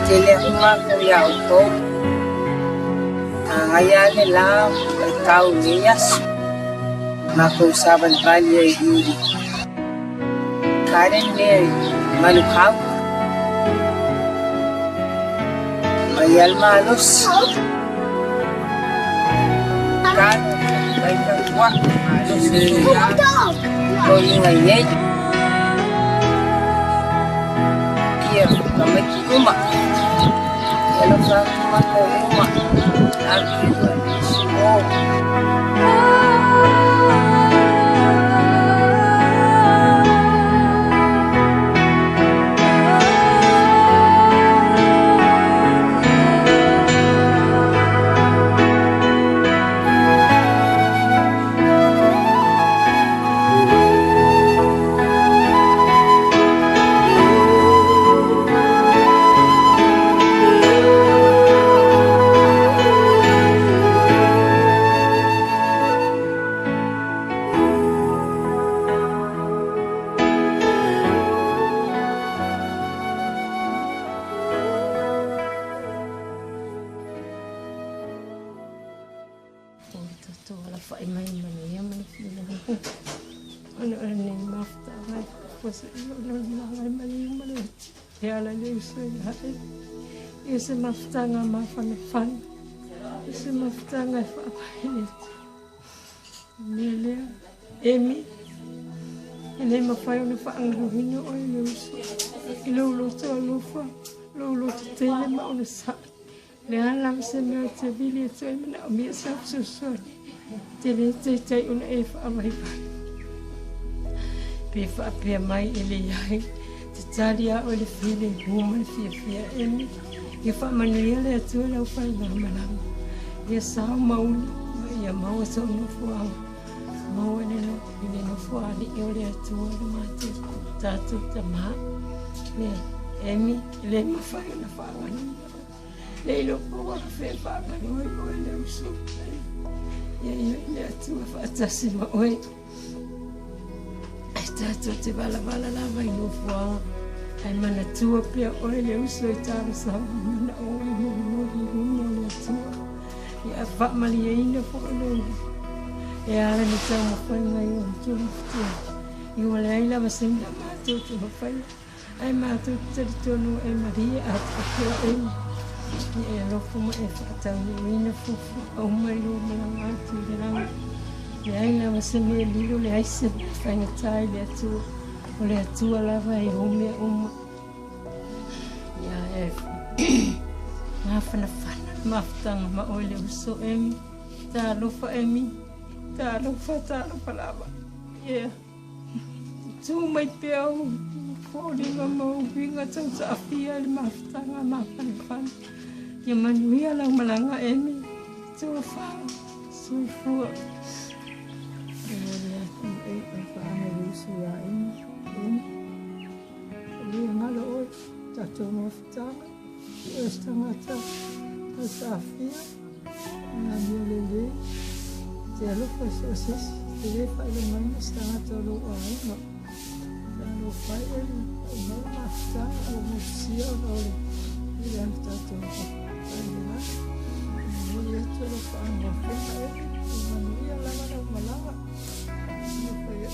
Telehumaku ya uto. Ngayane lang ikaw niyas. Makusaban balya i Karen ne malukaw. Mayal malos. Kan kaitan kwa malos niya. Koni ngayon. Kaya kami kuma. Kalau sama rumah, lagi semua. Ese maftanga mafanafan, ese maftanga fapahinet. Nelia, Emi, ele mafai una faangruhino o iluso. Ilolo to alufa, lolo to tele ma una sa. Le alam se me te vili to emna mi sa susor. Tele te una efa amai fa. Pefa pe mai ele yai. Talia o le file woman fia Emi. Ifa manuia le atua lau whai ngā malama. Ia sao mauni, ia maua sau no fuau. Maua ne no, ile no fuau ni eo le atua le mate. Tātou ta maa. Le Emi, le mawhai na whaangani. Le ilo pua whai whaangani oi oi le usu. Ia le atua whaatasi ma oi. Tātou te wala lawa i no fuau. Ai mana tua pia oi le uso I tāra sa mana oi mo le tua. Ia wha mali e ina po alo. E ala ni tau mawhai ngai o tua mawhai. I wale ai lama singa mātou te mawhai. Ai mātou te tonu e maria a te apea ei. Ni e lofo ma e whaatau ni ina fufu. Au mai lo mana mātou le rau. Le ai lama singa e lilo le aise whainga tai le atua. O le atua lava e home uma. Ia e mawhanawhana, mawhtanga ma o le uso Emi. Tā lofa Emi, tā lofa lava. Ia. Tū mai pia o whōringa mau winga tau sa awhia le mawhtanga mawhanawhana. Ia manuia lau malanga Emi. Tū whao, tū fua. Ia le atu e whaanga uso ia Emi. Dia ngalo oi tatou mawhtanga e stangata o safia na lele te alofa sosis te lefa i le maina stangata o lo aima lo fai e lo mawhtanga o musia o le i le anu tatou mawhtanga o le atu lo whaanga whenga e o manuia langa na malawa lo fai e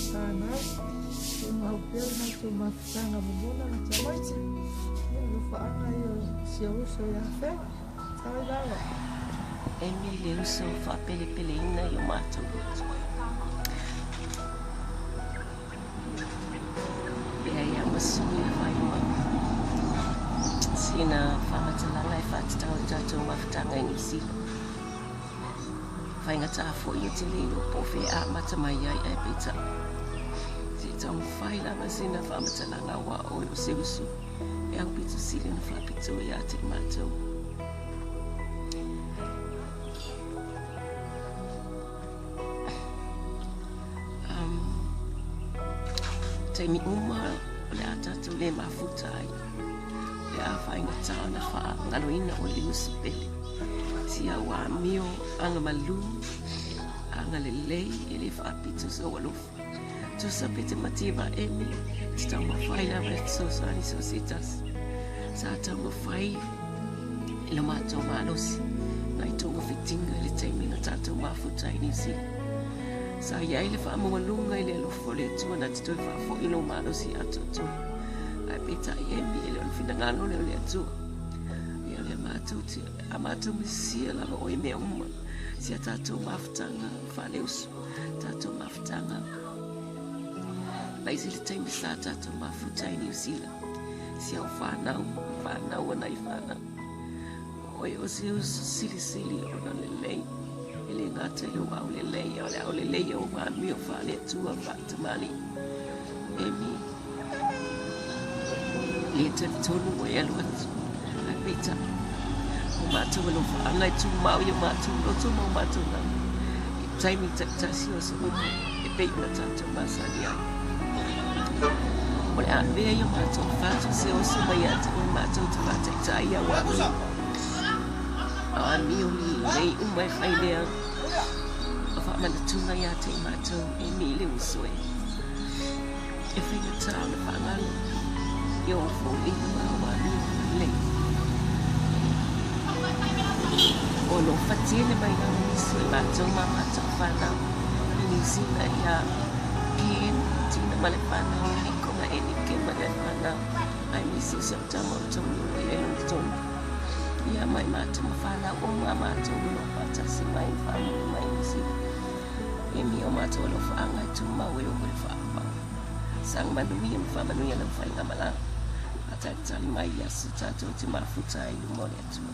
sana mau pia na tu mafanga mbona na chamaiti no faanga yo sia uso ya fe sai dawa Emi le uso fa pele ina yo mato ya masui vai mo sina fanga tala lai fa tau mafanga ni si fainga ta fo yo te lilo po fe a mata mai ai e pizza tau whai lava sina whamatalanga wa o se usu e au pizza sili na whapito i a te mātou. Te mi uma o le atatu le mafutai le a whainga tāna wha ngaloina o le usi pele. Si a wā mio anga malu anga le lei e le whapito sa walofa. tu sabe te mativa emi, te tau mawhai la me so sani so sitas. Sa tau mawhai, ila mātou mālosi, nai tonga whitinga le teiminga tātou mafutai ni si. Sa iai le whaamualunga i le alofo le tua na te toi whaafo ilo mālosi ato tu. Ai peta i emi ele on whina le o le atua. Ia le mātou te, a mātou misia lava o e mea uma. Sia tātou mafutanga, whaleusu, tātou mafutanga. Laisi le taimi sa tātou mafutai ni usila. Sia o whanau anai whanau. Oi o se usu sili o na lelei. Ele ngata i o au lelei, o le au lelei o wami o whale atua whatamani. Emi. Le te tonu o elu atu. Ai peta. O mātou alo whaanga i tu mau i o mātou loto mau mātou na. I taimi taktasi o sa umu. E pei una tātou masani ai. O le awea i o mātou whātou se o sa mai ati o mātou te whataktai a wami. A mi o li nei umai whai lea. O whaamana tūna ia te mātou e mi le usoe. E whinga tāo na whaangalo. I o fōi ma o wami o lei. O lo whatene mai na uniso i mātou ma mātou whanau. I nisina i a ken tina male whanau. Hiko ma eni ke male whanau. Ai nisi se o tama o tonu i e loni tonu. Ia mai mātou ma whanau o ma mātou no patasi mai whamu mai nisi. E mi o mātou alo whaanga i tu mau e o kore whaapa. Sang manui e mwhamanui alo whainga mala. A tātali mai asu tātou te mafuta i lumore atua.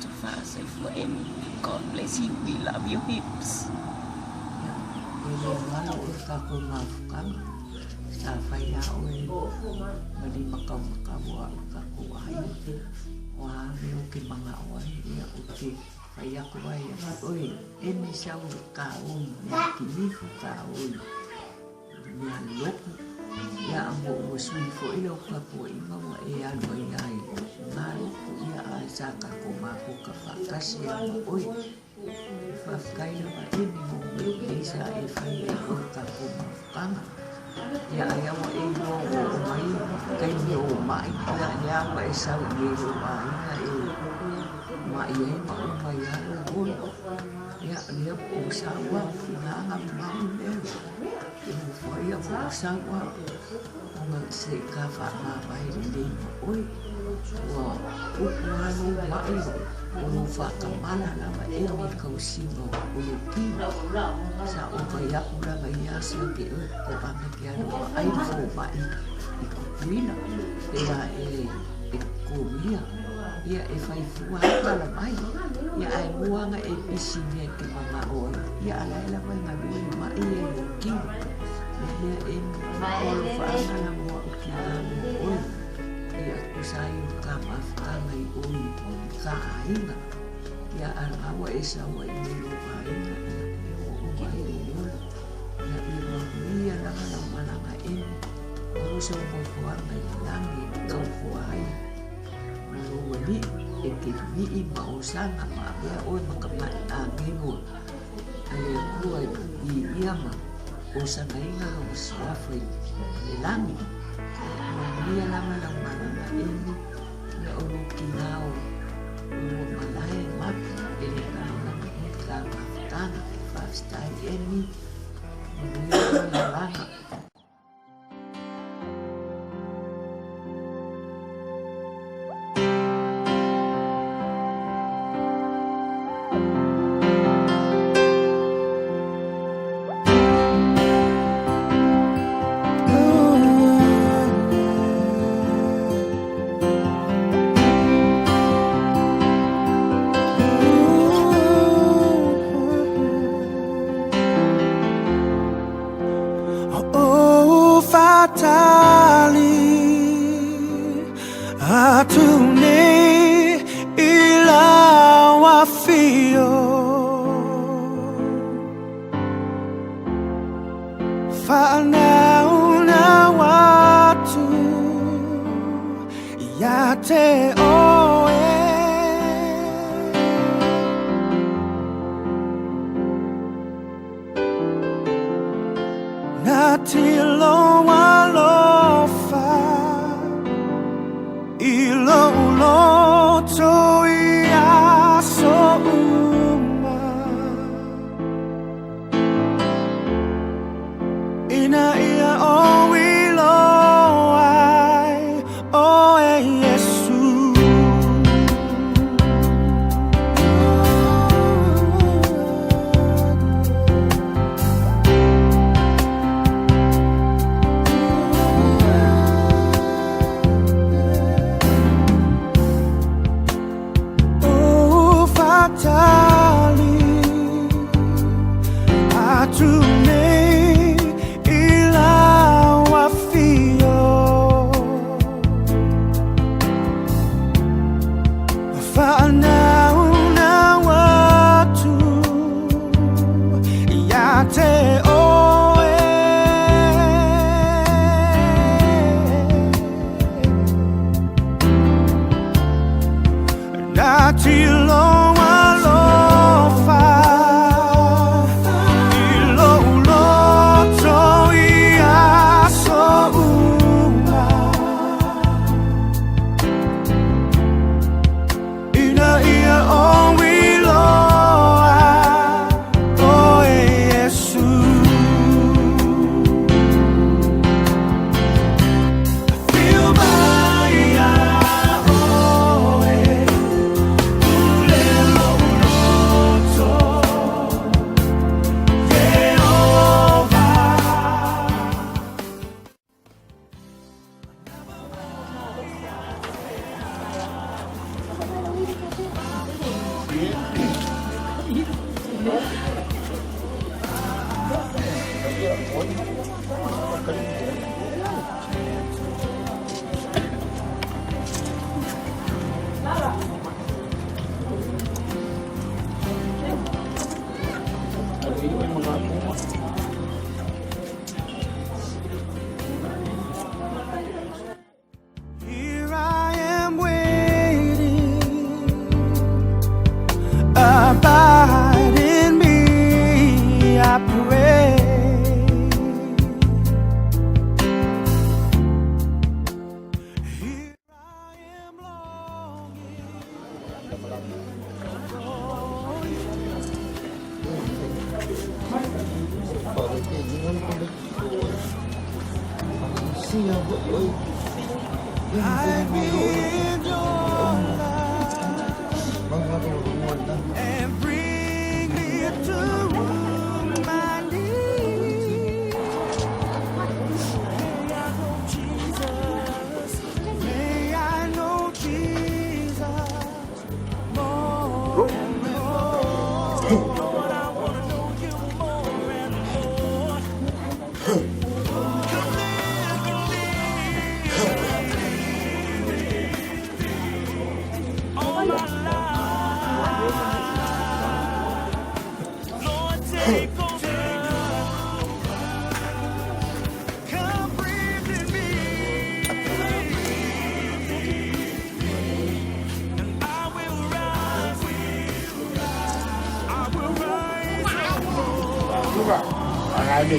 To whaasai for Emi. God bless you, we love you hips. Ele ngalo o kako mafukanga. Sa whaia o e mali makau o kako ai. Wa me o ke manga o ai ia o te whaia ko ai oi. Emi sau ka oi, me ki mifu ka oi. Mea lopu. Ia ambo o sui fo ilo kapo i maua e alo i ai. Ngā lopu ia a saka ko mako ka whakasi a ma oi. Whafkaina ma emi mo me leisa e whai e o kapo mafukanga. Ia ai awa e lo o mai, kai me o mai. Ia awa e sau i e lo a ina e mai e ma o mai alo olo. Ia lea o sawa finanga mau leo. E mo whaia o sawa o ma se ka wha mai le ma oi. Ua upuano mai o no whakamana lava e mi kausino o lo pina. Sa o mai aku lava i asia ke o ko ame ke ano ai fo mai i kupuina. Ea e komia. Ia e whai fua kala mai. Ia ai muanga e pisine ke mama oi. Ia alai lava ngā rui mai e o kiwa. Ia e olo whaanga na mua o ki ame oi. Ia kusai o ka mafukanga i oi ka ainga. Ia alawa e sawa i mero ainga. Ia e o mai o oi. Ia i roa langa na malanga eni. Orusa o mawhuanga i langi tau fuai. Wali e ke vi ma o sanga ma ia o makamai a ngeno ale kua i iama o sanga inga o swafa i langi ia lama la malanga eni ia o nuki nao o malai mapi ele kama e ka mafutanga fastai eni ia la langa. tali atunay ilaw afio faanaw na watu yate oe natilo Here I am waiting, abide in me, I pray. Here I am longing. I need your love and bring me to my knees. May I know Jesus, may I know Jesus more and more. Lord, I want to know you more and more. Come breathe in me, and I will rise. I will rise. Suka. Marami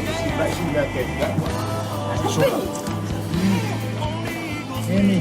sila kaya. Suka. Ini.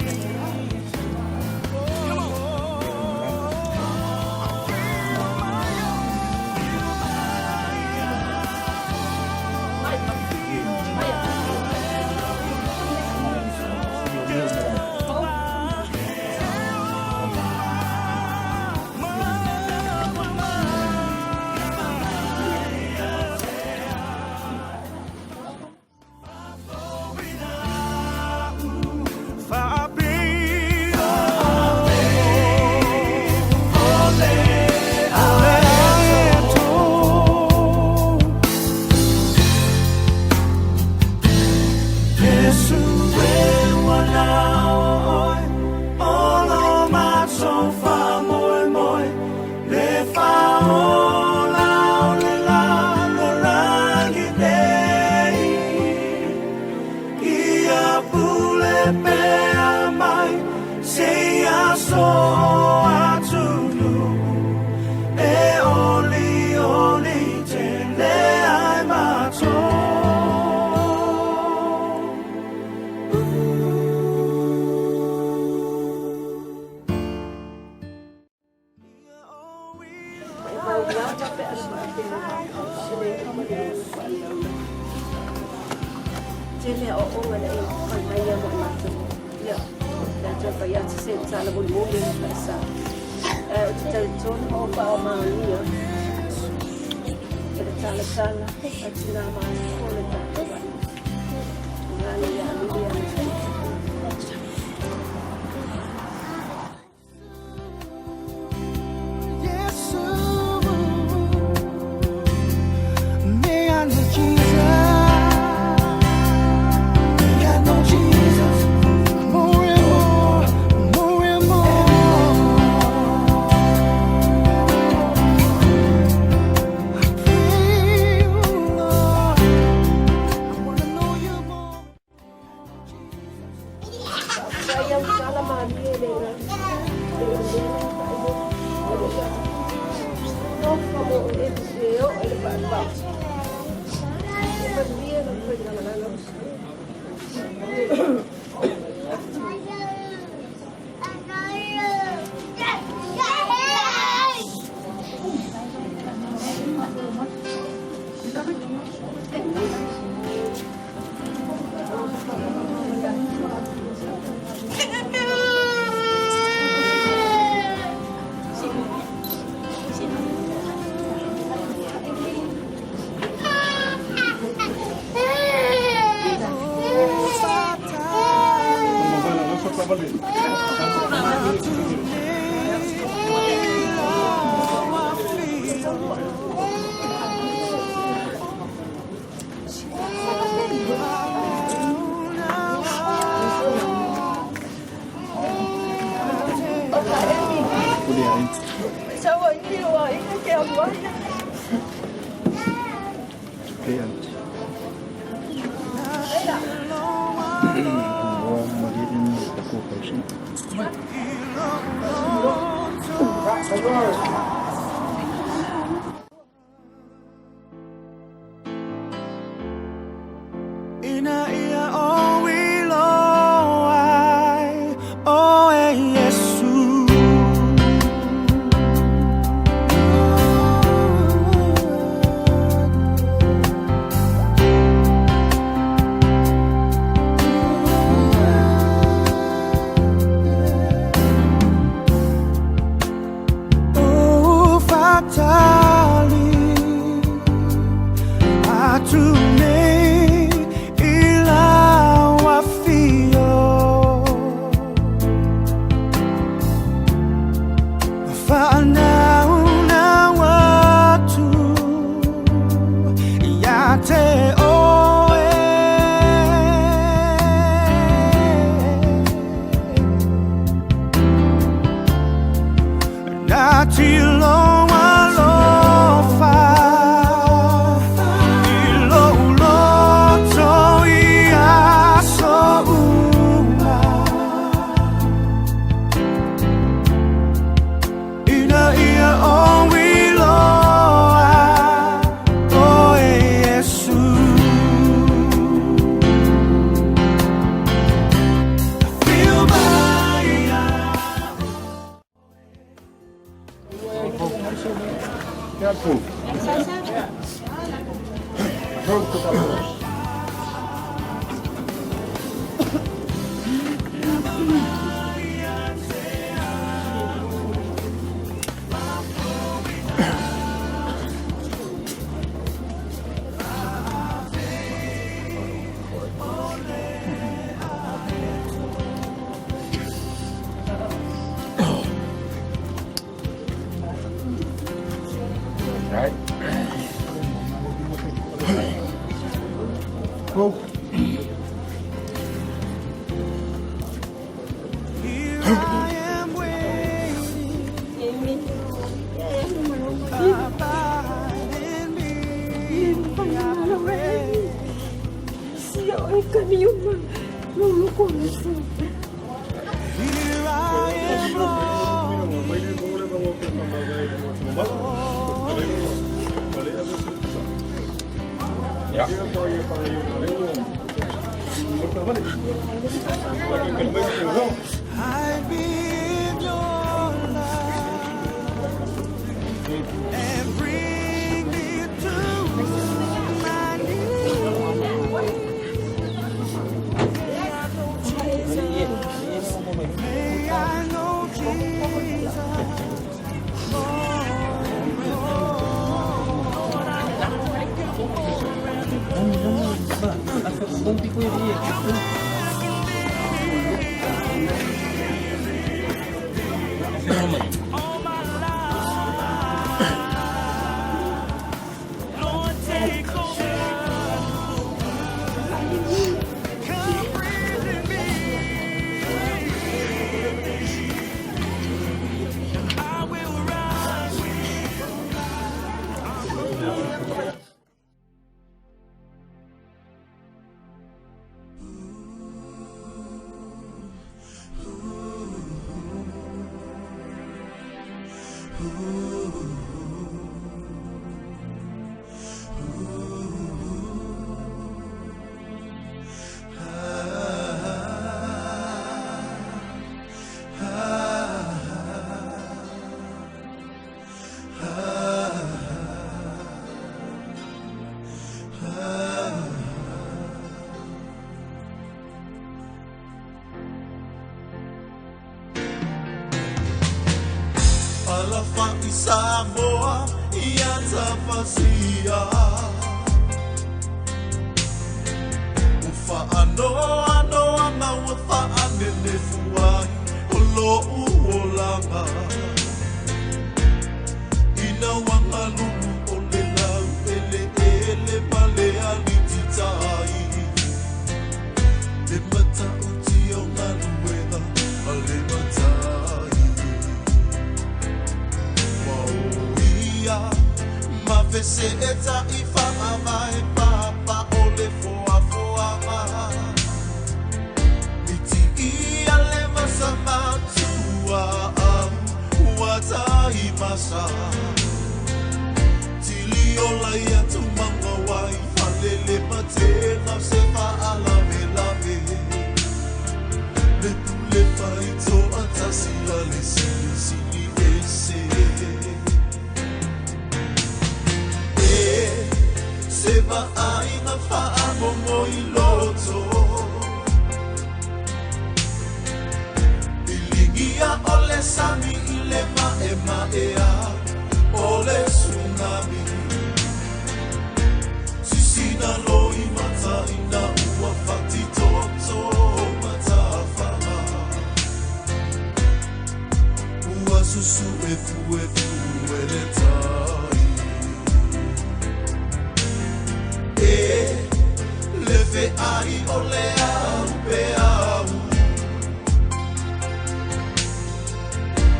Jadi orang ada yang mau macam ya, dan juga yang sesat lah boleh yang biasa. Telefon apa mana ya? Salah-salah, macam nama orang tak tahu. Mana yang dia Yes, Inaia o wilo ai o e Yesu. O fatali atume Right? Cool. Here I am waiting, abide in me. Siya ay kaniyong lulukon sa Here I am, Lord. Yeah. I be in your love and bring me to my knees. May I know Jesus. Lord, take over. Come breathe in me. I will rise. Samoa yatapasia Ufa'anoa noa na wafa'anene fuai Olo uolanga Ina wangalumu ole lau ele ele male alititai Le mata uti o ngaluela ale matai Wauia ma vese eta ifa ama e papa ole foa foa ma Iti ia le masama tua Watai masa Tili ola ia tu manga wai Falele mate na sefa alame lame Le tu le faito atasi ale sini sini ese Seba aina fa'amo mo iloto Ilingia ole sami ilema ema ea Ole tsunami Sisina lo imata ina ua fati toto mata fama Ua susu efu eletai Leve ai ole au pe au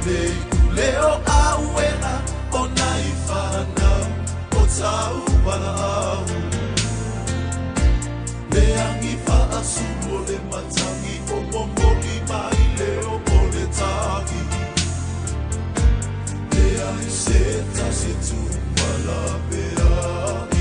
Nei kuleo au ena o nai whanau o tau wana au Le angi whaasu o le matangi o momoli mai leo o le tagi Le ai se tasi tu wala pe ai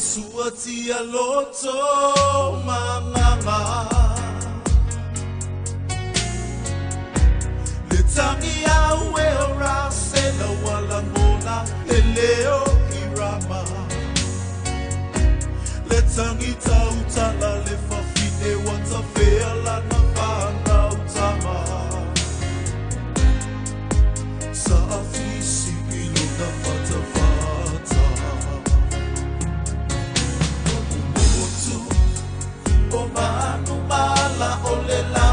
Suati aloto mama Le tangi au e ora se na wala mona e leo irama Le tangi tautala le fafine wata fea la na whana utama Sa afisi ilo na fata fata O manu mala olela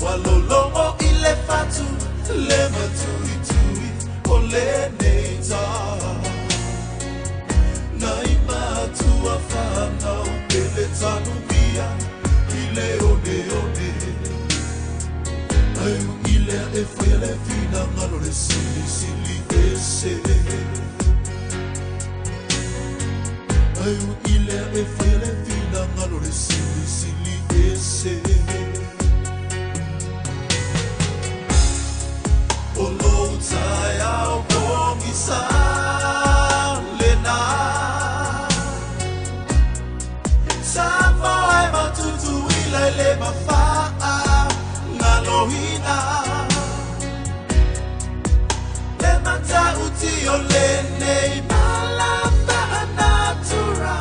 Walolongo ile fatu Le matui tui ole neita Na imatu afana upele tanu mia Ile one one Ayu ile e fele fina ngalo le sili sili ese Ayu ile e fele fina ngalo le sili sili ese Olo taya obongisa lena Sama ai matutu ile mafaa ngalohina Le mata uti olene malamba natura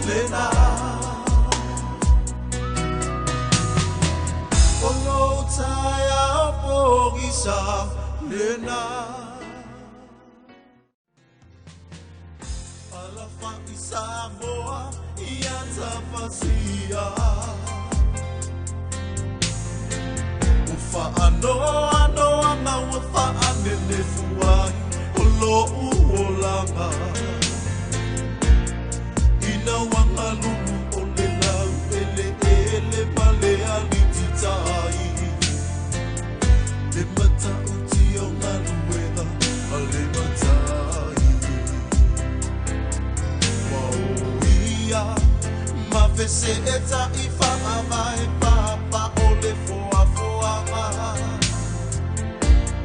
lena Olo taya pogisa lena Alafa isamoa iatapasia Ufa anoa na wafa anene fuai Olo uolanga Ina wanga lumu ole lau ele male alititai Le mata uti o ngalueda ale matai Wauia ma vese eta ifa amai papa ole foa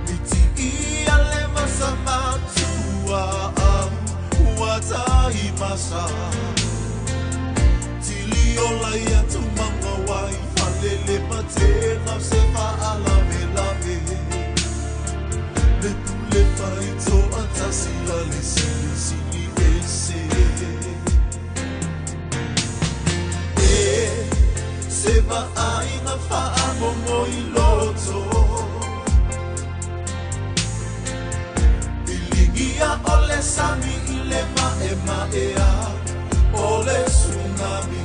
Miti ia le masama tua Watai masa Tili ola ia tu manga wai Falele matena se fa alame lame Le tu le faito atasi ale sini ese Se va aina fa amomo iloto Ia ole sami ile ma ea ole tsunami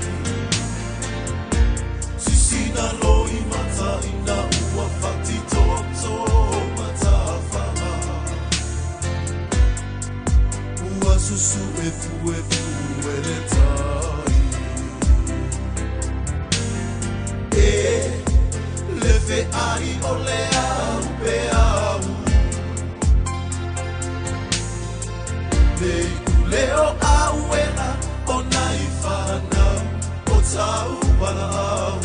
Sisina loi mata ina ua fati toto mata fama Ua susu efu ele tai Leve ai ole au pe au Leo auena o naifana o tau bala au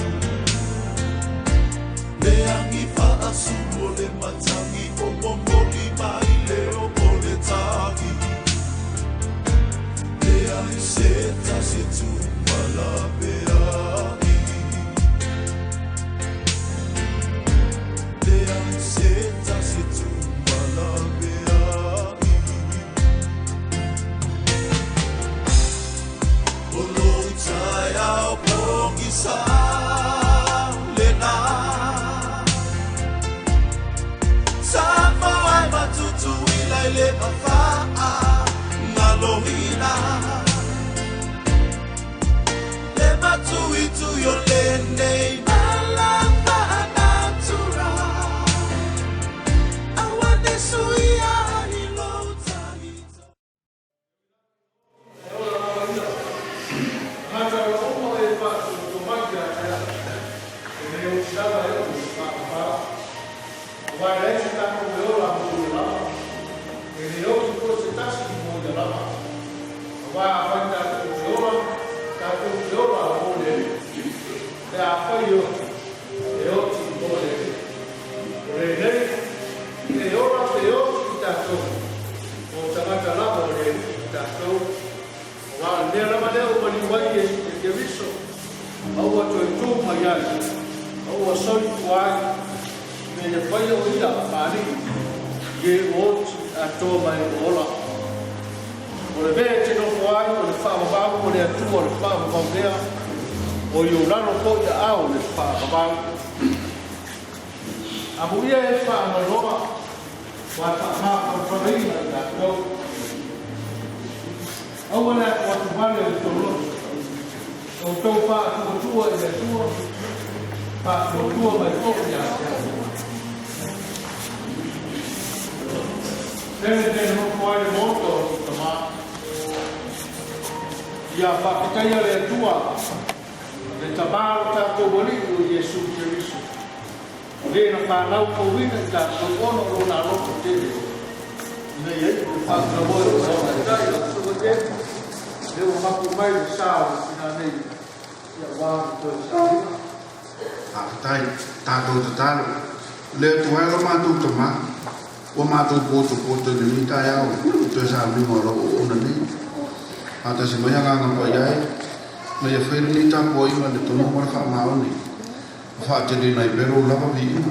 Le angifa asumo le matangi o momoli mai leo o le tagi Le aiseta se tu mala beani Le aiseta se tu mala beani Taya pogisa lena Sama ai matutu ila ile mafaa Nalohina Le matu itu yo lene Malamba natura Awane suia ilo tahita Ia whakataya le tua, le tamaro tātou wali o Iesu Kirisu. Le na whanau kowina i tātou ono o nā roko tere. Nei e, le whakatawoi o nā tai o suwa tēne. Le o hapu mai le sāo i nā nei. Ia wāmu toi sāo. Whakatai, tātou te tālo. Le tuai lo mātou te mā. O mātou poto ni mi tai au. Toi sāo ni mo ro o na nei. Ata si maya nganga pa iai, maya whaere ni tā po inga le tono mara wha mao ni. Whaatene nai bero lava vi ina.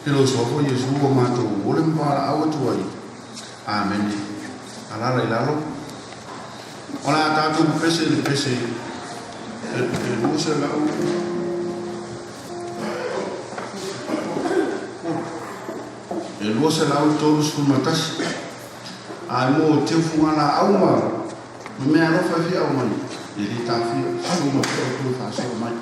Hilo sofo Yesu o mātou ole mpara awa tuai. Amen. Alara ilalo. Ola tātou pese le pese lua se lau lua se lau tolu sfumatasi ai mo te fungala au ma me aro fa fi au mai li ta fi su ma ko fa su mai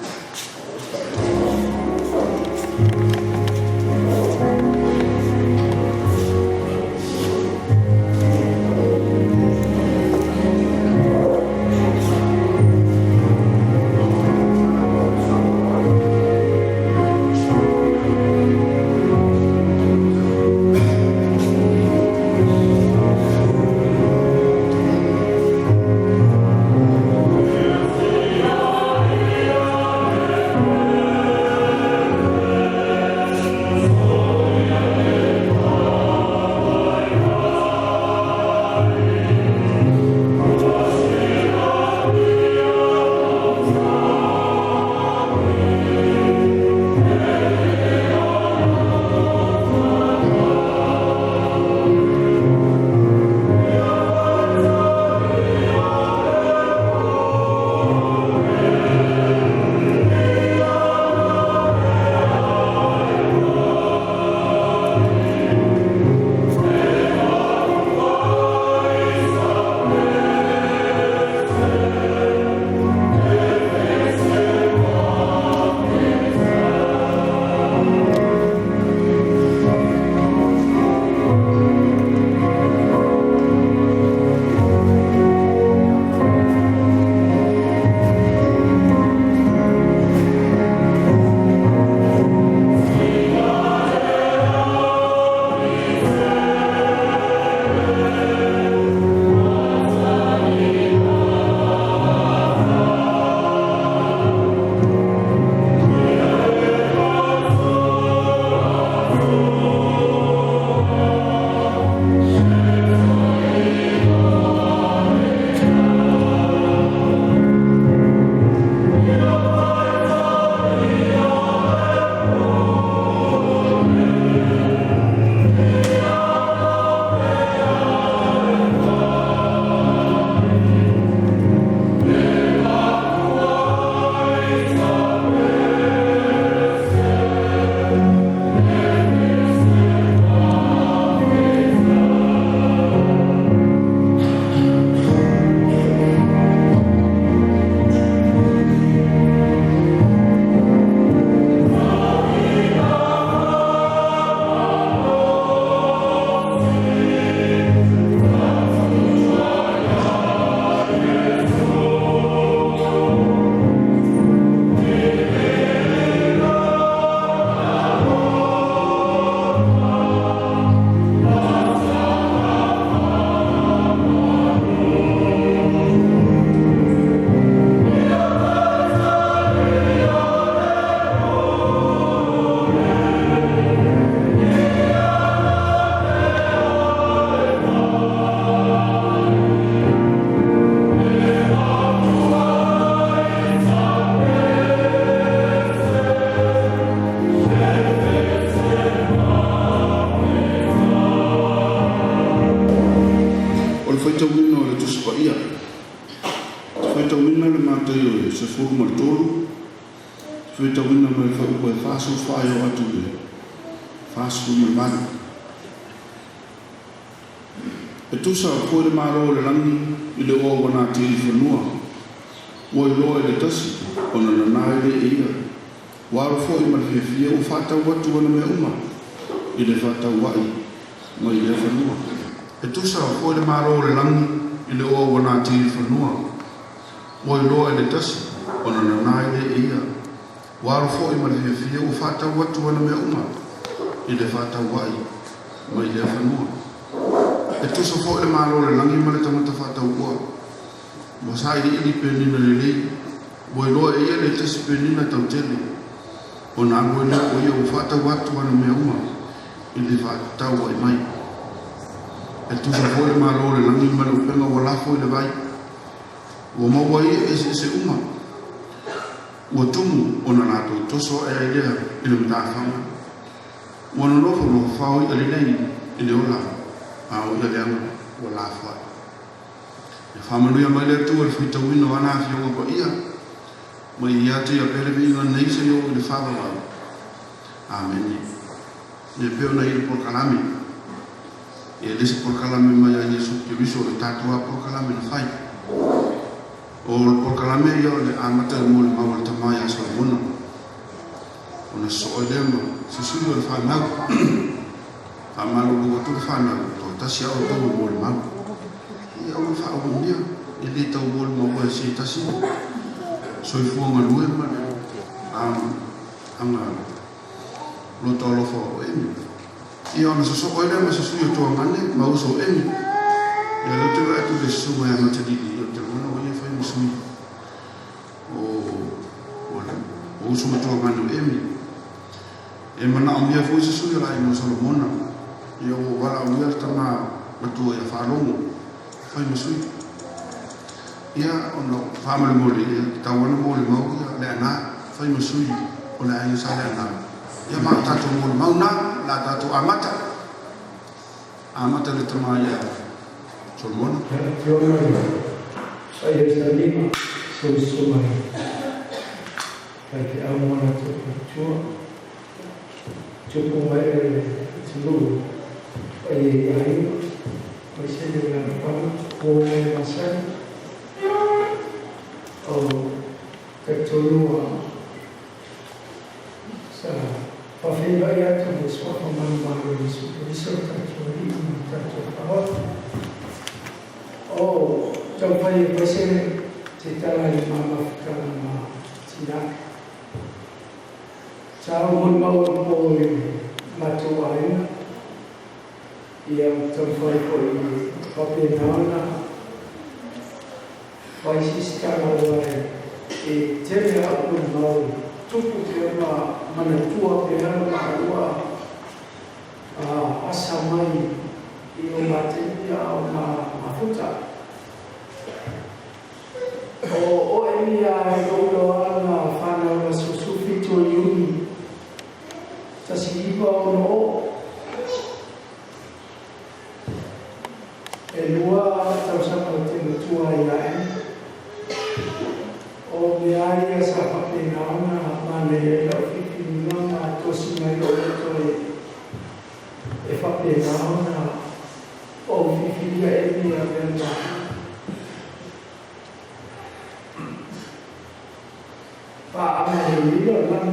tusa ko le maro le langi i le o wana te i whanua. Wo i loa le tasi, ona na nai le ia. Waro fo i marifia o whata watu wana mea uma, i le whata wai, mai le whanua. E tusa ko le maro le langi i le o wana te i whanua. Wo i loa le tasi, ona na nai le ia. Waro fo i marifia o whata watu wana mea uma, i le whata wai, mai le whanua. E tusa fo le maro le langi ma le tamata whata ua. Mo sai li penina le lei. Mo i loa e ia le tasi penina tau tele. O na mo le o ia o whata watu wana mea uma. I le whata ua i mai. E tusa fo le maro le langi ma le upenga wa lafo i le vai. O maua ia e se uma. Ua tumu o na nato toso e ailea i le mtawhanga. Ua nonofo lo whao i alinei i le ola. Au ia leanga o la fa. whamanuia mai le tu le whita wino ana whionga pa ia. Mai ia te a pere mi inga nei se o le whawa. Amen. Ne peo na i le porkalame. E lese porkalame mai a Yesu Kiriso le tatua porkalame na whai. O le porkalame ia le amata le mo le maua le tamai a Solomona. O na so le ma se sui o le whanau. Whamalu lua tu le whanau. Tō tasi au tau mo le mau. Ia o le whao nia. E le tau mo le maua e se tasi. Soi fuanga lue ma le. Anga lo tolo fo eni. Ia ona so so ele ma so sui o toa mane ma uso eni. Ia lo te vai tu le suma ya mate di o te mana o ia fai musui. O uso ma toa mane o emi. E mana o mia fo se sui la i mo Solomona. Ia o wala o ia tama matua ia whalongo. Fai musui. Ia ona whamare mole ia tawana mole mau ia le ana fai musui o le aia sa le ana. Ia maa tatu mōle mauna, la tatu amata. Amata le tamaya Solomona. Saya salima sumai. Kaki amana tu cukup mai selu. Ai masih dengan apa? Boleh masa. Oh, kecolua. Pafei vai tu sua comando isso, por isso está aqui, está aqui. Oh, então vai ser cerita lagi mama ficar Cina. Cara mau poi matuaina. Ia então vai poi papenana. Vai se estar agora e ter algo mau. Tupu te mana tua pe hana maua asa mai i o mate ia o mafuta. O emi a e gaulo ana whana o susufi to yuni. Tasi iwa o no o. E lua tau sapa te matua i ae. O me aia sa papenaona mane lau whiwhinga tosi mai o toi e papenaona o whiwhinia e mea venda. Pa ame e lila lan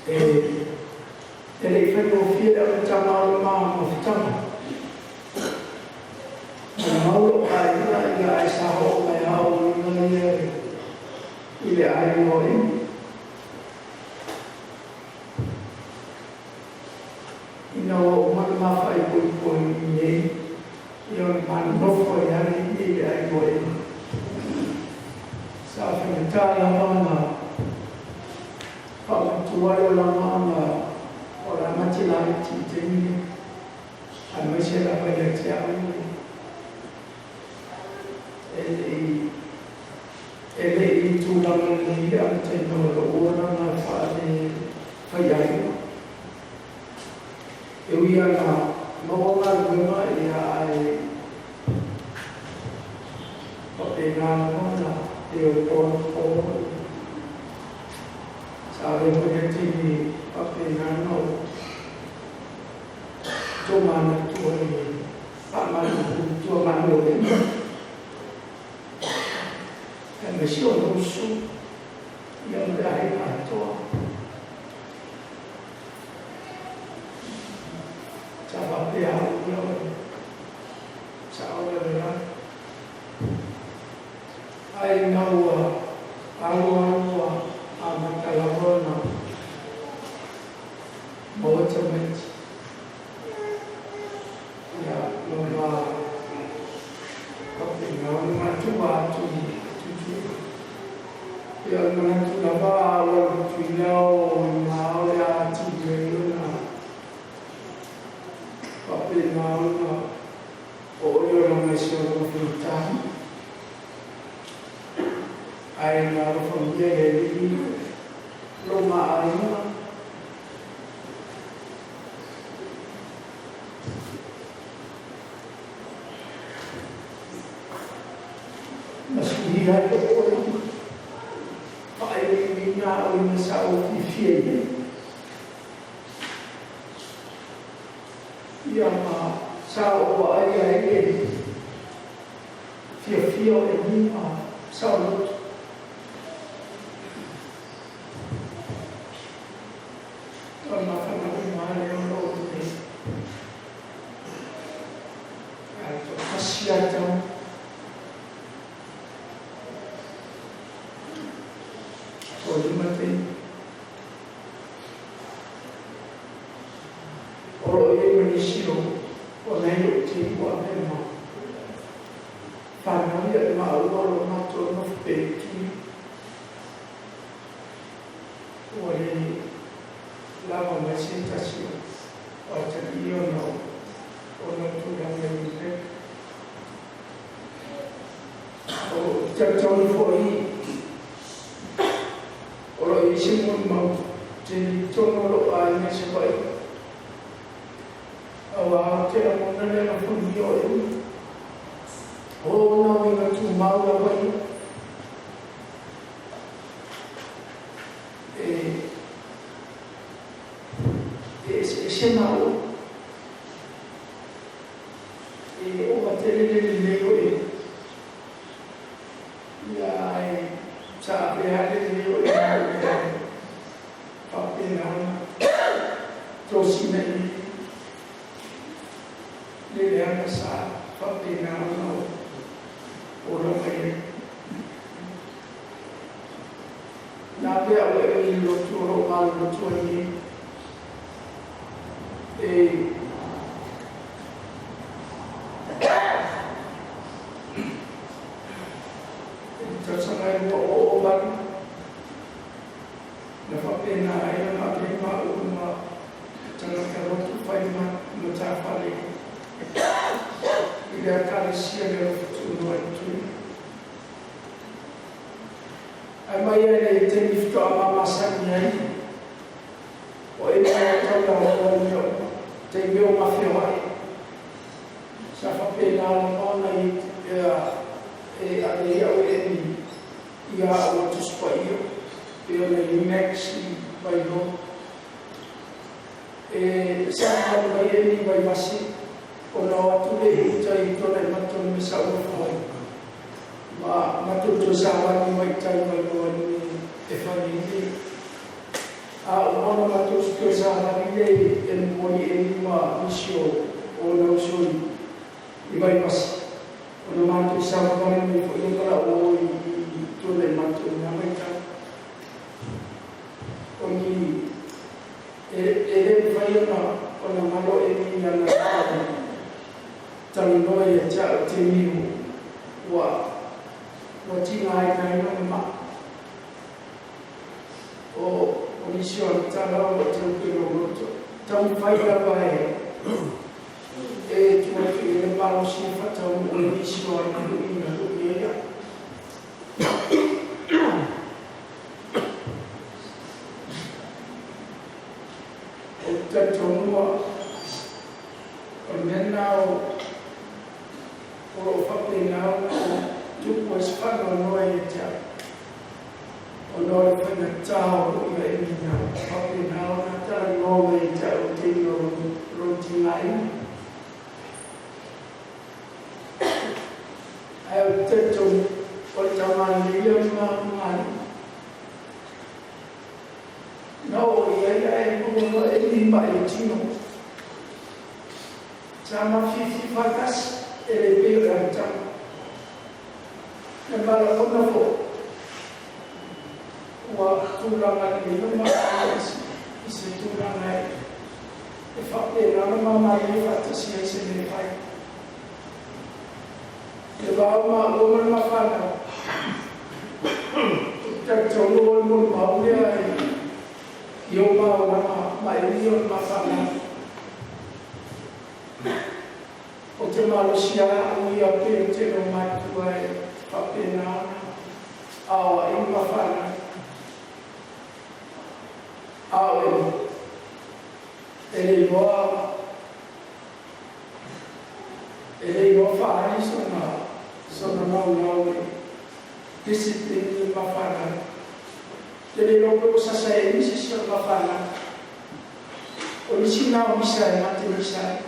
e lei whenua whia e tama o maa mo whitama. Mau ai ia sa ho mai au ni ile ai no ino ma fai ko ni io man no fo ya ni ile ai no sa fa ta la mama pa tu ai la mama ora ma ci la ti teni a me se la pa ya ti ele tu la ni ante no ora na fase fai eu ia na nova gama ia ai papena na eu por sabe porque tinha papena no tomar tu ali para tu mano me si o non su io andrai a tua ciao ciao vera ai naua aua amakalabona motamenti ya nova non ma tu va tu yang menentu apa awal tujuh mau ya tujuh na, tapi mau na, orang Malaysia berfirman, ayat mahu family ini, rumah ayat, dia to o pai minha o nessa o fiel ia ma sa o ai ai fio e minha sa o ma fa ma male o lo te alto pasiato Mati oro e manisio o nei ti qua ma fanno io ma oro ma torno petti ore la mamma sentazione o io no o non tu la mia o già giorno fuori oro isi mun mau jadi tono lo ai me se vai awa ke la mona le la fu dio o no me tu mau la vai se mau o batele le o ya sa be hade le o Tosime le hanno sa fattinano ora che la per il loro mal lo tuoi e persone o van la fattina e la prima una jangan kalau tu faima mutafali ida kali sia del futuro itu amaya le tenif to ama masanya o ina to la yo te yo mafia sa fa pena ona e alia o eni ia o tu spaio e le maxi vai no sa vai eni vai masi o no tu le tai to le mato mi sa o foi ma mato to sa va ni mai tai vai no ni e fa ni a o no mato to sa va ni e mo ni e ma misio o no so ni vai masi o no mato sa va ni fo ni kala o to le mato na mai ta o ni ele vai ona malo e minha na tani no e cha timi wa tinga ai kai no ma o mission tala o te no tani vai vai e tu e palo si fatto un mission in Italia Tatonoa o menao o whapenao tupu es whano noa e tia o noa e whana tau o ia e mina whapenao na tara noa e tia o te no roti ngai ai o tato o tamani ia mamani no, e como ele vai tino. Chama fifi facas ele pega chama. E para quando for o tura ali no mais e se tura aí e fa pena uma maria fatta se ele vai. E vai uma fala. O tolo no baúlia eu mau nama maio mafana o te malusia o ia pe te no matu ai papena ao e mafana ao ele voa fa isso na não discipline le mafana. Jadi loko sasai ini sisa mafana. Olisi na bisa mati bisa.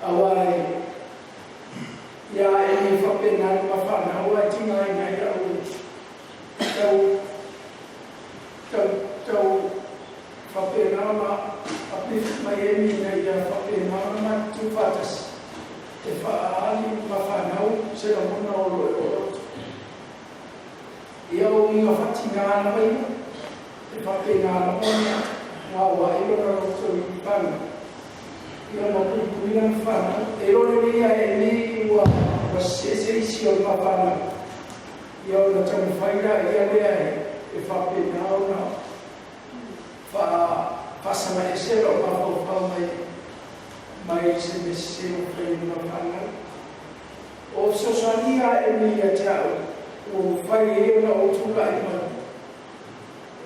Awai ya ini fakena mafana awai tinggal ini ya tau fakena ma api mayemi na ya fakena ma tu fatas te faali mafana se la mona o eu ia fatinga na vai te fakena na mona wa ilo na so ipana ia na kuina fana elo le ia ni wa se si o mafana ia na tau faida ia le e fakena na fa sama ese o fa mai se messe o primo mafana o sosalia e mi ia tau o fai e na o tula i ma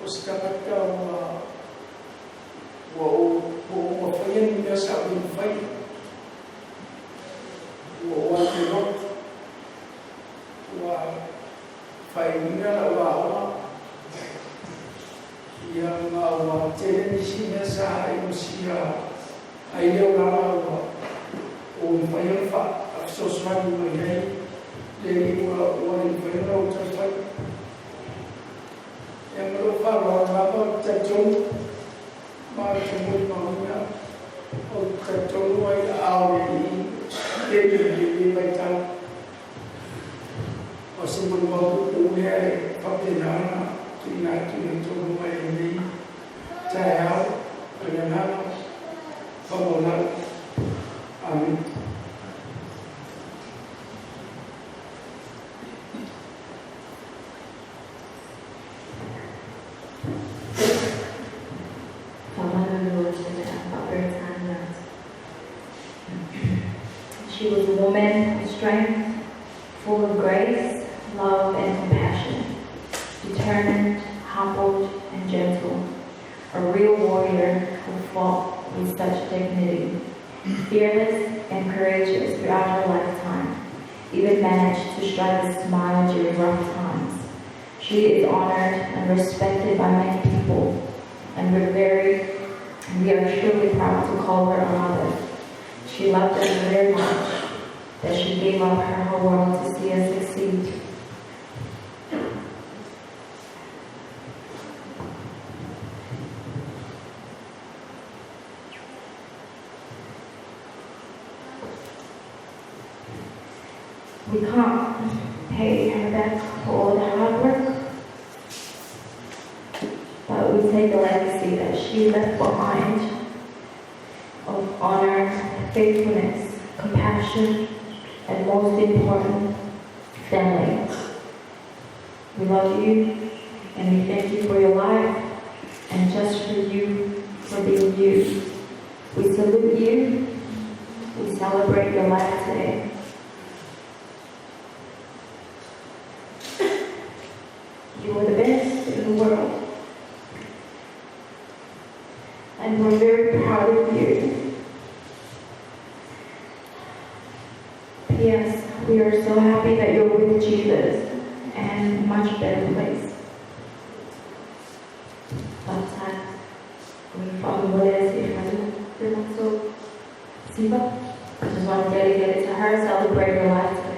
o skapata o fai e mi sa o fai o te no o fai mi na o ia ma o te ni si sa e o sia ai leo la o fai fa so swani mai nei le o ni fai na o fai e mo fa la te tonu ma te mo ma o te tonu ai au ni le mai ta o se mo mo o ne fa te na ki na ki tonu mai ni ta au le na fa mo na amen. She was a woman of strength, full of grace, love, and compassion, determined, humble, and gentle, a real warrior who fought with such dignity, fearless and courageous throughout her lifetime, even managed to strike a smile during rough times. She is honored and respected by many people, and we are truly proud to call her a mother. She loved us very much, that she gave up her whole world to see us succeed. We can't pay her back for all the hard work, but we take the legacy that she left behind of honor, faithfulness, compassion, and most important, family. We love you, and we thank you for your life, and just for you, for being you. We salute you. We celebrate your life today. You are the best in the world. And we're very proud of you. P.S. We are so happy that you're with Jesus and a much better place. Baptized. We follow what is it? So, Siva. I just want to dedicate it to her, celebrate her life today.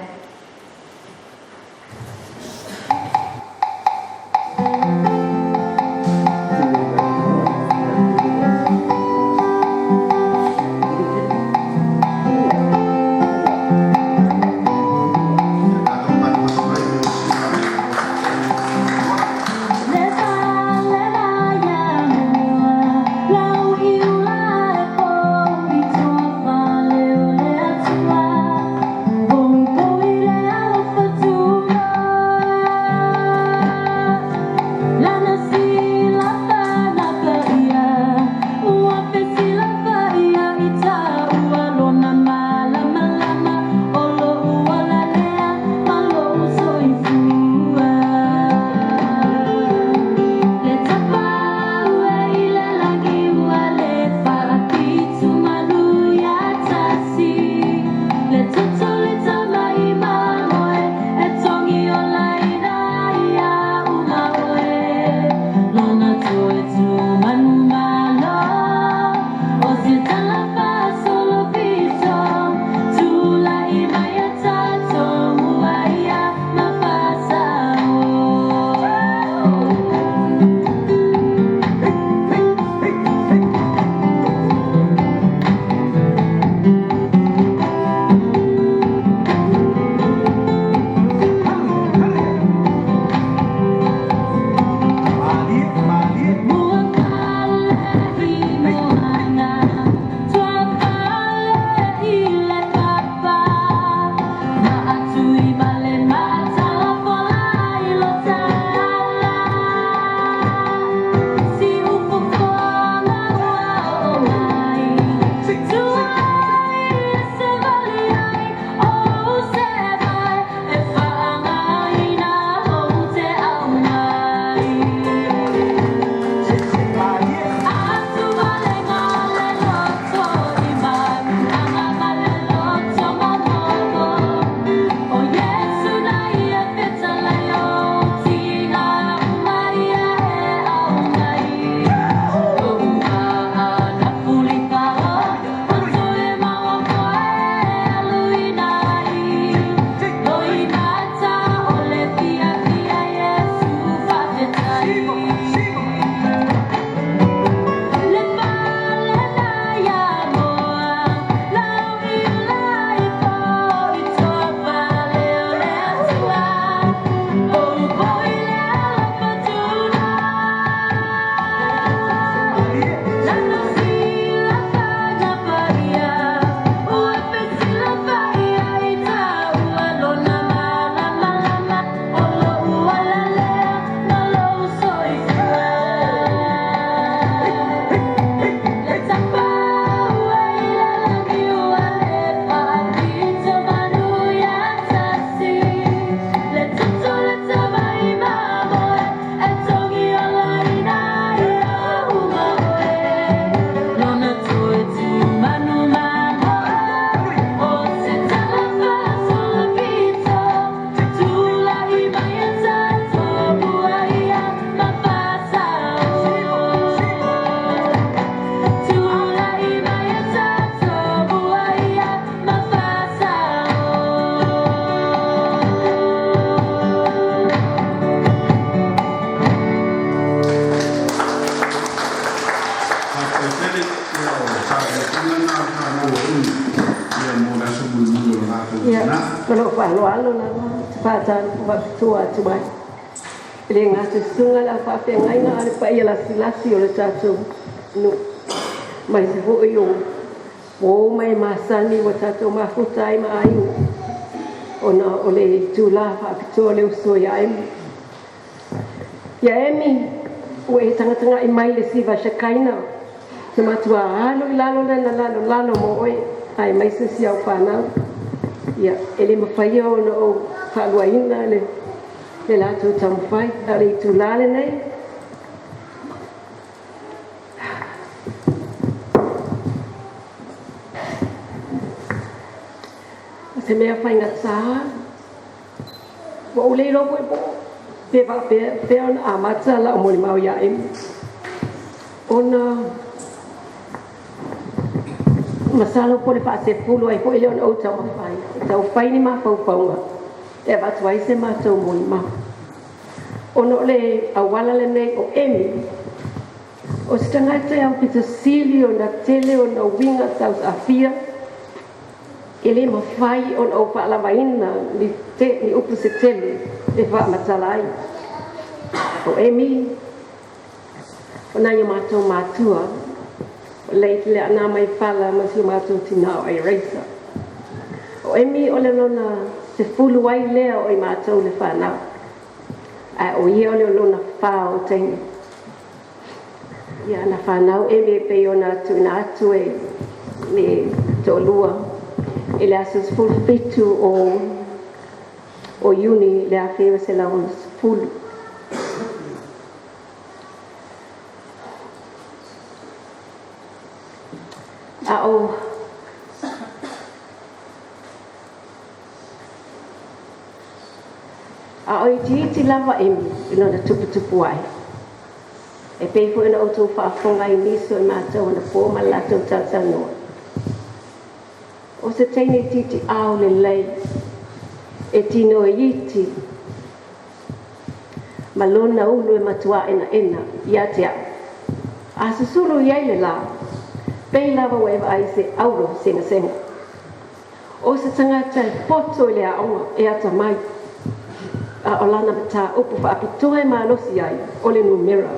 Bom Kalau walo na sepatan tua cuai. Ele ngase sunga la fa pe ngai na ale pa ia lasi ole tatu. No. Mai se ho yo. O mai masani wa tatu ma futai ma ai. Ona ole tula fa to le so ya em. Ya emi o e tanga i mai le siva shakaina. Se matua alo lalo lalo mo oi ai mai se sia o pana. Ya, ele mawhai o no o whaluaina le lato tamwhai, ale tu lale nei. Se mea whai ngā tsaha, wa o leiro koe po, pe ona a mata la o mori mau ia emu. Ona, masalo pole pa se pulu ai po ile on o tau mawhai. Tau whai ni ma whauwhaunga. E watu ai se ma tau moni ma. Ono le awala le nei o emi. O stangata au pita sili o na tele o na winga tau afia. Ele ma whai on o whaalawaina ni upu se tele e wha matalai. O emi. O na yo mātou mātua. Lei le ana mai fala ma si mātou tina o ai reisa. O emi o le lona se fulu ai lea o i mātou le whanau. A o ia o le lona whao tengi. Ia na whanau emi pe o na tuina atu e le tolua. E le asus fulu fitu o uni le a whewa se laun fulu. A o iti lava emi ina na tupu ai. E peifo ina o tau whaafonga i niso i mātou na pō ma latou tau noa. O se teine titi au le lei e tino e iti ma lona ulu e matua ena ia te au. A susuru iai le la pei lava wewa ai se auro senga. O se tangata e poto le aonga e ata mai. A o lana mata upu whaapitoe malosi ai o le numera.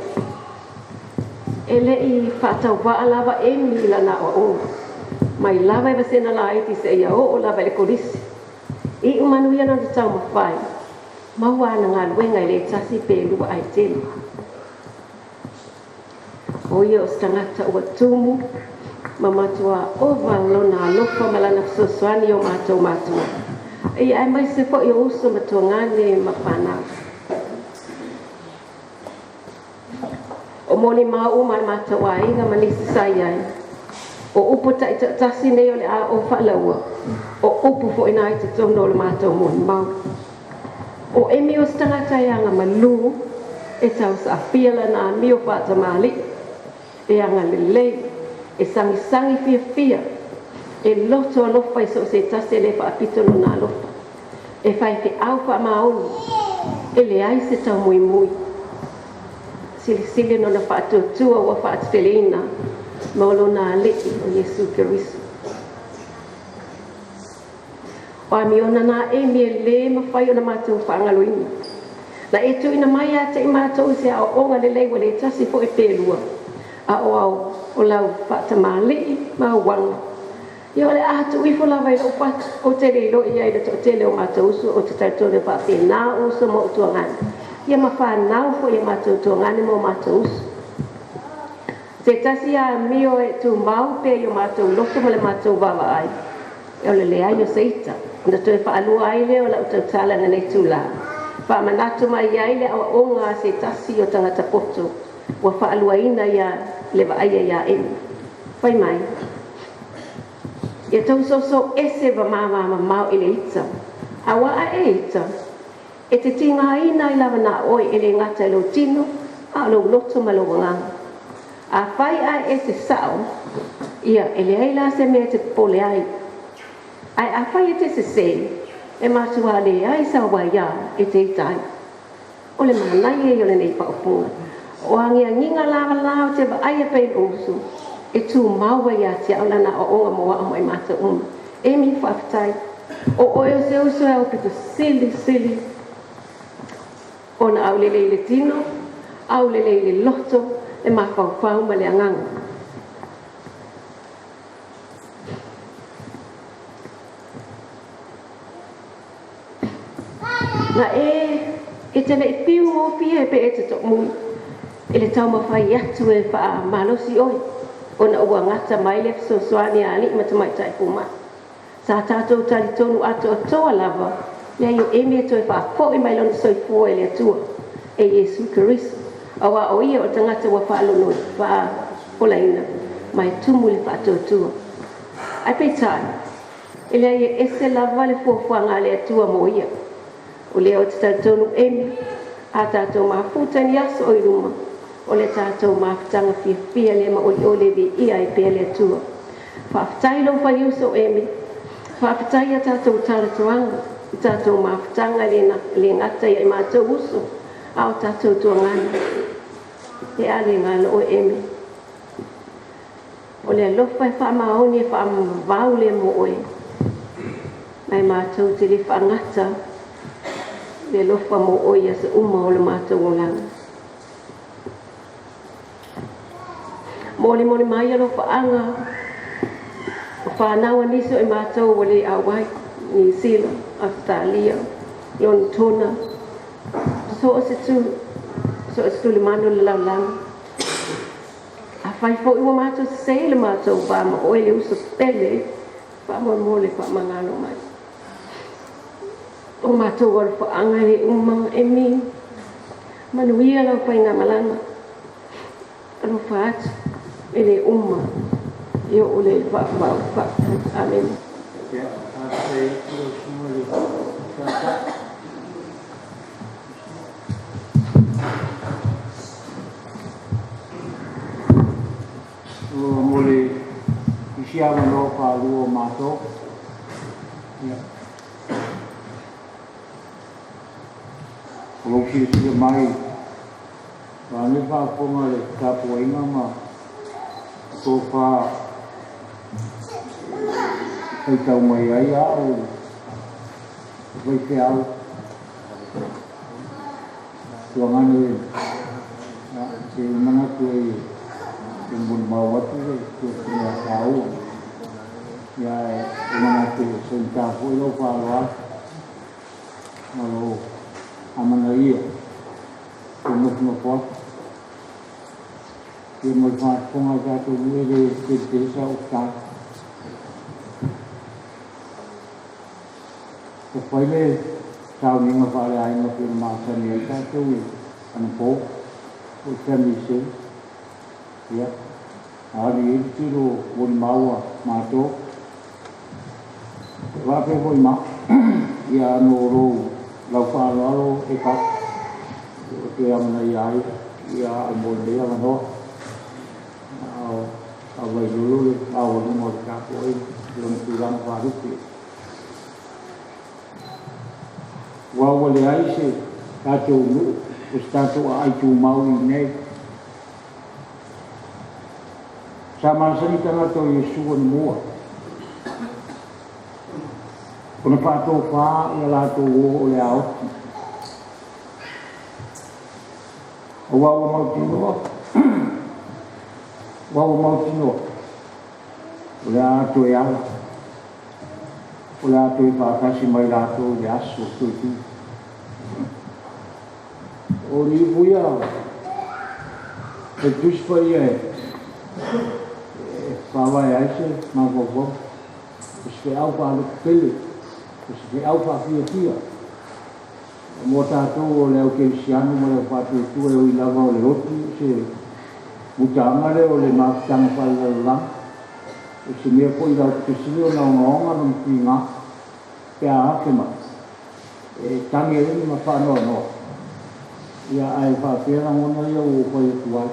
E le i whaatau waa lava e mi lana o onga. Mai lava e wasena la iti se ia o lava le korisi. I umanuia na tau mawhai. Maua na ngā luenga i le tasi pe lua ai tele. O ia o stangata ua tumu. Mamatua o valona alofa malana sosoani o matua. E ai mai se fo i uso matua ngane mapana. O moni mau mai matua inga manisi sayai. O upo ta ita tasi nei o le a o whalaua. O upo fo ina ita tono le matua moni mau. O emi o stangata ianga malu e tau sa fiala na mio pata mali. E anga lelei. E sangi fia. E loto alofa i so se tase le wha apito no na alofa. E whai te au wha maonu. E le ai se tau mui. Sili no na wha atutua wa wha atelina. Maolo na aleki o Yesu Kirisu. O amiona na e mi e le mawhai o na mātou whaangaloina. Na e tu ina mai a te i mātou se a o onga le leiwa le tasi fo e pēlua. A o au. O lau whaatamali ma wanga. Ia ole atu ifo lawa i lau pat o te reilo i aida o te leo mata usu o te taitore whaafi nā usu mo utua ngani. Ia ma whanau fo i mata utua ngani mo mata usu. Te tasi a mio e tu mau pe i o mata uloto ma le mata uwawa ai. Ia ole le ai o seita. Nda toi whaalua ai leo lau tau tala na nei tula. Whaamanatu mai ai le awa onga se tasi o tangata poto. Wa whaalua ina ia lewa aia ia emi. Whai mai. Ia tau so ese wa mau ele ita. Awa a e ita. E te tinga ina i lawa na oi ele ngata ilo tino. A lo loto ma lo wanganga. A whai a ese sao. Ia ele aila se mea te pole ai. Ai a whai e te se se. E matua le ai sa waia e te itai. O le manai e ole nei paupunga. O angia nginga lawa lao te wa aia pei usu. E tu maua ia te aulana o onga moa o mai mata uma. E mi whaftai O eo se uso e au pito sili. Ona au lele le tino, au lele le loto, e mawhau ma le anganga. Na e te lei piu o pia e pe e te tok mui. E le tau mawhai atu e wha malosi oi. Ona ua ngata mai le so soani ali ma te mai tai puma. Sa tātou tali tonu ato toa lava, lea yo e mea toi wha fo i mai lona soi fua e le atua. E Yesu Keriso. Awa o ia o tangata wa wha alono wha olaina. Mai tumu le wha atua. Ai pei tai. E lea ye ese lava le fuafuanga le atua mo ia. O lea o te tātou emi, a tātou mafuta ni aso o iruma, o le tātou mafutanga fia le ma oli ole vi ia i pia le atua. Whaafutai lo whai uso emi, whaafutai a tātou tātuanga, i tātou mafutanga le ngata i mātou uso, a o tātou tuangana. E ale ngana o emi. O le alofa e whaamaoni e whaamavau le mo oe. Mai mātou te le whaangata, le lofa mo oia se uma o le mātou o langa. Mole mai alo whaanga, whanaua niso e mātou o le Hawaii, New Zealand, Australia, Lon Tona, so o se tu le mano le laulanga. A whai fo iwa mātou se le mātou wha ma oe le uso pele, wha mole wha mangano mai. O mātou wala whaanga le umanga e mi. Manuia lau whai ngā malanga. Alo whaatu e le umma. Io o le wha. Amen. Mole isi awa no wha luo mātou. Kalau kita mai, kalau kita pun ada tapu ingat mah, sofa, kita mai ayah, kita au, tuangan ni, si mana tu yang pun bawa tu dia tahu, ya mana tu senjata pun lupa malu. Amana ia, no pot. Ia mo fa ponga ka tu le te sa o ka. Ko pele sa ni ma fa ai no pe ma sa ni ka tu an po o te mi se. Ia. Ari tiro bon maua ma to. Va pe voi ma. Ia no ro lau whaaloalo e ka o te amana iai ia a mwende ia mano a wai lulu a o numo te kapo e lona tūranga wharuki wawa le ai se tātou nuu o se tātou a ai tū mau i nei sa mansani tangata o Yesu o ni mua Kona whātou whā ia lātou o le aoti. O wawa mautinoa. Wawa mautinoa. O le ato e ala. O le ato e whākasi mai lātou le aso tui tui. O li puia. E tuspa ia e. Whawai aise, mā wawau. O se au whālu pele. Se au whawhia. Mō tātou o leo keisianu ma leo whātuitu e o i lava o le oti se mutanga le o le mātanga whailalang. O se mea po i rau kesile o na onga no mti ngā pia hake ma. E tangi e ni ma whanoa noa. Ia ai whapera ngona ia o whai tuai.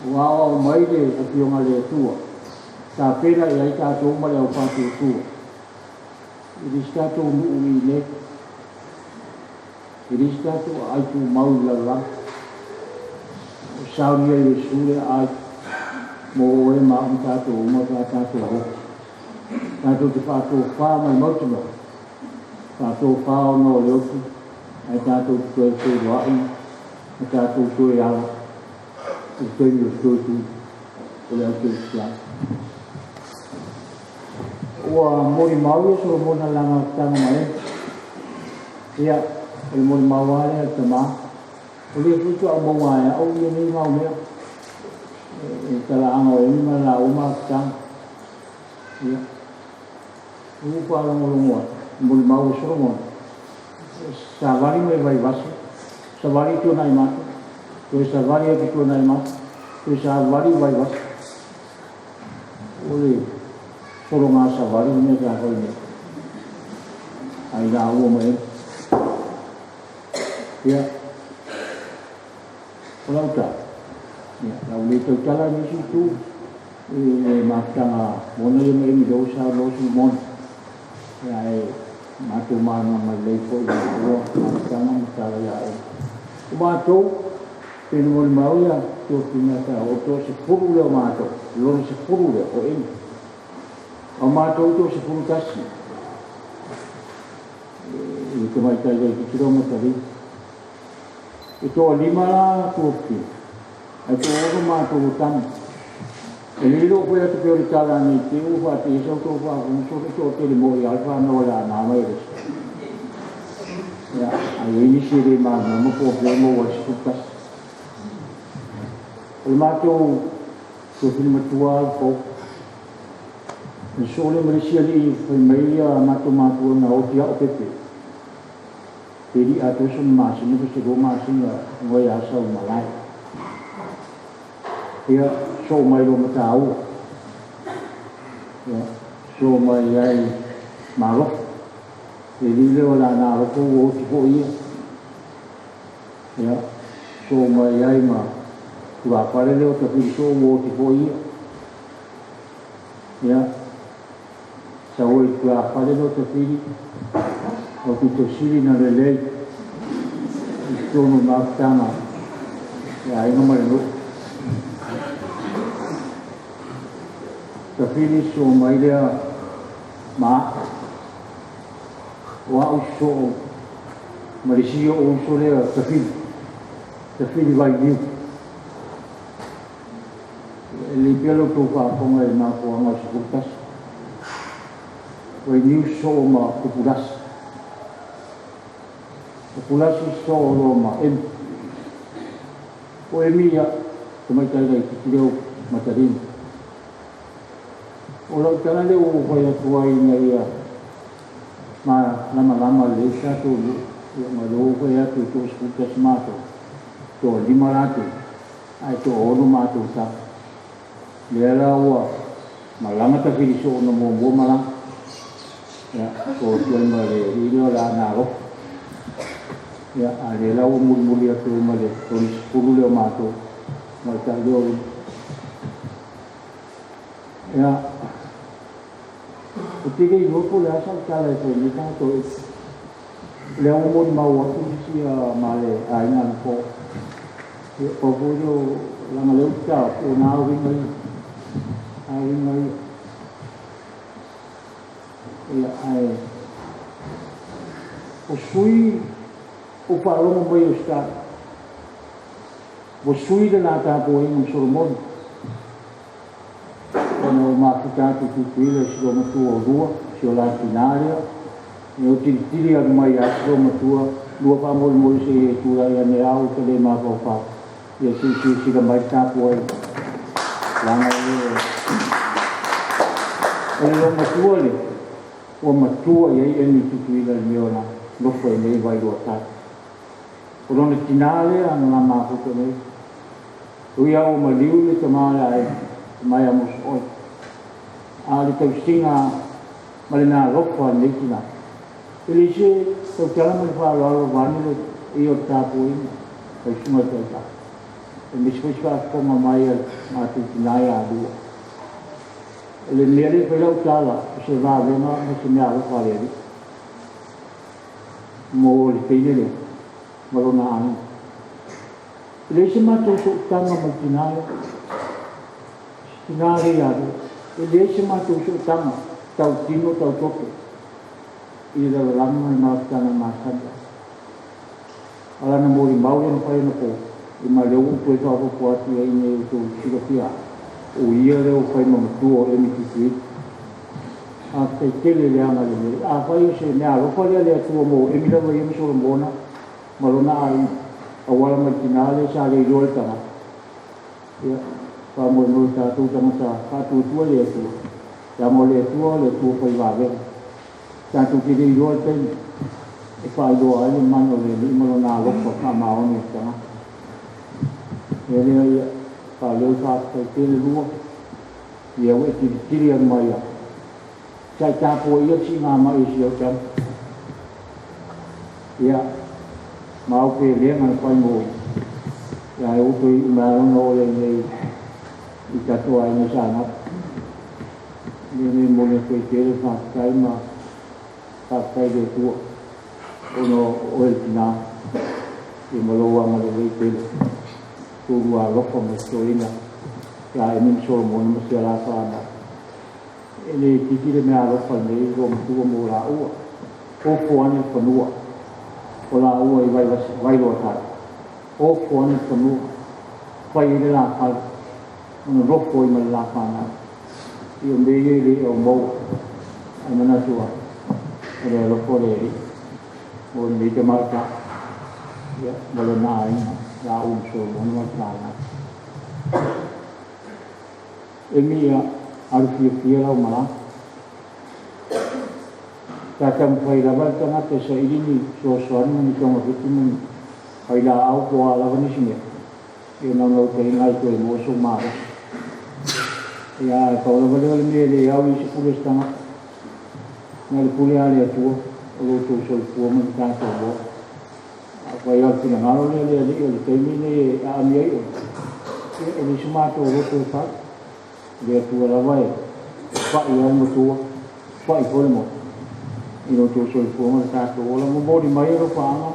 O awa o maile a pionga le tua. Tā pera i ai tātou ma leo whātuitua. It is that on we let. It is that I to Maula. Saudia Yesu I more Mountain Tato, Mata Tato. tātou te whātou whā mai mautima, tātou whā o no le otu, ai tātou te koe roai, ai tātou koe ala, te koe o koe tu, o le au koe sia. Ua mori mau ia soro mona langa tanga mai, ia, e mori mau ale a tama, o le futu a mau aia, au ia nei mau mea, e tala anga o ima la uma tanga, ia, upa longo mori mau e soro mona, savari me vai vasu, savari tu nai matu, tu savari e tu nai matu, tu savari vai vasu, ole, soro ngā savari me ka hoi me, ai nā ua mai, ia, o lau tā, ia, lau le tau tala nisi tu, e mātanga mona ia me mi dosa losu mona, ia e, mātou mana mai lei po i ua, mātanga matala ia e. O mātou, pēnu mori mau ia, tō pina tā, o tō se puru leo mātou, lori se puru leo, o eni. O mātou tō se puru kasi. I te mai tai ki tiro matari. E tō lima la tō ki. E tō oro mātou o tamu. E lilo koe atu pe ori tala ni te uwha te isau tō wha kunso ke tō tele mo i alfa no la nā mai resu. Ia, ai e nisi re mā mo po plemo wa si pukas. O mātou tō whini matua al po. E sole marisia li whai maia mātou na o tia o pepe. Te ri ato son māsi ni se go māsi na ngoi asa o malai. Ia, so mai lo mata au. Ya, so mai ai malo. E leo la na ro ko o ti ko ia. Ya, so mai ai ma tua pare leo te pi so o ti ko ia. Ya. Sa oi tua pare leo te pi o ti to siri na le lei. Sono ma tama. Ya, ai no mai lo. Ka whini so mai lea mā o au so marisio o so lea ka whini vai niu e li pelo tō whāponga e nā poanga o sikurtas vai niu so ma populasi so o ma em o emia ka mai taira i tikireo matarini. O lau tana le o whai atua i nga ia ma lama le sa tō ma lo whai atu tō skutas mātou tō lima rate ai tō ono mātou ta le ala ua ma lama ta whiri so ono mō mara ia tō tuaima le ilo la nā ro ia a le lau muri atu ma le tō ispuru leo mātou ma ta leo ia o te kei roto le asa kala e koe ni tātou e le au mori mau atu si ma le aina na po e o pōrio langa leo tia o nā winga i ia ai o sui o wharongo mai o star o sui de nā tātou e ngam Solomon o mafutatu tutuila si o matua o rua, si o la finaria, e o tiritiri anu mai a si o matua, lua pa mori se e tura i ane au te le mafau pa, i a si ka mai tapu ai, langa e o matua le, o matua i ai eni tutuila ni o na, lofo e nei vai lua tatu. O lona tinale anu la mafuta nei, ui au maliu le tamale ai, mai amos oi. A le tau singa ma le nā rofa nei tina. E le se tau tala ma le whaaloalo wani le i o tāpu ina, kai sunga tau tā. E me sikois whaakonga mai a mātu tinai a dua. E le mea le whailau tāla, e se vāwenga ma se mea rofa le ari. Mō le peine le, ma rona anu. E le se mātou so tanga ma tinai, tinari adu. E le se mātou so tanga, tau tino tau toto i da lama i maafutanga masanda ala na mori mauri na whai na po i ma leo upu e tau hopo atu e ine e tau shika pia o ia leo whai ma matu o emi tiki a te tele le anga le a whai se mea rofa lea lea tua mo emi lawa i emi sora mbona ma lona ai a wala mai tinale sa le roi tanga ia pa mo no tātou tangata kātou tua le tua ya mo le tua whai wawe tātou ki rei roi tēni e whai doa ai mano le ni mo nā loko ka maoni tanga e lea ia pa leo tātou tēne rua ia we tiri ang mai a sai tāpo ia si ngā mai si au tang ia mau pe lea ngana whai mo ia e uto i umarongo le nei i katoa ina sana ni mo le koe tere whakakai ma whakakai de tua ono oe tina i maloa ma le wei tere tūrua loko me stoina ia e min soro mo nama sia la whana e le titire mea ropa nei ro mtua mo la ua o fuane whanua o la ua i vai roa tai o fuane whanua whai i le la whai ono rofo i mai la whana i o mei le o mou a mana tua o le rofo le ri o ni te marka ia mala nā ina la umso ono mai tāna e mia aru fia lau mala ka tam whai rawa tanga te sa irini soani ni tonga hitimuni whai la au koa lawa ni sinea i o nau te ingai koe mo so mara ia kau lava leo le mea le au i se pule stanga nga le pule ale atua o lo tau sol pua man tātou mo a whai au tina ngaro le le o le teimi ne a ami ai o e ni sumato o roto e whai le atua lava e whai au mo tua whai kole mo i lo tau sol pua man tātou o la mo mori mai ero whaanga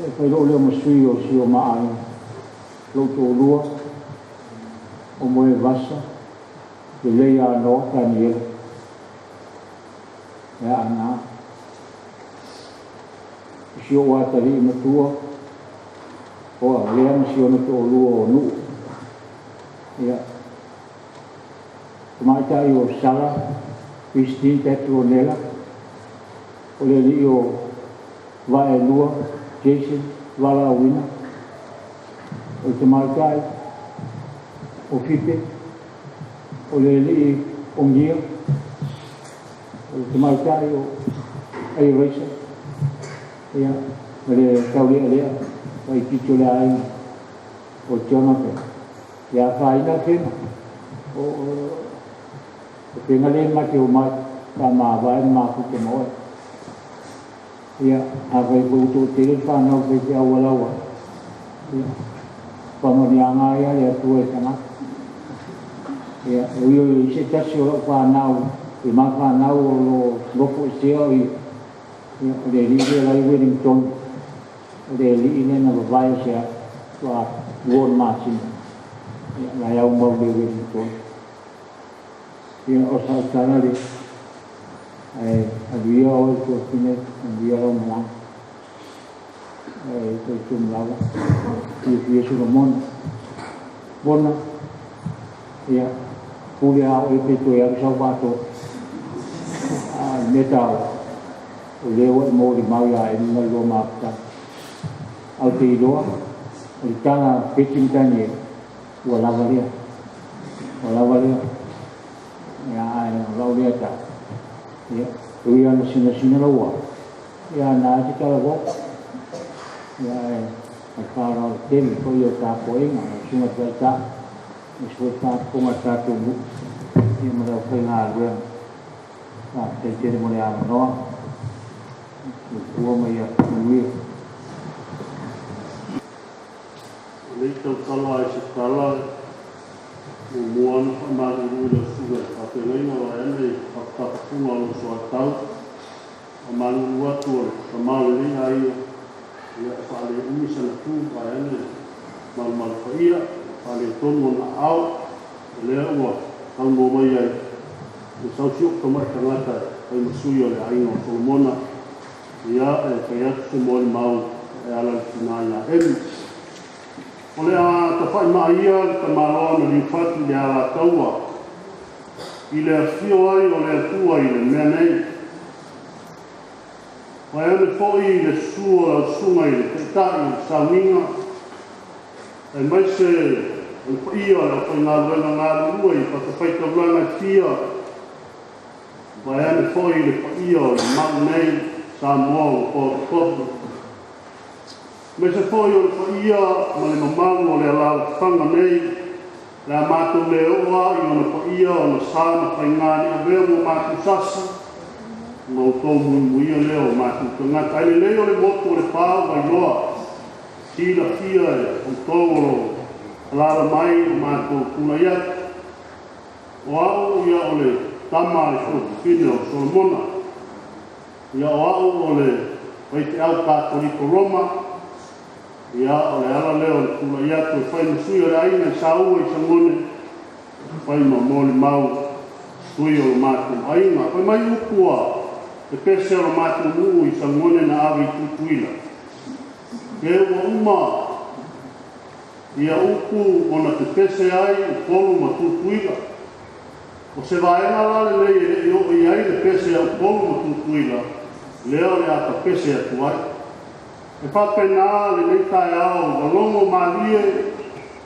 e whai lo leo mo sui o si o maa ai lo tau lua o moe vasa te lei anō tani ela e ana si o atari i matua o a lea si ona to o lua o nuu ia tamaitai o Sara Christine Petronella o le li o vae lua Jason Valawina o tamaitai o Fipe, o le li o Ngia, o te maitai o ai Reisa, ia, le kaulia lea, wai kito le ai o Jonathan, ia whaina kena, o penga le mate o mai, ka maa vai maa kuke moe, ia, a vai kouto tere whanau kei te awalawa, ia, pamarianga ia le atua e tangata, ia io i se tasi o lo whanau i ma whanau o lo lofo i seo i o le rige lai Wellington o le li ine na wawai sea wa Ward Martin ia lai au mau le Wellington ia o sa utara le a via o i ko tine a via o mwana ko i tum lawa i fie su mona bona ia pule a o te to ia sa bato a metal o leo e mo di mau ia e mo lo mapta au te iloa o tana pekin tani o lavalia ia ai o lau ta ia o ia na sina loa ia na te kala vo ia e fara o temi ko ia ta poenga suma ta Iswata kuma satu bu, ini mereka pengal dia, jadi mulai amno, dua maya mui. Lepas kalau muan amaru dulu sudah, tapi lain orang ini fakta semua orang suatu amaru waktu, amaru ini ayo, ya paling ini satu orang ini mal kaya. Pale tono na au le wa kan mo mai ai sau siuk kamar tangata ai masui o le ainga o Solomona ia e kai atu se mo mau e ala tinaya emi o le a ta whai maa ia ta maloa na liwhatu le ala taua i le afio ai o le atua i le mea nei wai ane fōi i le sua o sunga i le teitai i sauninga e mai se o ia la whai ngā luenga ngā lua i pata whaita luenga tia wai ane fōi i le ia o le mau nei sa moa o kōtu me se fōi o le ia ma le mamau o le alau whanga nei le a mātou le oa i o na ia o na sāna whaingāni a vea mo mātou sasi ma o tō muia leo mātou tangata ai le leo le motu o le pāu vai loa tila kia e o tōgoro alara mai o mātou kuna iat o au ia o le tama e fōtupine o Solomona ia o au o le waite au kātoriko Roma ia o le ala leo le kuna iat o whai masui o le aina i saua i sangone whai ma mōli mau sui o le mātou aina whai mai ukua e pese o le mātou muu i sangone na awi tutuila e ua uma ia uku o na te pese ai i polu ma tutuila o se vaenga lale lei e o i ai le pese au polu ma tutuila leo le ata pese atu ai e whapena le nei tae au o longo malie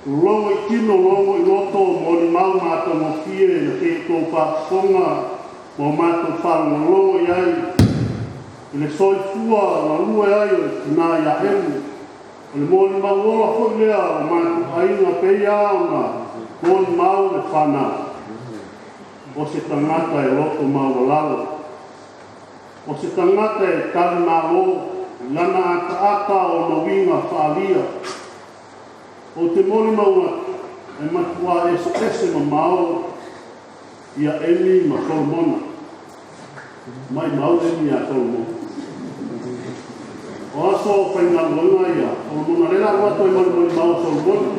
longo i tino longo i loto mo ni mau mātou mo fie na te tō whaakonga mo mātou wharonga longo i ai i le soifua na lua ai o le tina ia emu o le mo ni mau ola hoi lea o mātou ainga peia o na mo ni mau le whana o se tangata e loto mau o lalo o se tangata e tari nā lo lana ata o na winga whaalia o te mori maua e matua ese ma mao ia emi ma Solomona mai mau emi a Solomona o aso whainga loinga ia Solomona rena wato i mori mau Solomona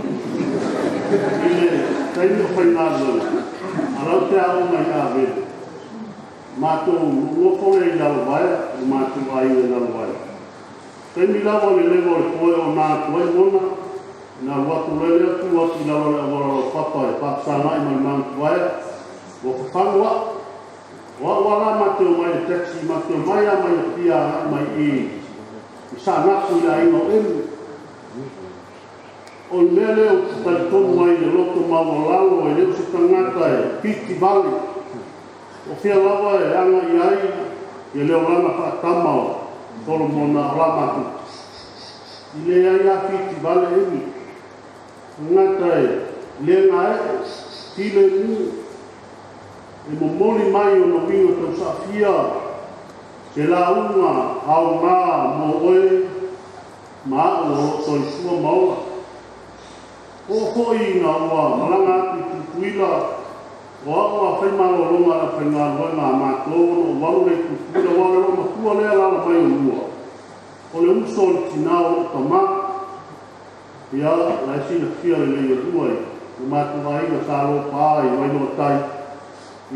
i le taimi o whainga loinga arau te au mai a vere mātou uofore i lalo vai o mātou ai i lalo vai taimi lawa le lewa le koe o nā tuai mona na watu lele atu watu lalo le awara o papa e pakisana i mai Mount Waya o whakangua wa wala mateo mai le taxi mateo mai a mai pia mai i sa naku i la ino emu o mea leo talitonu mai le loto mau lalo e leo se tangata e Piti Valley o fia lawa e anga i ai e leo rana whaatama o Solomona Ramatu i le ai a Piti Valley emi ngata e le nga e tile mu e momoli mai o na wingo tau safia se la unga au ngā mo oe ma o toi sua maua o hoi na ua malanga atu tutuila o ua whaimaro ronga a whaingaro ngā mātou o waure tutuila waure ronga kua lea lala mai o mua o le uso le tinao o tama ia la sina fia le lei atua i o mātou aina sa lo pā i waino tai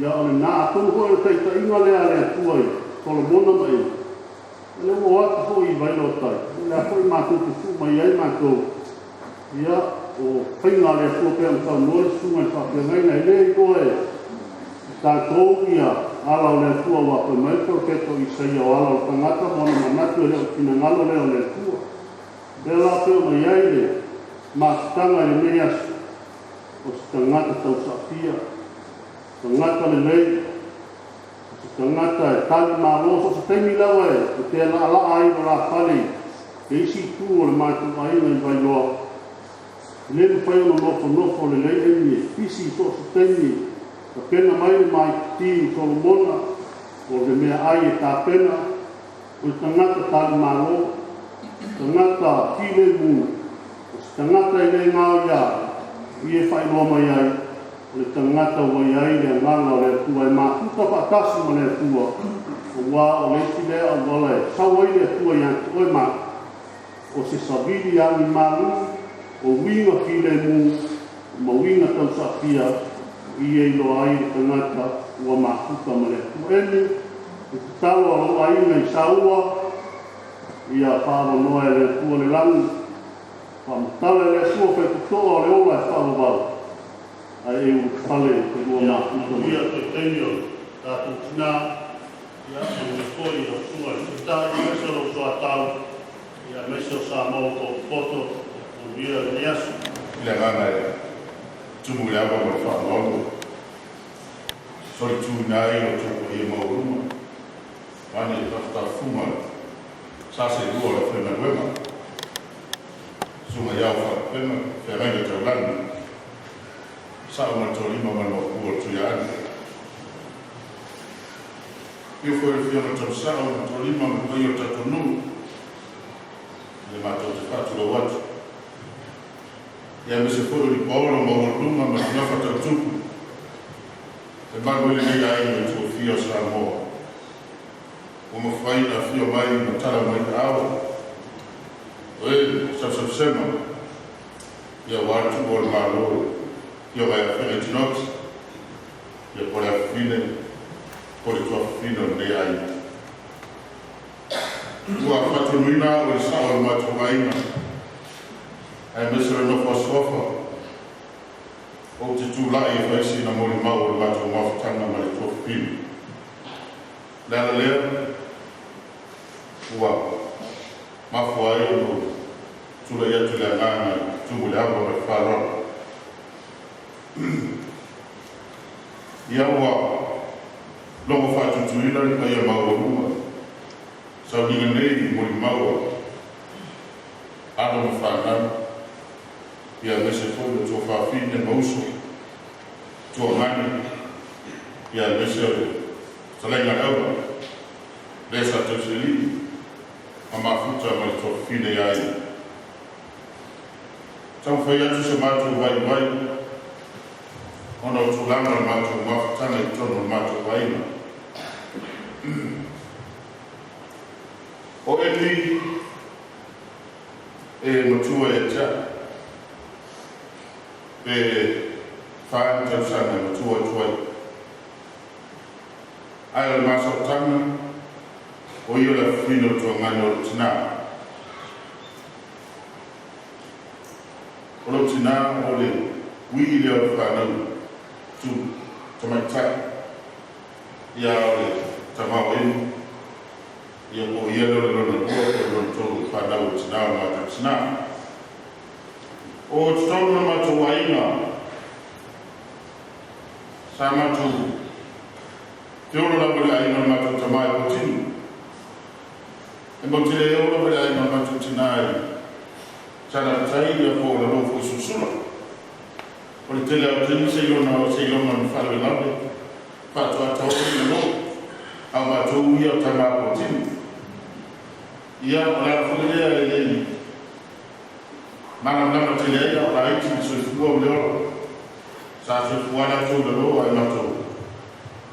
ia o le nā atonu hoi le teita inga lea le atua i Solomona mai le o atu hoi i waino tai le a hoi mātou tutu mai ai mātou ia o whainga le atua pēr mtau nore sunga i whapea ngaina i lei koe tātou ia ala o le atua wapa mai profeto i saia o ala o tangata mona manatu e leo kina ngalo leo le atua le la pēr mai ai le mātanga i le meas o se tangata tau safia tangata le lei o se tangata e tali māloso se teimi lawa e o te ala ai o la pali e isi tū o le mātu aina i vai loa le le whai ono nofo le lei emi e pisi so se teimi ka pena mai le mai ti Solomona o le mea ai e tā pena o tangata tali mālo tangata file mu tangata i le ngāo ia i e whai loa mai ai o le tangata wai ai le nganga o le atua e mātuta whaatasi ma le atua o wā o le ti lea o wala e sau ai le atua i antu oe mā o se sabili ani mālu o winga file mu ma winga tau safia i e loa ai le tangata ua makuta ma le kueni, i te talo a loa ina i saua, ia whāwanoa e le kua le langi, whamtale le sua whai kutoa le ola e whāwau, a e u whale te ua makuta ma. Ia te tenio, tātou tina, ia e koi o sua i te tā, i mesero sua tau, ia mesero sa mau o poto, o ia le asu. Ile ngana e tumu le awa ma whaalogo. Sori tu nai o tuku i mauruma. Wani e tafta fuma. Sase lua le whena wema. Sunga iau whakapena, whenga tau lani. Sao ma tolima ma no kua tuiani. Pio fwere whiona tau sao ma tolima ma kai o tatonu. Le mato te whatu o watu. Ia me se fwere li paola ma wadunga ma tunafa tau tuku. E mago ili nei ai me tu fio sa moa. O ma whaina fio mai ma tala mai ka awa. O e, sa sema. Ia watu o le malo. Ia mai a whene tinox. Ia pole a whine. Pole tua whine nei ai. Ua whatu nuina o le sao le matu maina. Ai mesera no fosfofa. O te tūlai e whaisi na mori mau o le matu mawhitanga ma le tua whine. Lea lea. Ua mafua ai o tula ia tula ngana tumu le awa mai whārara. Ia ua longo whātutuina ni kai a maua ruma. Sau ninga nei mori maua. Ano ma whānau. Ia mese fōna tua whāwhine mauso. Tua ngani. Ia mese o talenga aua. Lesa tausili. A mafuta ma le tua whine ai. Tau whai atu se mātou vai. Ona o tūlanga le mātou mawhitanga i tono le mātou waina. O eli e matua e tia. Pe whaen tausanga matua tuai. Ai le māsautanga o ia le whino tua ngani o le tina. O le tina o le wii leo le whanau tu tamaitai. Ia o le tamau enu. Ia po ia leo le lona ua o lona tolu whanau o tina o mātou tina. O tonu na mātou waina. Sa mātou te ora la wale aina mātou tamai o tinu. E mo te leo la wale aina mātou tina e tana tai ia po la lofo i susula. O le tele au tini se ilona ni whalewe lawe. Whātua tau i lo. Au mātou ia o tamā o tinu. Ia o la whalelea e lei. Mana nama te lea o la iti ni soi fua o leoro. Sa se fuana tau la loa e mātou.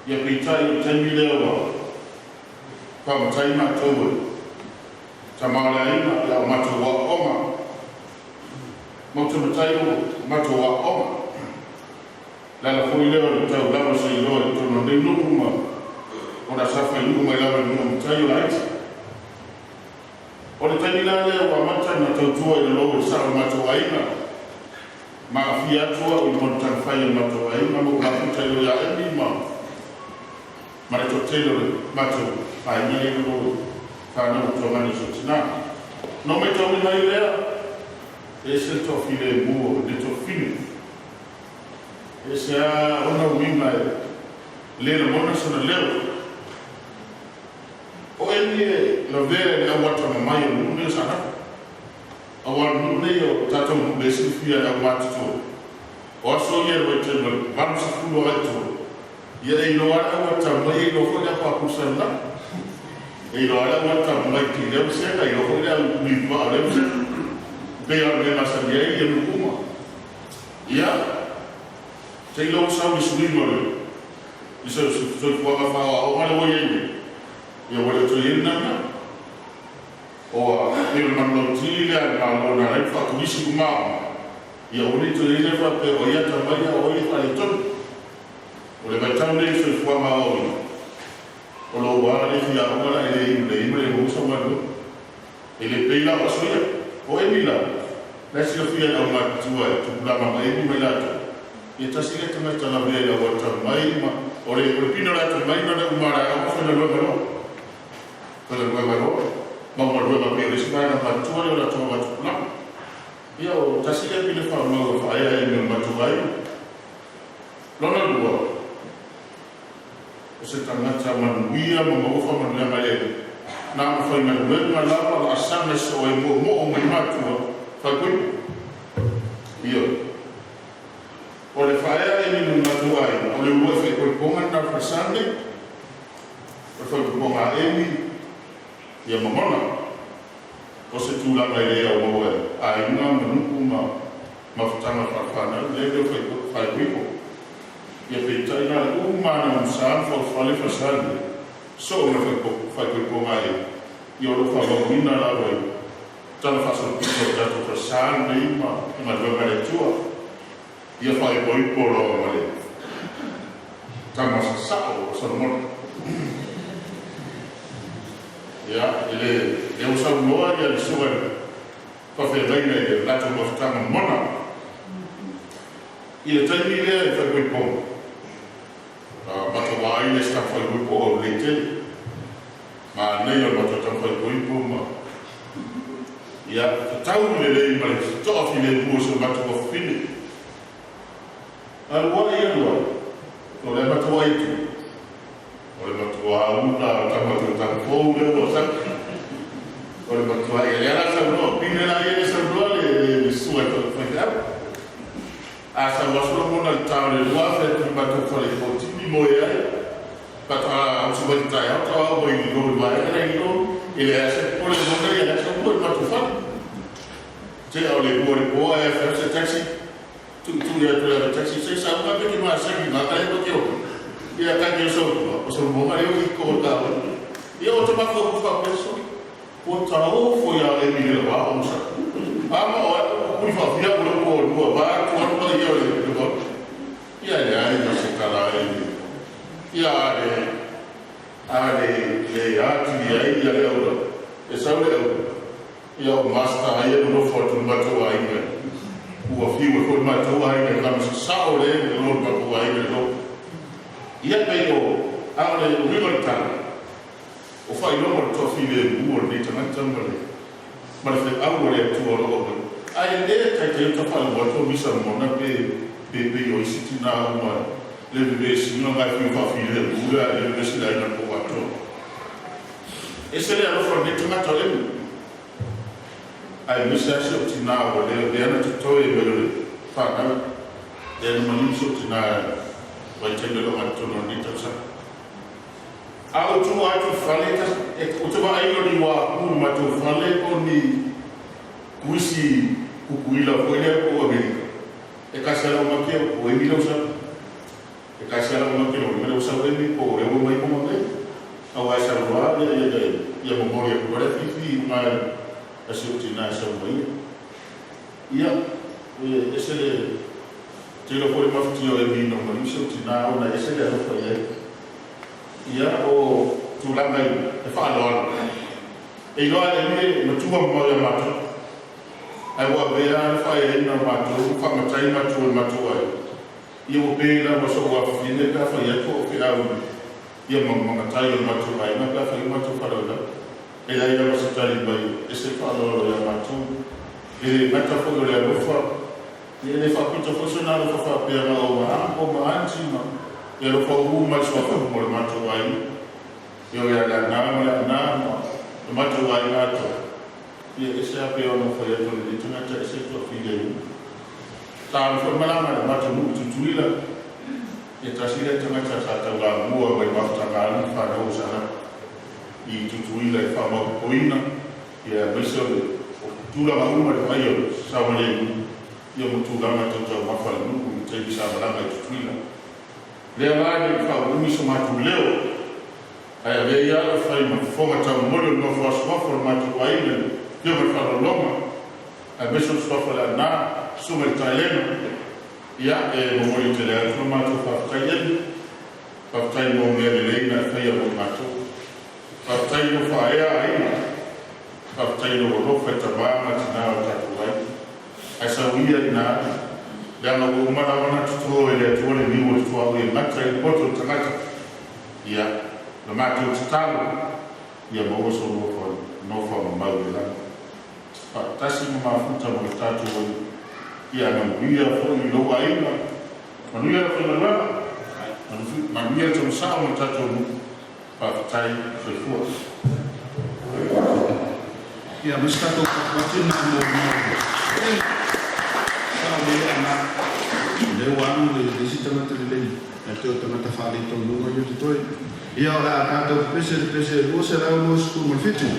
Ia peitai o temi leo wa. Whamatai mātou e. Tamā lea ina ia o mātou wa oma. Mautu matai o mātou wa oma. Lala fui leo le tau lawa sa i loa i tono nei nukuma. O na safa i nukuma i lawa i nukuma matai o la iti. O le tani la leo wa matai na tau tua i le loa i sawa mātou wa ina. Ma a fia tua o i montan whai o mātou wa ina. Mo ka putai lo ia e ni ma. Ma le to telo le mātou whai ngai i loa. Whanau tua mani so tina. No me tau i mai lea. E se tofi le mua, le tofine. E se a ona uima e le na mona sana leo. O eni e la vea le awata mamai o nune sana. Awa nune o tatou mbesi fia e awata to. O aso ia roi tena, vanu sa fulo ai to. Ia e ilo ara awata mai e ilo fo le apa kusana. E ilo ara awata mai ki leo seka, ilo fo le a uiva leo seka. Pea me masaria i e nukuma. Ia, te ilo sau i suima le. I sa soi fuanga whawa o wale o iei. Ia wale to iei nana. O a peo mano tila e malo na rei whakurisi kumao. Ia wale to iei lewa pe o iata mai a o i whale tonu. O le vai tau nei se fua maori. O lo wā le fia omala ele ima le mousa wadu. Ele peila o soia. O e mila. La si o fia au matua e tukulama ma e mai lato. Ia tasi le tanga tala vea la wata mai ma. O le pino lato mai na na umara a kofi na lua maro. Kala lua maro. Mau lua ma pere si mai na matua le o la toa tukulama. Ia o tasi le pile wha mau wha ea e me matua ai. Lona lua. O se tangata manuia ma maufa manuia mai e. Nā ma whai manuia ma lapa la asana so e mo o mai matua. Whai koe. Ia. O le whaea e minu matua ai. O le ua whai koe ponga na whasande. O whai koe ponga emi. Ia mamona. O se tūlanga i lea o maua e. A inga manuku ma whatanga whawhana. Leo whai koe. Ia peitai nā le umana msaan whale whasande. So o na whai koe ponga e. Ia o lo whawawina la wai. Tana whasal pito tato whasande i ma duanga le tua. Ia whai boi polo o male. Tama sa sao o Salomon. Ia, ele usau loa ia le sua whawhai reina i lato waftanga mona. Ia taimi lea i whai boi ponga. Mata wai le sta whai boi po o le tele. Ma nei o mata tam whai boi ponga. Ia, tau le lei male, toa fi le mua so mata wa fini. Alua ia lua, o le matua itu. O le matua una, tamatu tampou leo o saki. O le matua ia, le ala saunua, pine la ia le saunua le sua e toa whaitau. A sa wasura mona le tau le lua, fe tu matu whale potini mo e ai. Pata au si wai tai au, tau au wai ilo le mai, ere ilo, ile ase, o le mona ia, ase o le matu whale. Te au le bua le boa e fe se taxi. Tu ia tu ia taxi sei sa uma pe ma sa ki na ta e ko tio ia ka ki so o so mo ma eu ki ko ta ia o te ma ko fa peso ko ta o fo ia e mi le wa o sa ama o ku fa ia ko ko ba ko no ia le ko ia ia se ka la ia le ati ia le o e sa le ia o master ia no fo tu ma to ai ua fiu e koe matua ai ne kama sao le e lor matua ai ne lo. Ia pei o aole o riva tana. O whai lomo le toa file ua le tangata male. Male whai au le atua lo o. Ai e kai te uta whai ua toa misa mona pe o isiti nā uma le bebe singa ngai fiu wha file ua le bebe sila ina po ato. E se le alofa le tangata le mu. Ai misa se o tina o le ana te toe vele whanau le ana manim se o tina wai tene lo matono ni tasa a o tu atu whale o te wa aio ni wa kuru mato whale o ni kuisi kukuila koe o Amerika e kasala o makia o emila usa e kasala o makia o emila usa o emi o ewa mai o makia a wa sa roa ia memoria kore fifi mai ase o tina sa mai ia ese le te lo pole mafuti o e mino ma ise o tina o na ese le alofa ia o tulanga e whaaloa e loa e me matua mo ia matu ai wa bea whae e na matu whamatai matu o matua ia o pēla ma so wa whine ka whae ato o whiau ia mamamatai o matua ai na ka whae matu wharola e ai ama se tari mai, e se whanoro ia matu, e mata whanoro ia rofa, e le whapita whasona rofa whapea na o maanti ma, e rofa mai sua whapu le matu ai, e o ia la nāma, e matu ai ato, e se apea o no whai ato le tungata e se tua while u. Tāna whamalama le matu nuku tutuila, e tasile tungata sa tau la mua mai mafutanga anu whanau sana, I tutuila e whamau koina ia mesa o tūlanga uma le mai o sawale ia mo tūlanga tau mawhale nuku i teimi sawalanga I tutuila. Lea lāne I whau umi so matu leo ai a vea ia a whai ma whonga tau molo no whaswafa matu aina ia ma whalolonga a mesa o swafala nā sume tailena ia e momoli te lea tuna matu whawhaiena Whakatai mo mea le leina e whaia mo mātou. Whakatai no whaea aina. Whakatai no walofa e tamāma tina o tātou ai. Ai sa uia i nā. Leanga o umara wana tutuo e le atuare niwa tutua o e matra e poto tangata. Ia, le mātou tatalo. Ia maua so nofa ma mau le langa. Tasi mo mafuta mo le tātou ai. Ia na muia fo i loa aina. Manuia la whena lana. Manuia tau sao mo tātou mu. Whakatai whai fua. Ia, mas tātou whatina mo mau. Sao le ana. Leo anu le desi tangata le lei. E teo tangata whale tau lunga i o te toi. Ia ora a tātou pese lua se rau lua sku mo fitu.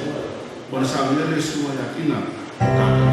Wana sa mea le sku ya kina. Tātou.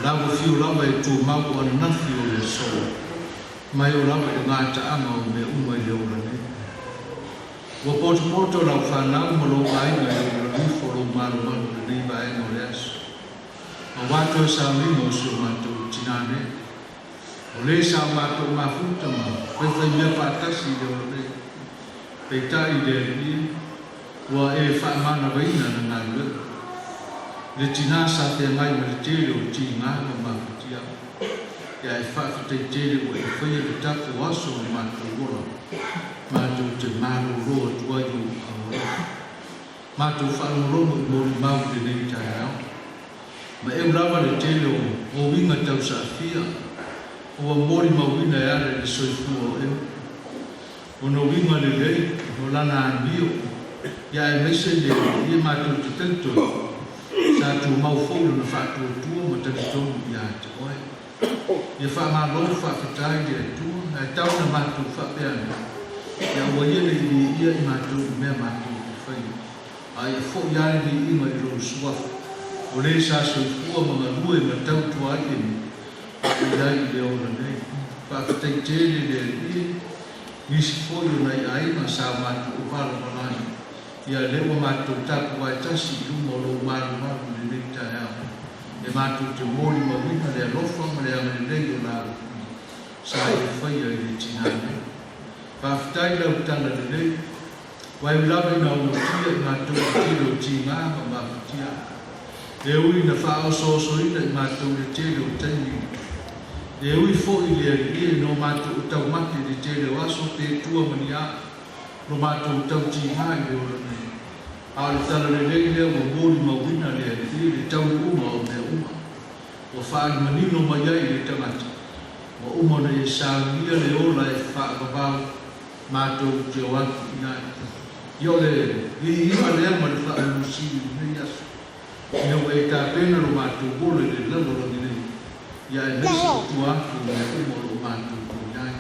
Lago fio lava e tu mau ana nafi o le so. Mai o lava e ngata anga o me uma i le ora ne. Wa poto la whanau ma lo ai na e o rifo lo maru manu le riba e no le aso. Ma wato e sa limo su mato tinane. O le sa mato mafuta ma. Peta mea patasi le o le. Peta i le ni. Wa e wha mana waina na ngā lua. Le tina sa te mai ma le tele o ti ngā ma mafutia. ia e whawhiteitere o e whaia te tapu aso o mātou ora. Mātou te māro roa tua i o aura. Mātou whanoromo i mori mau te nei tai au. Ma e urawa le tele o winga tau sa fia. O a mori mawina e are le soifua o eo. O no winga le rei, no lana anbio. Ia e mese le ia mātou te tento. Sa tu mau fōru na whātua tua ma tani tonu ia te oe. Ia whamālou whawhitai le tua, e tau na mātou whapeana. Ia ua ia le ia i mātou i mea mātou i whai. A ia fō iare le ima i rou suafu. O le sa soifua mga lue ma tau tua i emi. I ai le ora nei. Whawhitai tere le ia. Nisi fōi o nei aima sa mātou o whala malai. Ia lewa mātou tapu ai tasi i uma o lo maru le nei tai au. E mātou te mōri mawina le alofa ma le amane nei o nāru. Sa e whaia i le tinane. Whawhitai lau tana le nei. Wai ulawe na o tia i mātou tiro o tingā ma mawhitia. E ui na whao soso ina i mātou le tiro o taini. E ui fo i le arie no mātou o tau maki le tiro aso te tua mani a. No mātou tau tingā i le ora nei. A le tala le rei lea wa mōri mawina le arie le tau uma o mea uma. Wa whaari manino mai ai le tangata. Wa uma na e sāngia le ola e whaakabau mātou te o atu i nai. Io le ima lea ma le whaari musiri nei aso. Ino e tā pena lo mātou bole le lalo rangi nei. Ia e nesi o tu atu mea uma lo mātou o nai.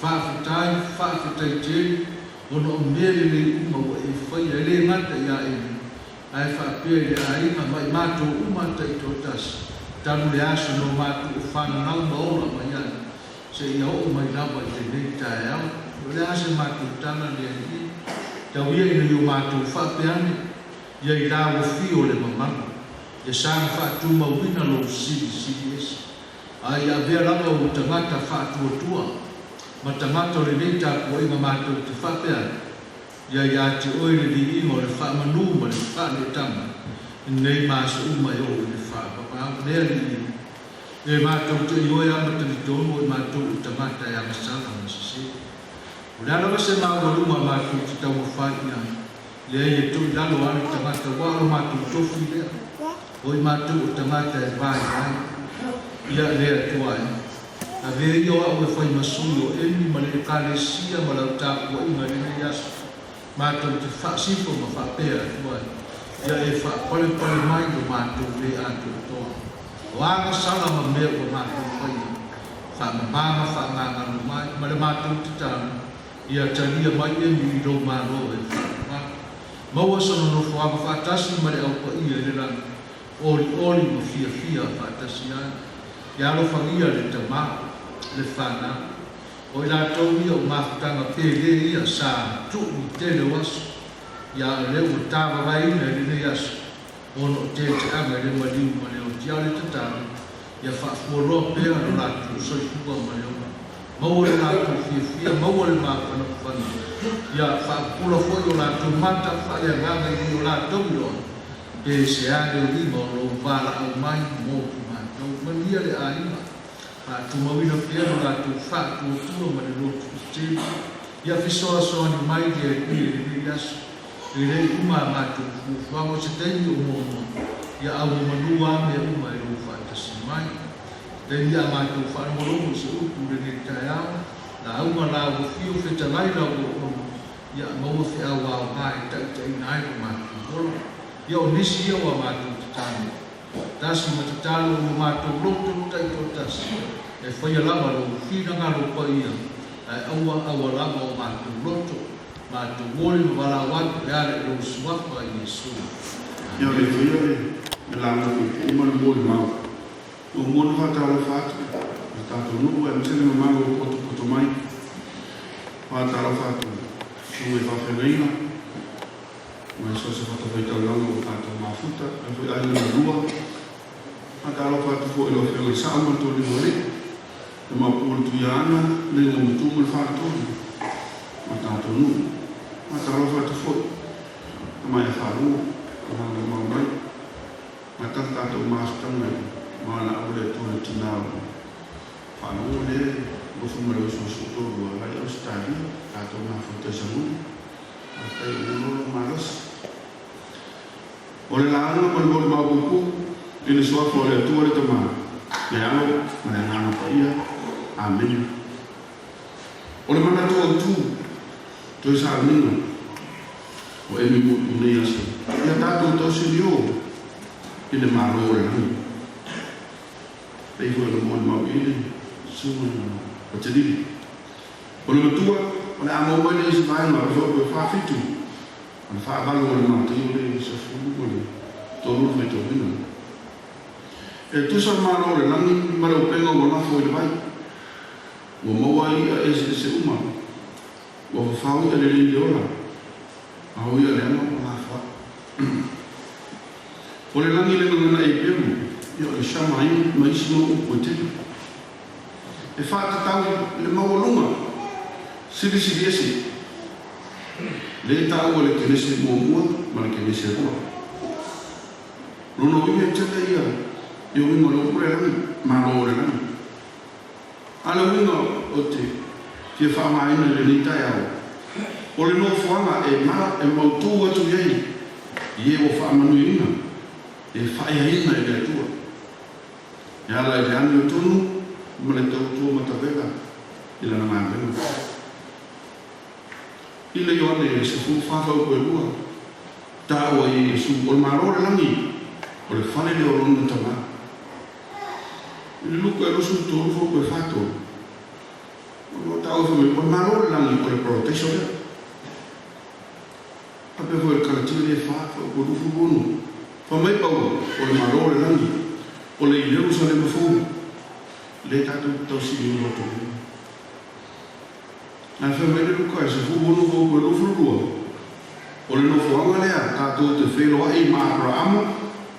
Whawhitai tēri. Ono o mere le uma o e whaia e le ngata ia e ni. Ai whapea le a inga mai mātou umata i tō tasi. Tanu le aso no mātou o whananau ma ola mai ai. Se ia o mai nawa i te nei tae au. O le aso mātou tana le a ni. Tau ia ina i o mātou whapeane. Ia i rāwa fio le mamanga. Ia sāna whātu mawina lo siri esi. Ai a vea langa o tangata whātua tua. Ma tangata le nei tāpua inga mātou te whapeane. Ia i ati oe le di ingo le whaamanu ma le whaale tanga. Nei māsa uma e o le whaapapa. Lea li ingo. E mātou te ioe amata li tono e mātou o tangata e amasala ma sise. O le alawa se māwaruma mātou te tau whai ia. Lea i e tui lalo ane tangata wālo mātou tofu lea. O i mātou o tangata e vai vai. Ia lea tuai. A vea i oa ue whai masui o eni ma le kālesia ma lau tāpua inga rinei aso. Mātou te whaasifo ma whapea tuai. Ia e whapale mai o mātou le ātou toa. O anga sala ma mea o mātou whaia. Whamamama whamanganu mai ma le mātou te tāna. Ia talia mai eni i rau māro e whamamama. Maua sono no whaama whaatasi ma le aupa ia le rana. Ori ma fia whaatasi ai. Ia lo whangia le tamā. Le whana. O i rātou ia o mafutanga pēle ia sā tuku tele waso. Ia leo o tāwa waina e rene aso. Ono te anga le waliu ma leo tiare te tāna. Ia whaafuoroa pēra no rātou soifua ma leo. Maua le rātou fia, maua le māwhana whana. Ia whaapula foi o rātou mata whaia nganga i o rātou ioa. Pē se ane o lima o lo wala au mai mōku mātou. Mania le āima. Tu mawina pia no rātou whātua tua ma le rotu tēri. Ia whisoa ni mai ke e kui e rei aso. E rei uma mātou whuwhango se teini o mōma. Ia au manua me uma e rou whātasi mai. Teini a mātou whanmoromo se upu re ne tai au. Na auma rāua fio whetalai rau o ono. Ia maua whi au au mai tai nai o mātou koro. Ia o nisi ia o mātou te tāne. Tasi ma te talo o mātou roto tai o tasi. E whaia lama lo whina ngaro pa ia. E aua lama o mātou roto. Mātou mori ma wala watu e are o suwapa i Yesu. Ia le whia le lama o umana mori mau. O mona whatala whatu. E tātou nuku e msene ma mau o poto mai. Whatala whatu. O e whawhengaina. Mai so se fata foi tau longo o tātou mafuta, e foi ai na rua. A tālo whatu fo ilo whio i sāma tō li mori. E mapuru tu iana, le ngā mutumu le whātōni. Ma tātou nu. Ma tālo whatu fo. A mai a whārua, a hanga mau mai. Ma tātou māstanga, ma na aure tōna tinao. whanau le lo fumarau susu to lua lai Australia kato na futa samu tai ulo malas o le langa ma le maupupu ina soafo le atua le tama le ano ma le ngana paia amen o le mana tua tu toi sa amina o emi mutu nei asa ia tātou tausi lio i le maro o le nani pei fo le moe mau ili suma o te lili o le matua o le amo mai le isi vaenga o fo koe whawhitu o le whaavalu o le mata i o le isa fulu o le tolu me tau hina e tusa maro o le nani mara o penga o nafo i le vai o maua i a ese uma o whau i a le lili ola a hui a le ama o la wha o le nani le ngana e pemu i o le shama i ma isi mo upo te e whātatau le mawalunga siri esi le tau o le kenese mua ma le kenese rua lono ime tete ia i o winga le upure lani ma o le lani ala winga o te fia whamaina le ni tai au o le no fuanga e mautu atu iei i e o whamanuina e whaiaina e le atua e ala e le anu o tonu ma le tautua matawela i lana māwenga i le ione e se fu whawhau koe lua tāua i Iesu o le marore langi o le whale le o lona tama i le luka e lusu tōru fo koe whato o tāua whame o le marore langi o le protection lea ape fo e karatira le whawhau koe lufu bonu whamai pau o le marore langi o le i Jerusalem fu le tātou tausi i ua tōru na whamai le luka e se fu bonu fo koe lufu lua o le nofoanga lea tātou te wheloa i ma Abrahama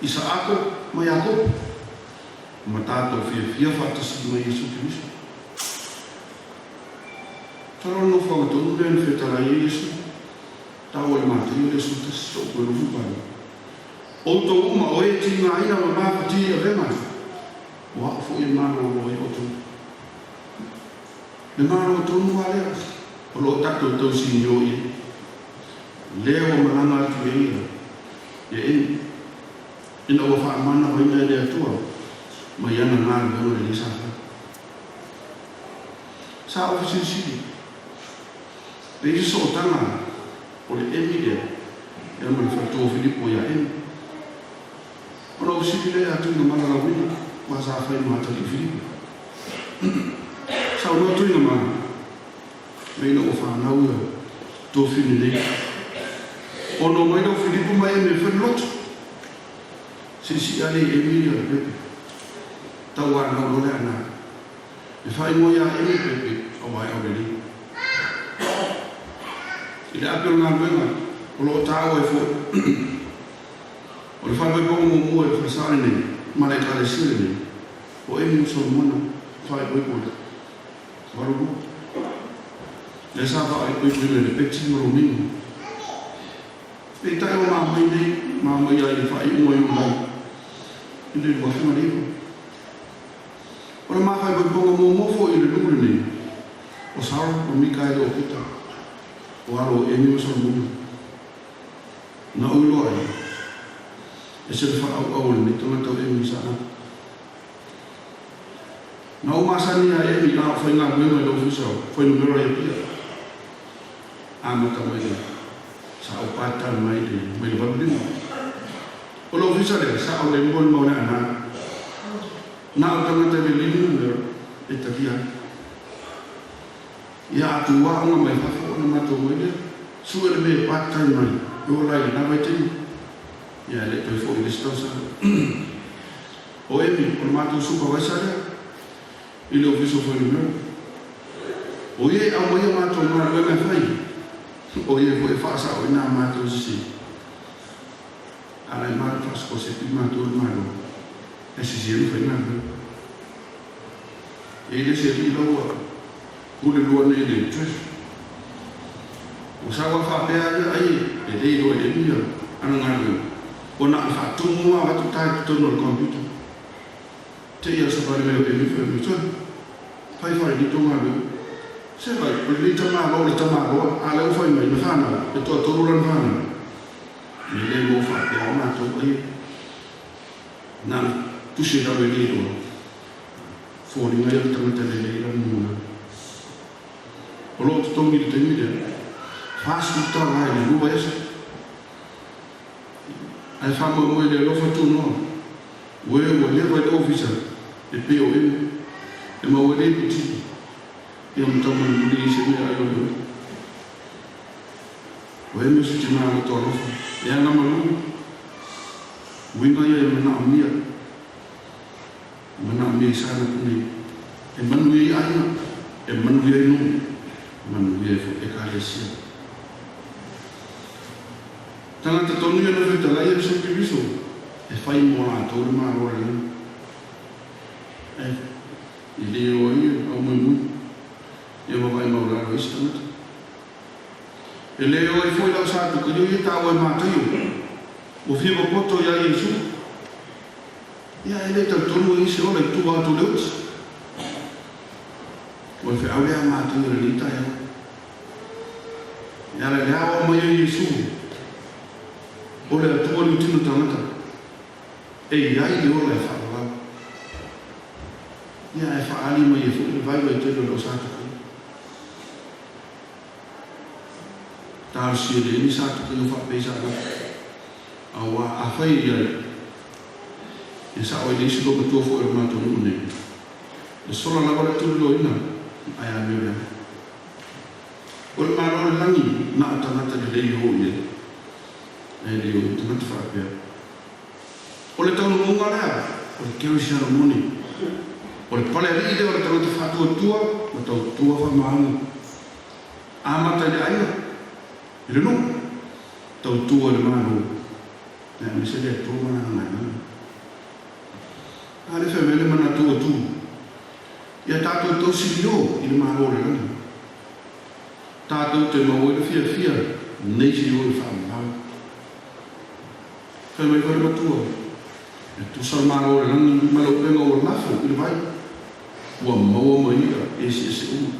Isaako ma Iakob ma tātou fia whatasi ma Iesu Kristo taro nofoanga tonu lea ni whetara i Iesu tau e mātai o le sutas o koe lufu pari o tō uma o e ti ngā ina o nā pati a rema o hako fo i mana o e o tō le mana o tonu a lea o lo tātou tau si nio i leo o malanga atu e ia e eni ina o wha mana o ina e lea tua ma iana ngā leo e lisa sa ofisi siri pe i so o tanga o le emi lea e ama le whatu o Filipo ia eni o na ofisi lea atu ina mana la wina ma sa whai mata ki Filipo sa o no atu ina mana me ina o whanau ia tō whini nei ono mai no Filipo mai me whenloto si ale Emilia pepe tau ana o le ana e whai mo ia emi pepe o mai o reli i le apel ngā mwenga o lo tāo e fo o le whai mai pongo mo mua e whasare nei ma le kare sire nei o emi uso mwana whai boi boi warubu le sa whai boi boi le peti moro mingo e tai o mamai nei, mamai ai le whai ua iu lai. I le lua whima reo. O le mawhai bai ponga mō mofo i le nukuri nei. O Sara, o Mikael o Pita. O aro e ni masau muna. Na uilo ai. E se le wha au au le mitona tau e mi sana. Na o masani a e mi na whai ngā mwema i lo fisau. Whai numero e pia. Amata mai le. Sa o pata mai le babulina. O lo visa le sa o le mbol mo na ana. Na o tangata le linu e takia. Ia atu wa nga mai hafo na mato wele. Su ele me pata mai. O lai na vai tini. Ia le toi fo i listosa. O emi o mato supa waisarea. I lo viso fo i meo. O ie au mai mato ma le me fai. O ie foi fasa o ina mato si. Ala i mato fasko se pi mato o malo. E si si foi na. E ile se pi lo ule lo ne le tsh. O sa wa fa pe ai e dei lo e mia ana ngalo. O na fa tu mo wa tu tai tu no computer. Te ia sa pa le me pe mi fe mi tsh. fai ni tonga lu se vai puli tama lo ala fai mai na fana e to ran fana ni le mo fa te ama to ai na tu se da ni do fo ni mai ta mata le le ran mu Olo to mi te mi de fas tu ta mai ni lu esa ai fa mo le lo fa tu no we le vai officer e POM e ma we le ti e un tomo di se mi ai lo we mi su ti ma to lo e ana ma lu we ma ye na mi sa na ni e man we ai na e man we no man we e ka le si tana te tonu no ve tala ye so ki biso e fai mo la to ma ro le e le o ye o mo mu e mo vai mo la ro istana e le o e foi la sa to ko ye ta o ma to yo o fi mo poto ya Yesu ya ele ta tonu e se o le tu va tu le o fe au ya ma to le ta ya le ya o mo Yesu o le atua ni tino tangata e iai o le whakawa ia e whaali mai e fuki vai vai telo lo sātuku tāru si le ni sātuku no whakapesa a wā a whai iai e sa oi leisi loka tua fo e mato nune le sola lawa le tulu lo ina ai a mea o le maro le langi na tangata le lei ho ia e le o tana te whapea. O le taunu munga lea, o le kero si haramoni. O le pale ride o le tana te whatua tua, o tau tua whamaangu. Amata le aina, i le no, tau tua le mano. Nea me se le tua mana ngai ngai. A le whamele mana tua tu. Ia tātou tau sirio i le mano le lana. Tātou te mau e le fia, nei si o le whamau. Kai mai whare matua. E tu sa maro o rangi malo penga o lafo i le vai. Ua maua mai ia ese u.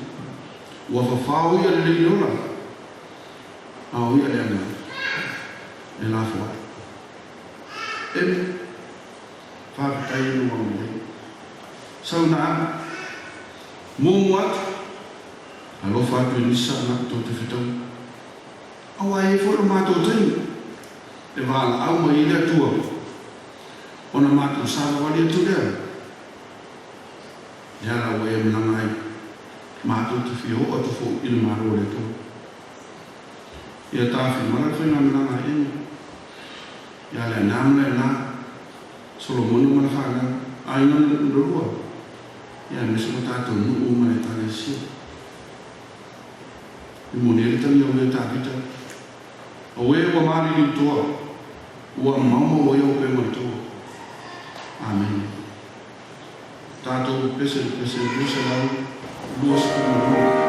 Ua whawhau ia le lei ola. Au ia le ana. E lafo ai. E whakatai no mau lei. Sau na ana. Mōmu atu. Alofa atu e nisa na tō te whitau. Awa e whora mātou tainu. E wala au mai ile atua. Ona mātou sāra wali atu lea. Iara o e mananga ai. Mātou te whio atu fo ina maro le tō. Ia tāwhi mara whainga mananga ai eni. Ia lea nāmana e nā. Solomonu mana whanga. Aina nurua. Ia mesa ma tātou nu o mai tāne sia. I mone e tani au e tāpita. O e wa mari ni toa. Ua mauma o eo pe mai toa. Amen. Tātou pese lusa lau. Luas kumurua.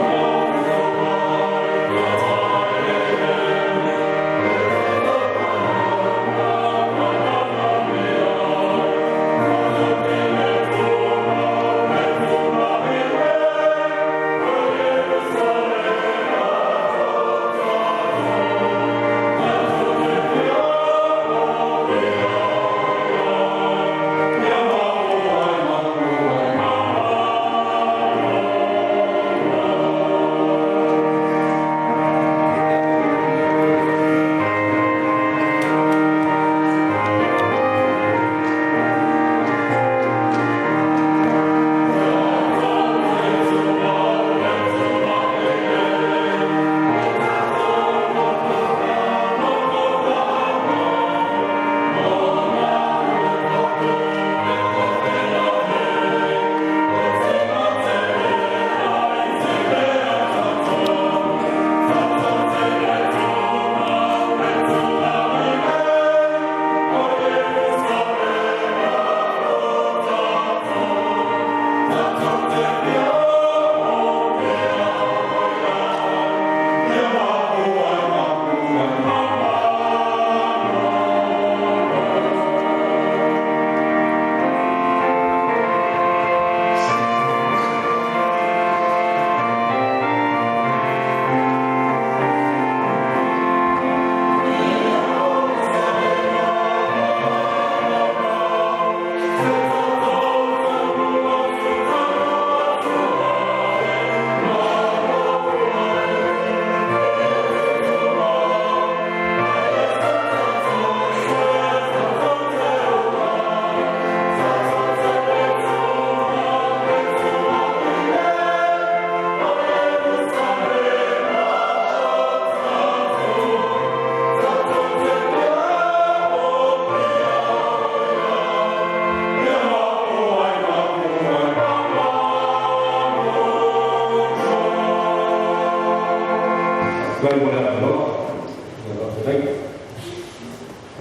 Oh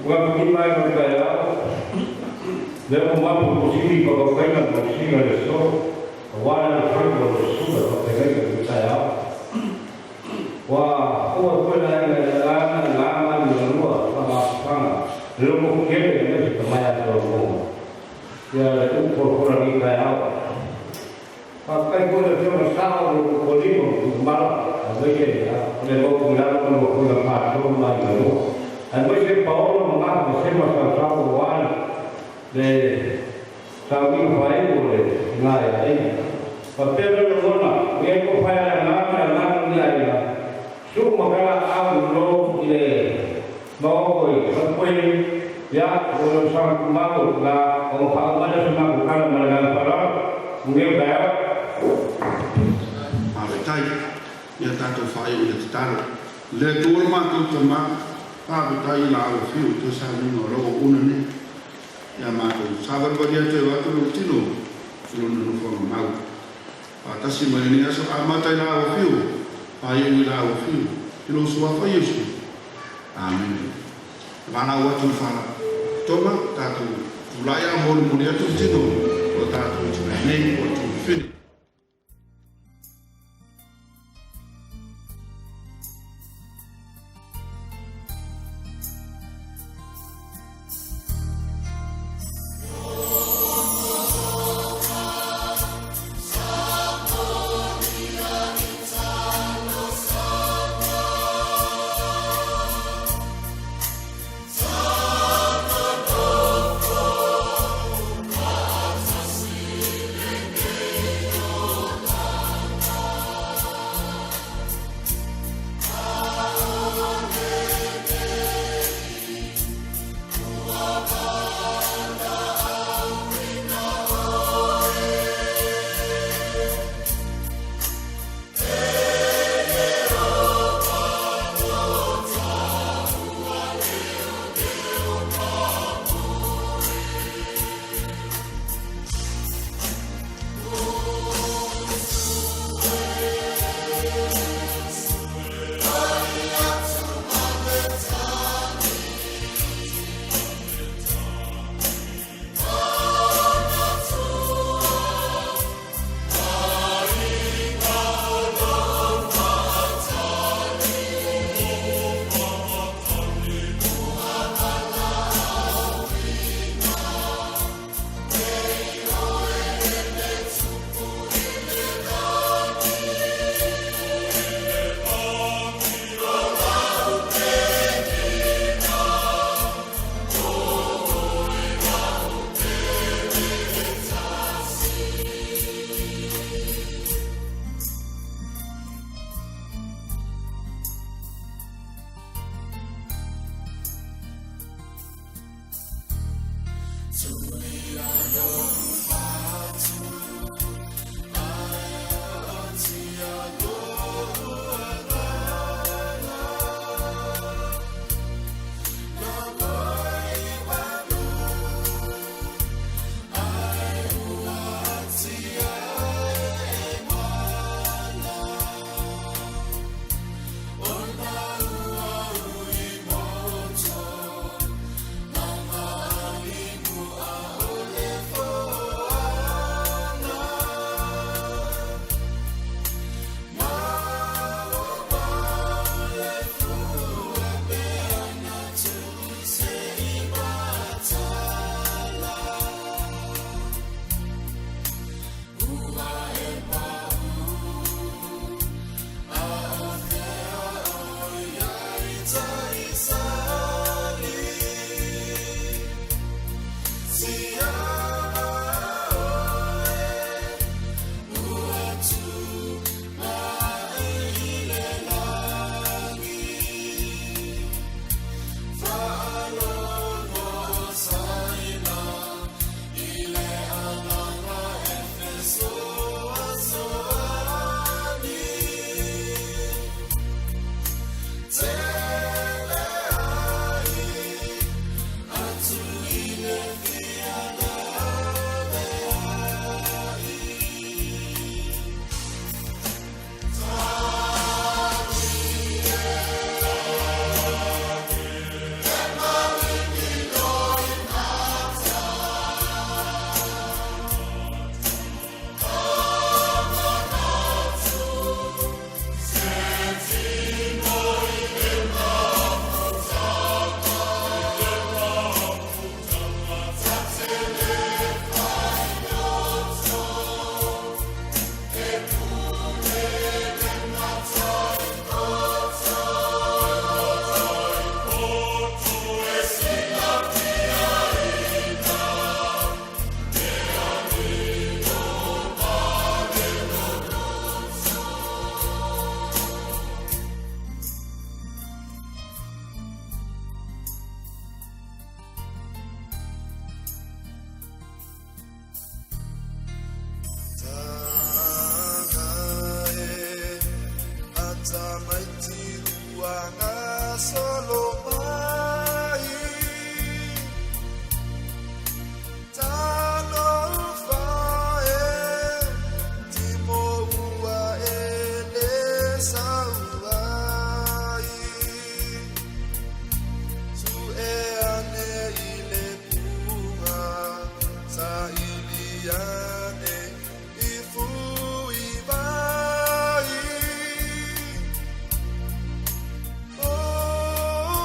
Bukan mungkin mai berkaya. Dia mampu posisi bapa kaya posisi ada so. Wala terus sudah berkaya berkaya. Wah, awak pernah jalan lama di luar sama. Lalu mungkin dia semaya terus. Ya itu kurang kaya. Pakai guna cuma sahur kolibor malam. Begini ya. Kalau pulang kalau pasang lagi. And we say Paulo mga kasi masasabuan de sabi payo de ngaya ay patero lona we ko paya na ngaya su magala ang lo ile no ko sapoi ya ko sa kumago na o paumana sa mga kala malaga para ngi kaya Awetai, ia tātou whae o te taro. Le tōra mātou te mā, pāwetai la o whiu, te sa mingo rogo una ne. Ia mātou, sāwarwari a te watu o tino, tino no whanga mau. Pātasi mai ni aso, a mātai la o whiu, pāiungi la o whiu, tino sua whai Yesu. Amen. Vāna o atu whana. Toma, tātou, ulai a mōru mori atu tino, o tātou tina nei, o tu whini. Oh solo mai talo fae timo ua ele sauai su e ane ile punga sa iliane ifu ibai oh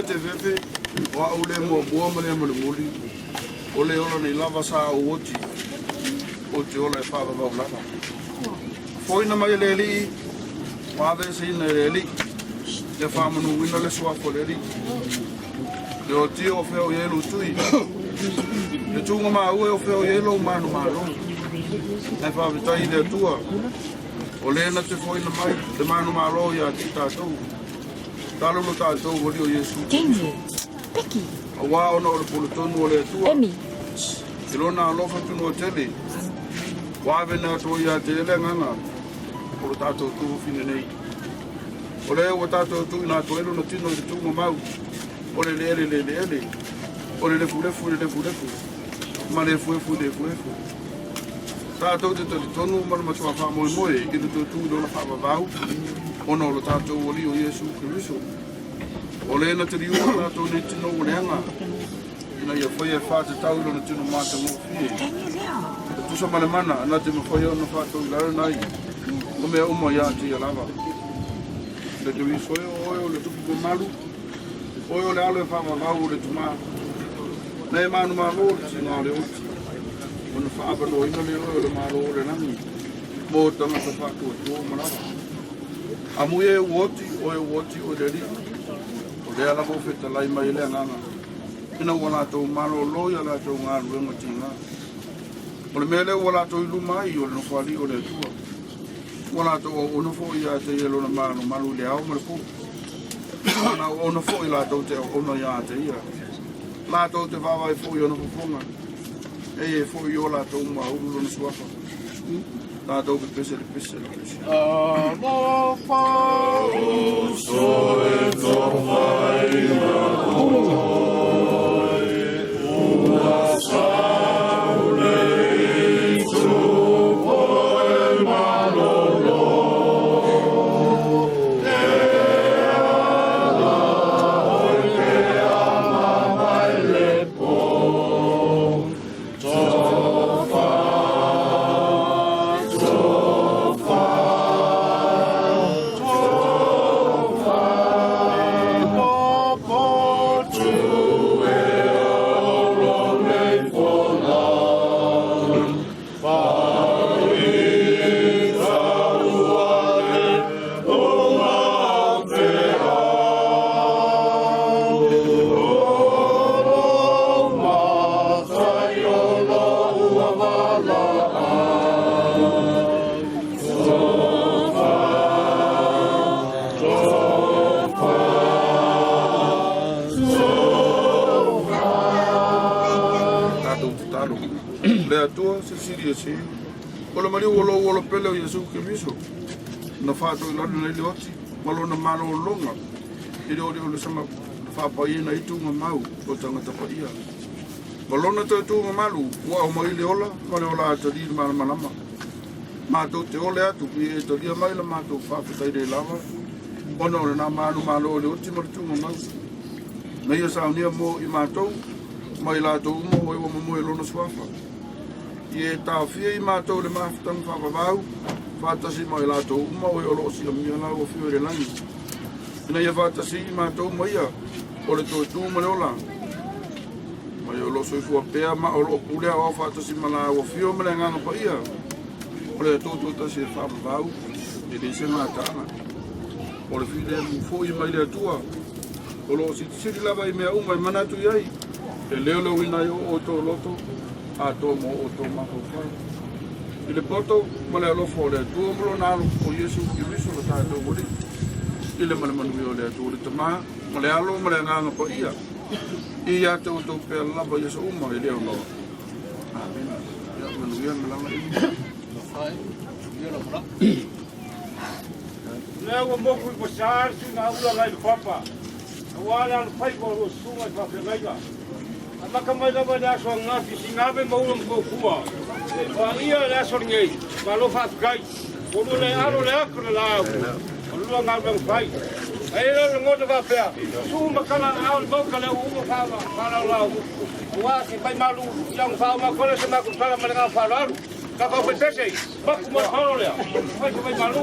te fefe, wa ule mo bua male mo muli. Ole ola nei lava sa o oti. O te ola e whawa wau lava. Foi na mai le li, wa ve se ina le li. Te whamanu wina le suafo le li. Le o tio o feo yelo tui. Le tunga maa ue o feo yelo manu maro. Nei whawitai le tua. O lena te foi na mai, te manu maro ia ti tātou. Talo no tātou wali o Yesu. Jamie, Becky. A wā ona o le polo tonu o le tua. Emmy. I lona alofa tunu o tele. Wā vena ato ia te ele nganga. O le tātou tuhu fine nei. O le o tātou tuhu nā toelo na tino i te tunga mau. O le ele. O le lefu. Ma le fuefu. Tātou te tonu mana matua wha moe. I le tuhu lona wha vau. Ona o le tātou wali o Yesu Kiriso. O le na te riu o tātou nei tino o leanga. Ina ia whaia whāte tau lona tino māta ngō fie. E tusa male mana, ana te mawhaia ona whātou i lara nai. O mea uma ia te ia lava. Le te wisoe o le tupu ko malu. Oe o le alo e whaama vau o le tuma. Nei manu malo le tina o le oti. Ona whaapano ina le oe o le malo o le nami. Mō tanga sa whātua tō marawa. Amu e uoti o le ri. O le ala mo feta lai mai le nganga. Ina wala tō malo loia la tō ngā ruenga tinga. O le mele wala tō ilu mai o le nofali o le tua. Wala tō o nofo i a te ielo na malu le au ma le pu. Ana o nofo i la tō te ono i a te ia. La tō te wawai fo i o nofo fonga. E fo i o la tō ma uru lona suafa. La tō pe pese. Amo fa uso e tofai na Ola mari wolo pele o Yesu Kiriso. Na fato i lana nei leoti, malo na malo o longa. I reo reo le sanga whapa i na itu ngā mau o tangata pa ia. Malona te tu ngā malu, ua o mai le ola, mare ola a te riri mana manama. Mātou te ole atu, pi e te ria mai la mātou whawhitai re lava. Ona o le nā malo o leoti mara tu ngā mau. Na ia saunia mo i mātou, mai la tō umo o iwa mamu e lona swafa. I e tāwhia i mātou le mawhitanga whawawau, whātasi mai lātou uma o e o loosi a mia lau o whio re langi. Ina ia whātasi i mātou maia, o le tō tū mare ola. Mai o loso i fua pēa ma o lo pūrea o whātasi ma lau o whio mare nganga pa ia. O le tō tōtasi e whawawau, e le se ngā tāna. O le while e mu fōi mai le atua, o loosi tisiri lava i mea uma i manatu iai. E leo leo ina o tō loto, a tō mo o tō mako whai. I le poto, ma le alofo o le atua molo nalo o Yesu Kiriso le tātou wori. I le male manui o le atua le tamā, ma le alo, ma le nganga pa ia. I ia tō tō pēr lapa Yesu uma i leo noa. Amen. Ia manui a malanga i. Whai, ia la mara. Leo o moku i ko sār si ngā ula ngai papa. Wala al pai ko o sunga i whawhengaia. Maka mai lava le aso ngati si ngave maula mko kua. Wa ia le aso ngei, ka lo whaakai. Oro le aro le akra la au. Oro lua ngāwe mkai. E le ngota whapea. Su makana au le mauka le umo whaama, whara lau. Ua ki pai malu, iang whaama kore se maku tala mare ngā whararu. Kakau pepese, baku mo palo lea. Vai ka vai malu.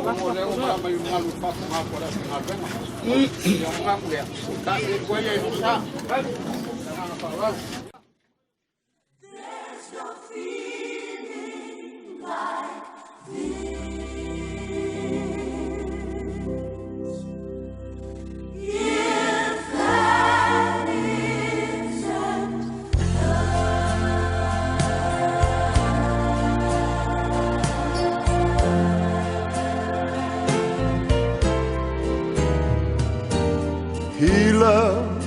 He loved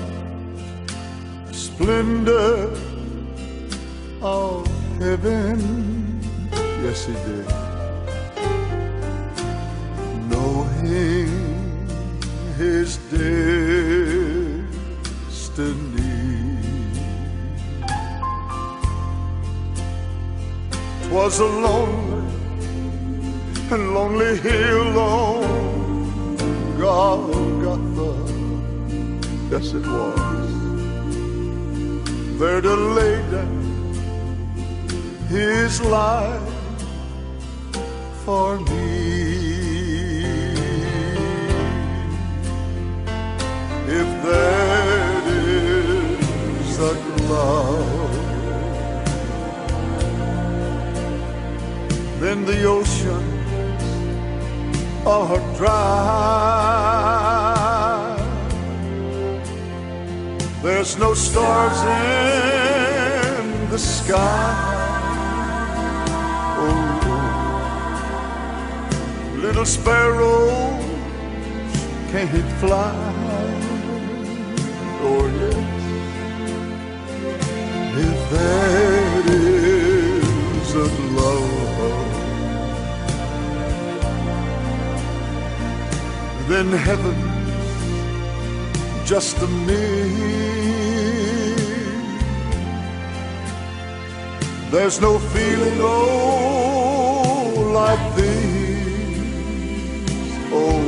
the splendor of heaven. Yes, he did. Knowing his destiny was a lonely hill on Golgotha. Yes, it was. There to lay down his life for me. If that is that love, then the oceans are dry. There's no stars in the sky. Oh, little sparrows can't fly. Oh, yes. If that is a love, then heaven just a myth. There's no feeling, oh, like this. Oh,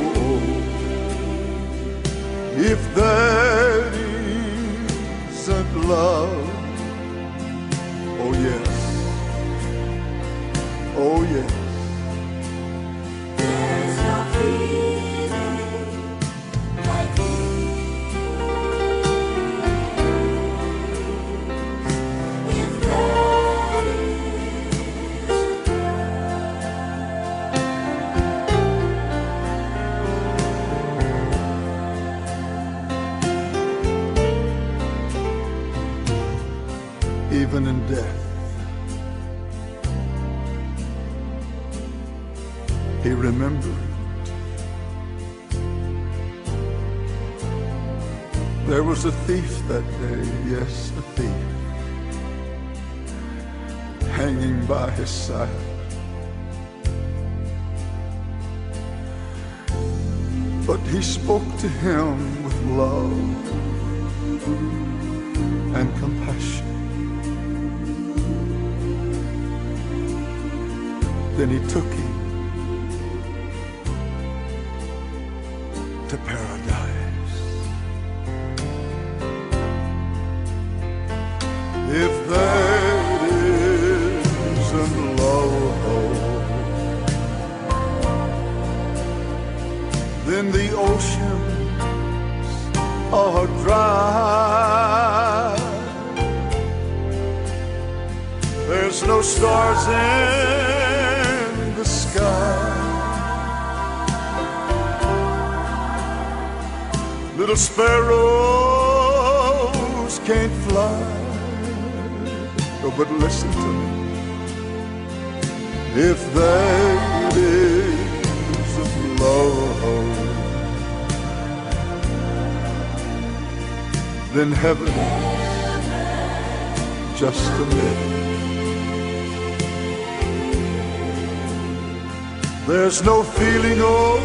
if that isn't love. Oh, yes. Oh, yes. There's no feeling like even in death, he remembered. There was a thief that day, yes, a thief, hanging by his side. But he spoke to him with love and compassion. Then he took him to paradise. If that isn't love, then the oceans are dry. There's no stars in the sky. Little sparrows can't fly. Oh, but listen to me. If that isn't love, then heaven just a myth. There's no feeling, oh,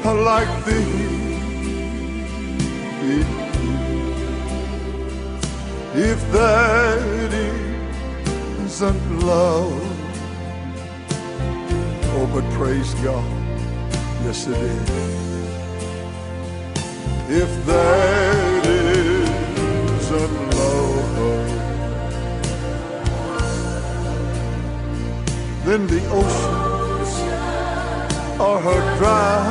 like thee. If that isn't love, oh, but praise God, yes it is. If that isn't love, when the oceans are dry.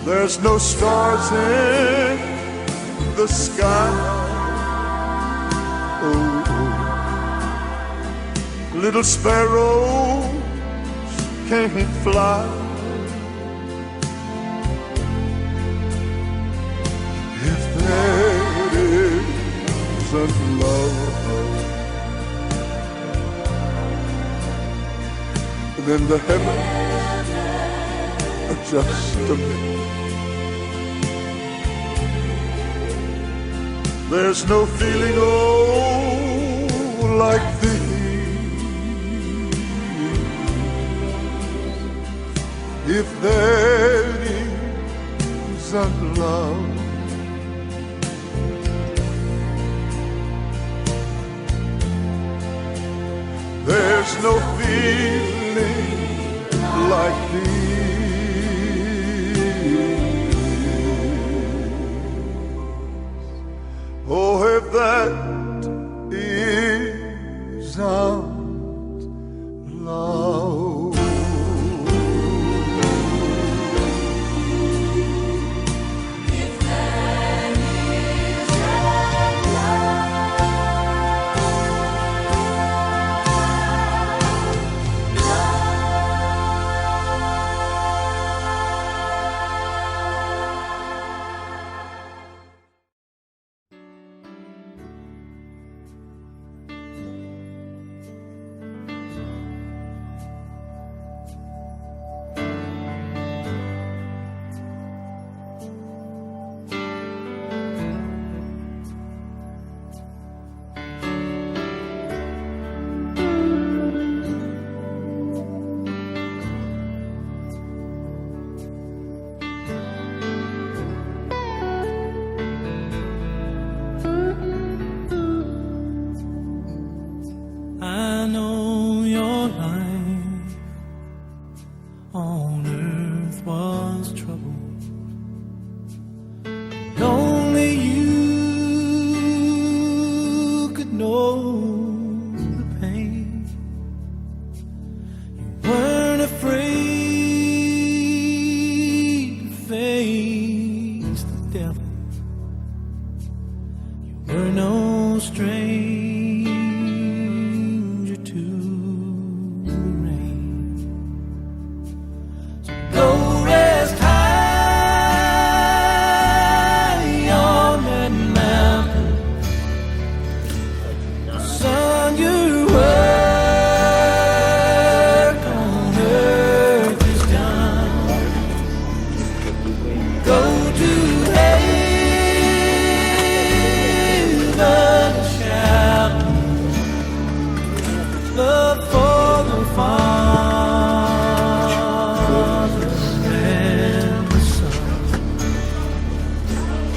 There's no stars in the sky. Oh, little sparrows can't fly. If that isn't love, then the heavens are just a myth. There's no feeling, oh, like this. If that isn't love, there's no feeling like this. Oh, if that isn't love. If that isn't I know your life on earth was trouble. Only you could know the pain. You weren't afraid to face the devil. You were no stranger to the rain. So go rest high on that mountain. Son, your work on earth is done. Go to heaven, shout love for the Father and the Son.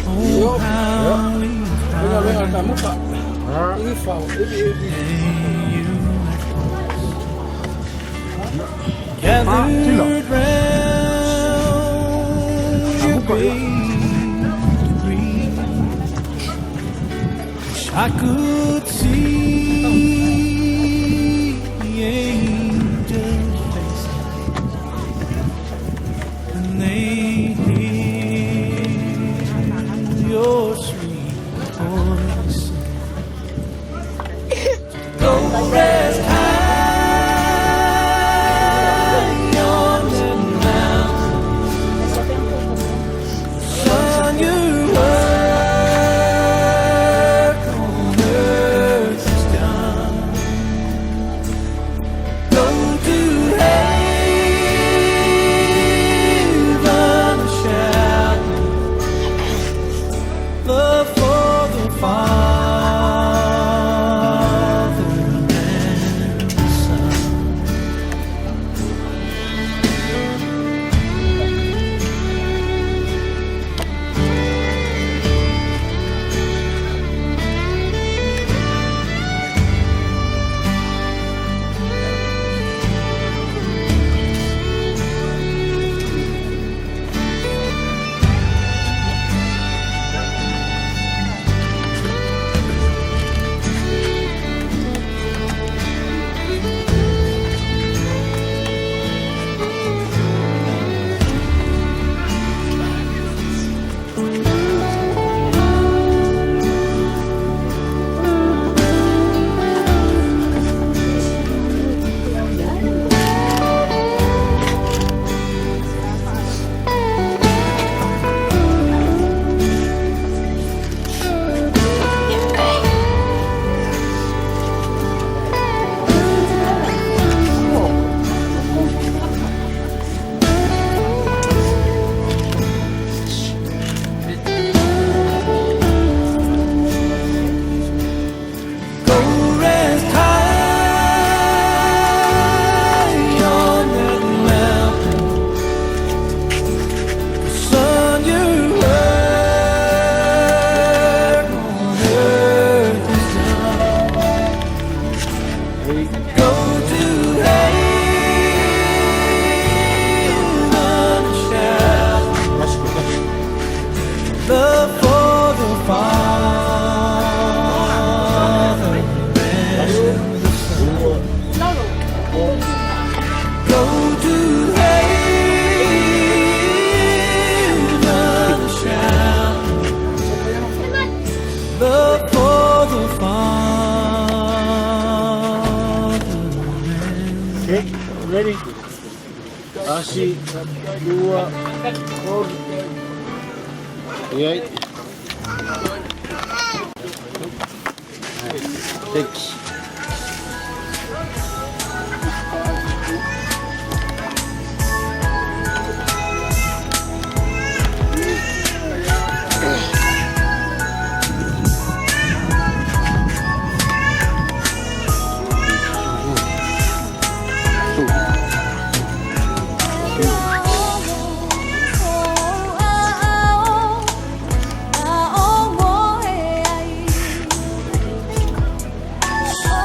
Oh, how we gathered round your grave to grieve. Wish I could see the angels' faces when they hear your sweet voice. Go rest high on that mountain. Son, your work on earth is done. Go to heaven, shout love love for the Go to heaven shout, love for the fatherland. Okay, ready? Asi, dua, kor. Right. Six. Oh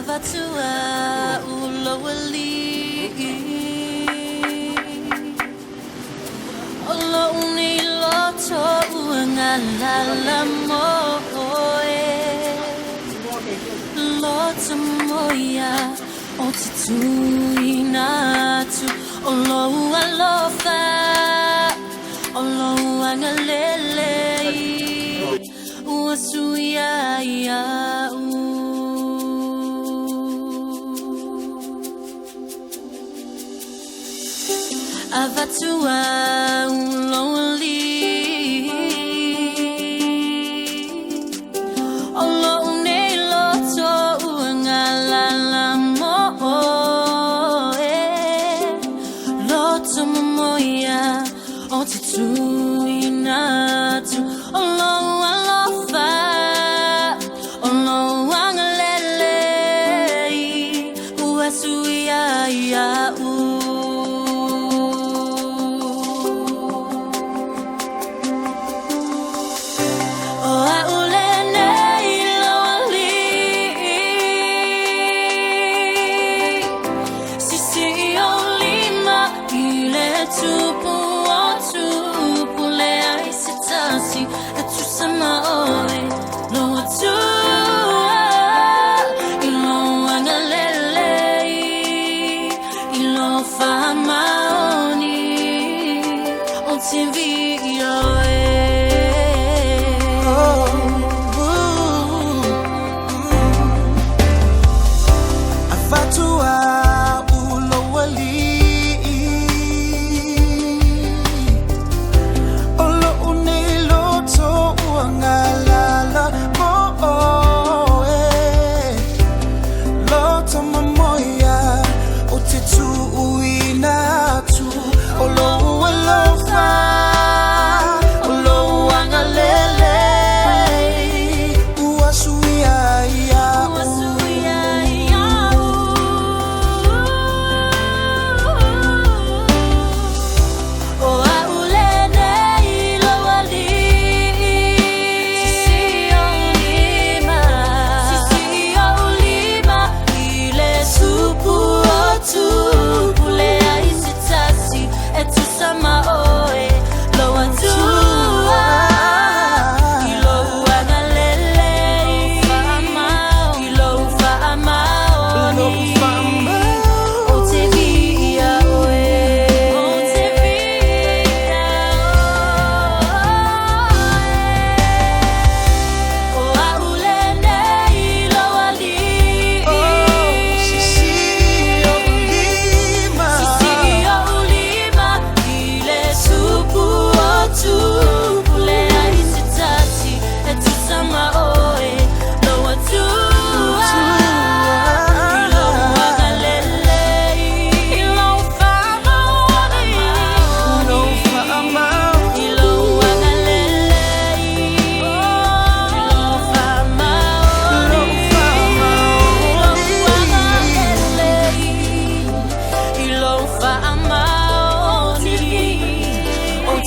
Avatua ulawali Olo uni loto uangalala moe Loto moya otitu inatu Olo alofa Olo angalele Uasuya ya Avatua lonely Olo une loto uangalala moe Loto moya otitu inatu Olo alofa Olo angalele Uasuya ya Olo alofa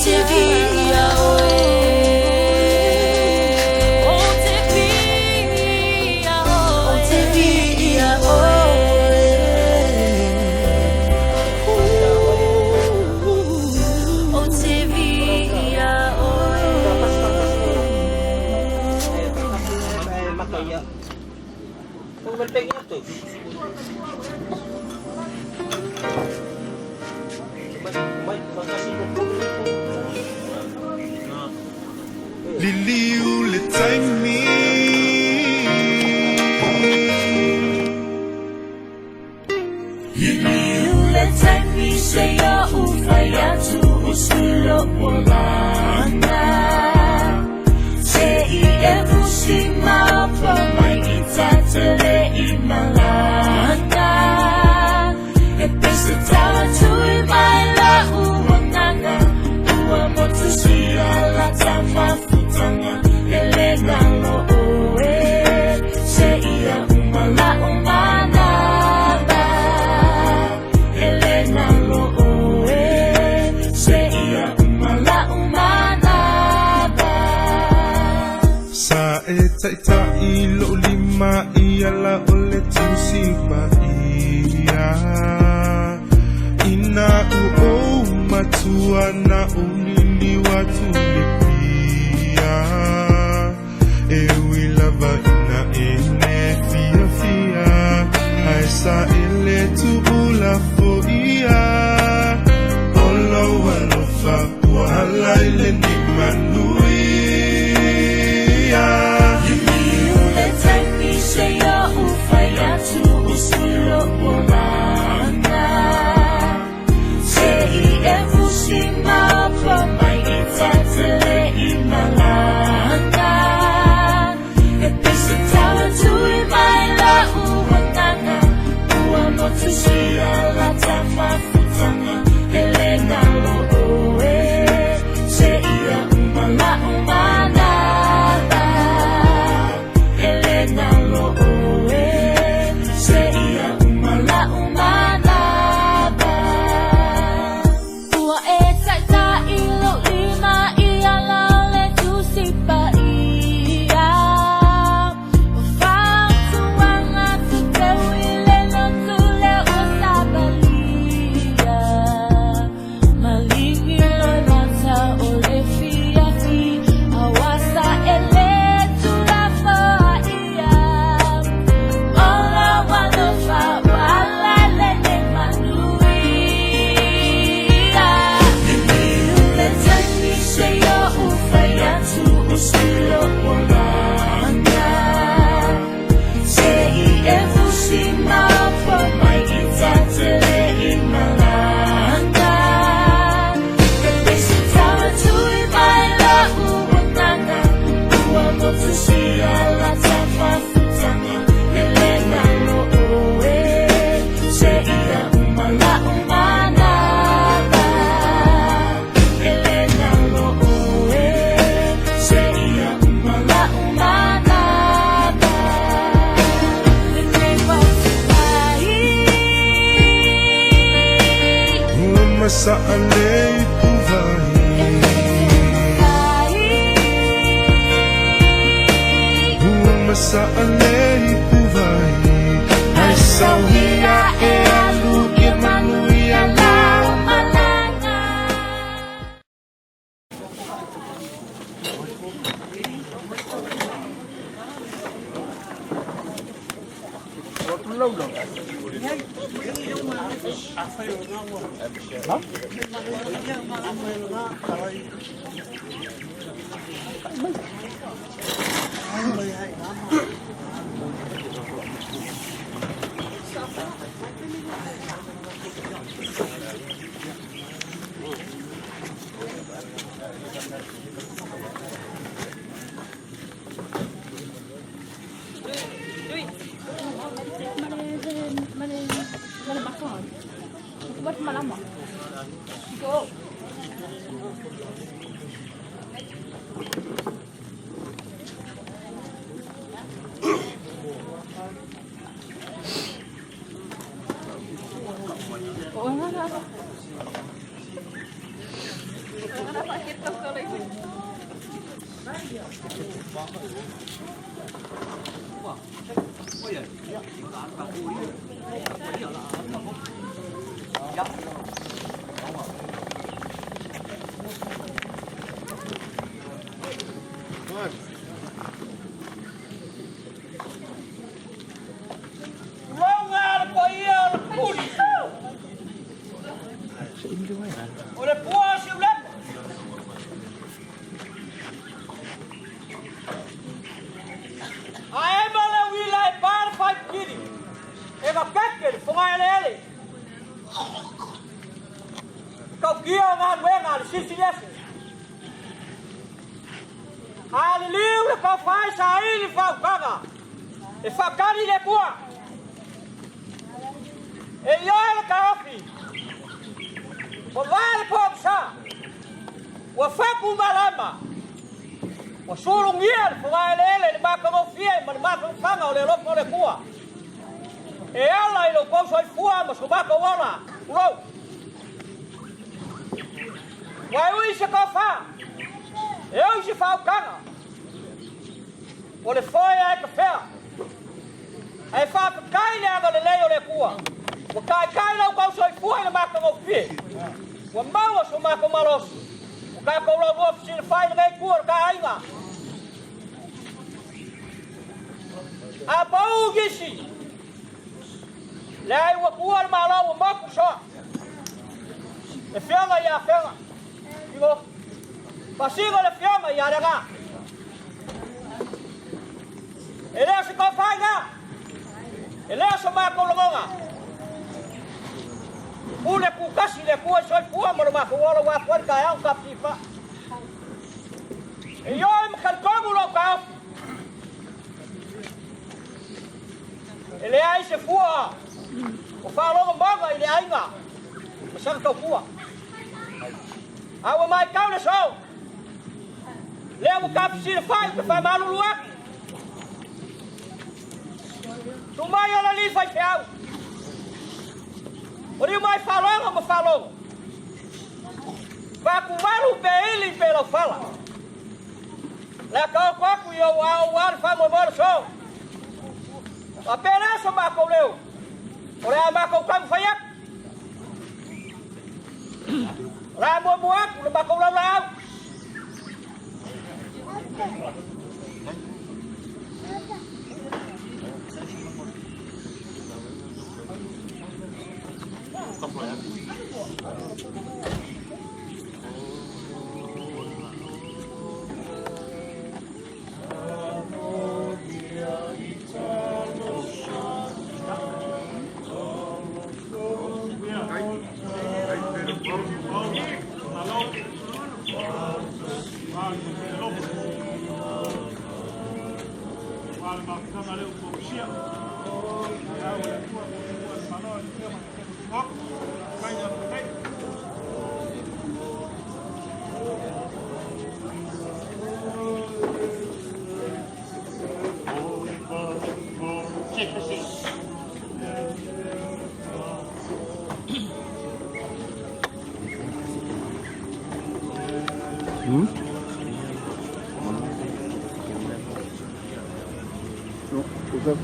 te via oe. O te via oe. O te via oe. O te via oe. Makaya. Kung malpeg niya to. Liliu le taimi Liliu le taimi se ya ufaya tu usulo molana Se I evusi mapa mai itatele imalana E pese tawa tui mai la uwananga Ua motu si ala tamafu Elena lo oe se ia umala umanaba Elena lo oe se ia umala umanaba Sa e taita I lo lima ia la ole tusipa ia Ina u matua na unili watu lipia E wilava ina ene fia fia Aisa ele tu ula foia Olo walofa wala ile ni manuia Liliu le taimi se ia ufaya tu usulo molana Se I evusi mapa mai itatele imalana E pese tawa tui mai la uwananga Ua motu si ala tamafutanga Elena lo oe Se ia umala umanaba Elena lo oe Se ia umala umanaba Ua e taita ilo lima ia la le tusipa ia Whātuanga tu te wile no tule o sabalia Malingi lo lata o le fiafi Awasa ele tula foa ia Ola walofa wala le ne manuia Liliu le taimi se ia ufaya tu usulo molana Se I evusi mapa mai itatele imalana E pese tawa tui mai la uwananga Ua motu si ala tamafutanga Elena lo oe Se ia umala umanaba Elena lo oe Se ia umala umanaba Masa alei uvai Masa alei uvai Ai sauhia e alu ke manuia la umalanga Mana makan? Buat malam ah. Go. Oh, enggak apa. Enggak apa.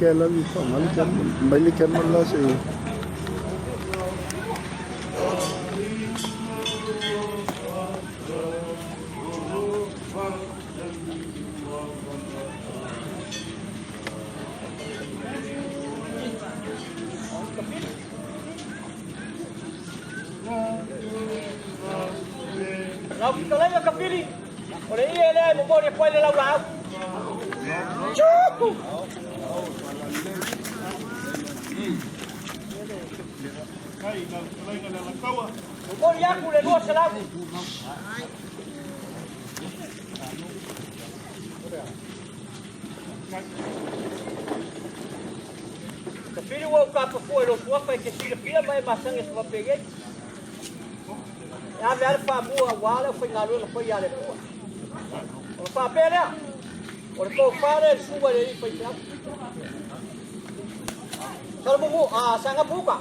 Kailan ito? Balikan mo lang siya. Lau kita lagi ke pilih. Oleh ia le mo dia poile lau lau. Chup. Mo dia ku le lo selau. Kapili wo ka pa foi lo tua fa que tira pila mai masang es va peguei. Ya ver pa bua wala foi ngalo no foi ale tua. O pa pele. O ko fare suba le foi ya. Kalau mu sangat buka.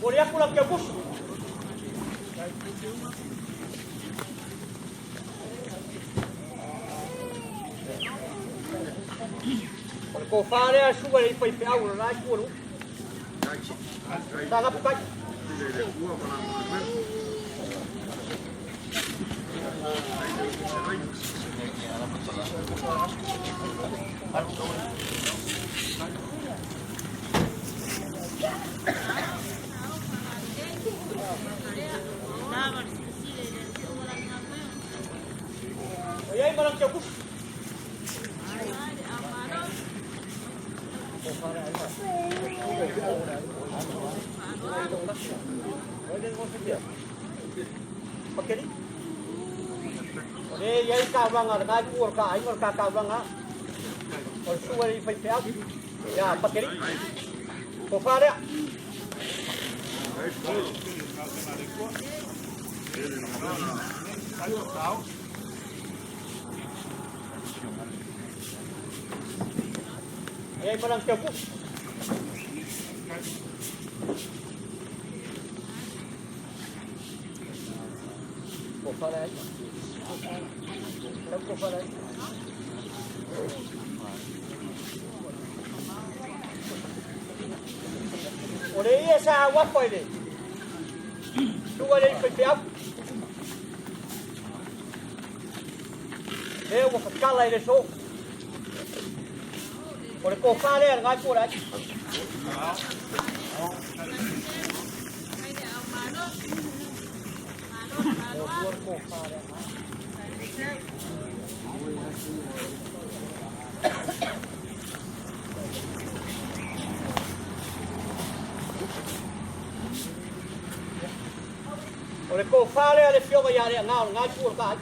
Boleh aku lang kaya bus. Boleh kau faham ya, suka dari pay awal lah, aku lu. Sangat baik. Ayay malang siya bus. Pakai ni. Ayay kau bang ada kai pur kai ngal kau bang ah. Or suwa ni pay out. Ya pakai ni. Kau faham ya? Ayay malang siya bus. Kau faham ya? Kau faham ya? Oleh ia sa apa ini? Dua dari pihak. Dia mau kalah ini so. Oleh kau faham ya? Ngai pun lagi. Oleh kau faham ya? Dia siapa yang dia ngai pun kan?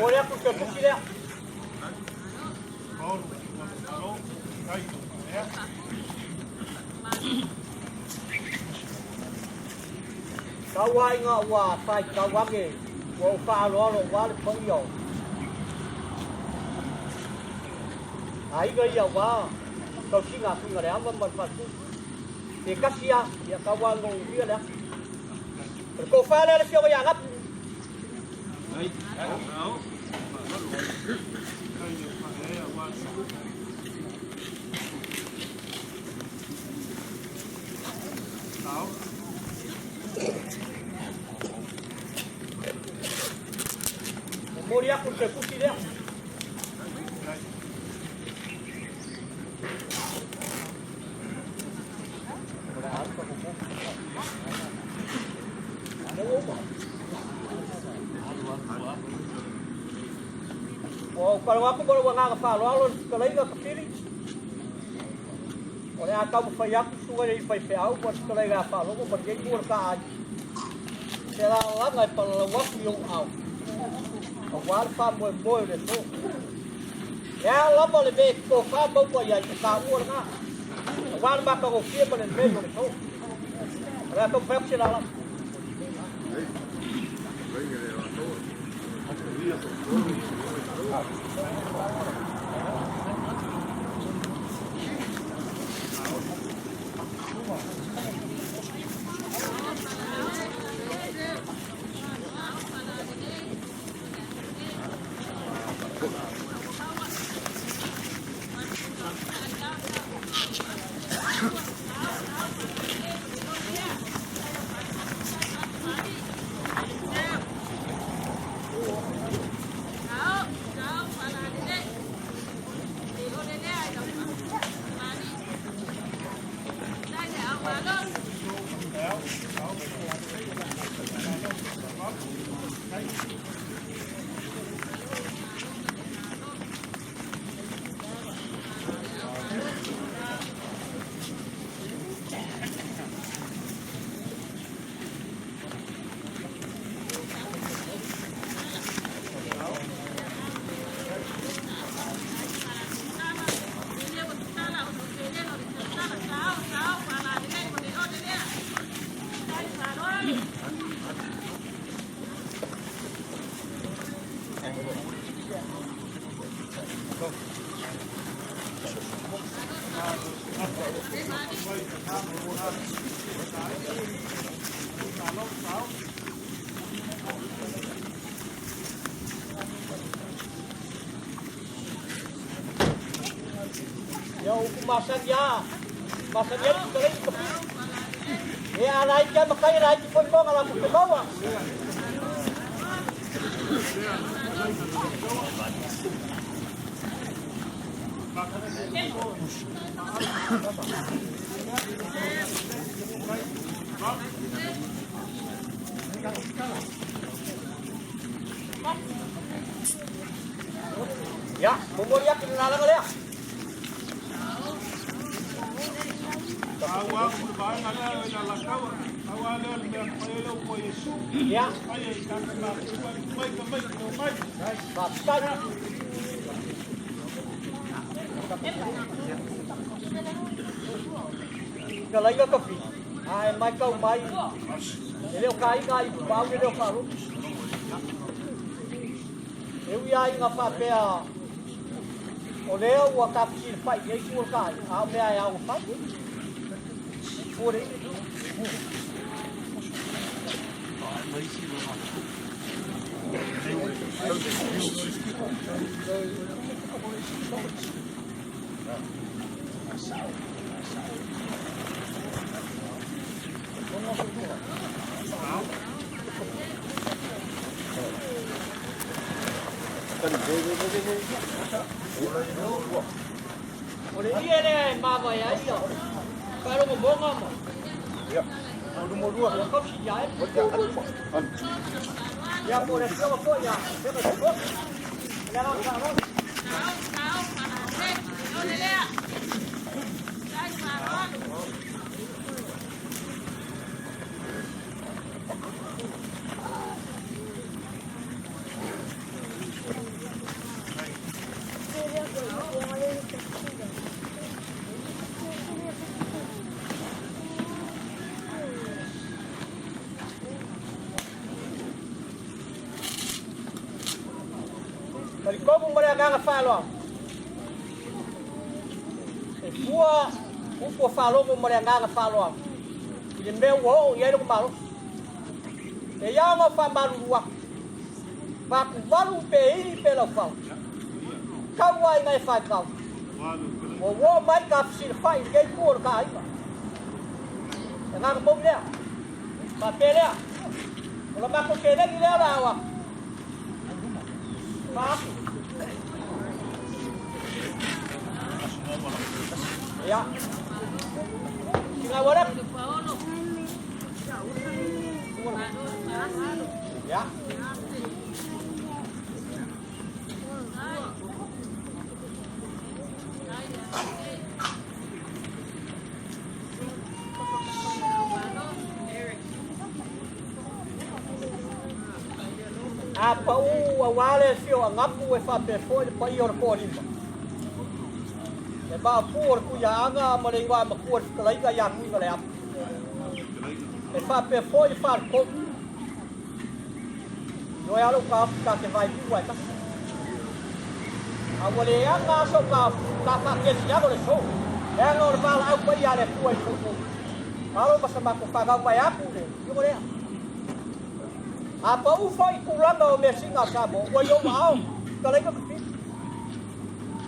Boleh aku cukup dia. Kau ai ngọ hòa phải kau wage. Kau pha lo quá không nhiều. Ai cái gì quá. Kau sih ngap ngare am manfaat. Thì cách gì ya kau wang ngong dia dah. Kau pha le siapa yang ngap? Boleh aku cukup dia. Oh, kalau aku baru menganggap kalau kalau ini ke kiri. Oleh aku berfayak suka dari payau buat kalau ini apa lo berjadi burka. Selalu ngai pelawak yung au. Awal pa boy de so. Ya lo boleh be ko fa bo ko ya ka ur nga. Awal ba ka ko fie boleh be ko so. Ra ko pep sila la. Yo, masanya di kalay ko. Alay ka makay alay ko mo alam ko bawa. Ya, bumuriak kinala ka ya. Ya. Kalay ka kapi. Ay mai kau mai. Ele kai bau ele karu. Eu ia em a papel. Olhei o capim faz isso o cara. A minha é o faz. Por aí. Oleh dia ni mama ya iyo. Kalau mau bonga mo. Ya. Kalau mau dua, ya kau sih jaya. Ya boleh siapa pun ya. Siapa pun. Jangan salah. Como mulher ganga fala, o falou como mulher ganga fala, ele meu o e ele o malo, e já não faz mal o ar, mas o malo pei pelo fal, como aí não faz cal, o mais capcir faz quem por cá, é nada bom né, mas pelea, o mais com pelea ele é lá, ya. Tinggal warak. Ya. Apa wale sio ngapu e fa pe foi pa yor ko limba. E ba por ku ya anga marenga ma ku kalai ga ya ku ga ya. E fa pe foi fa ko. No ya lo ka ke vai ku wa ta. A wale ya nga so ka pa ke ya go le so. E ngor ba la ku ya le ku ku. Alo ba sa ma ku fa ga pa ya ku le. Yo go le. Apa u foi pulando o mesinga sabo, o yo mau, kalai ka fit.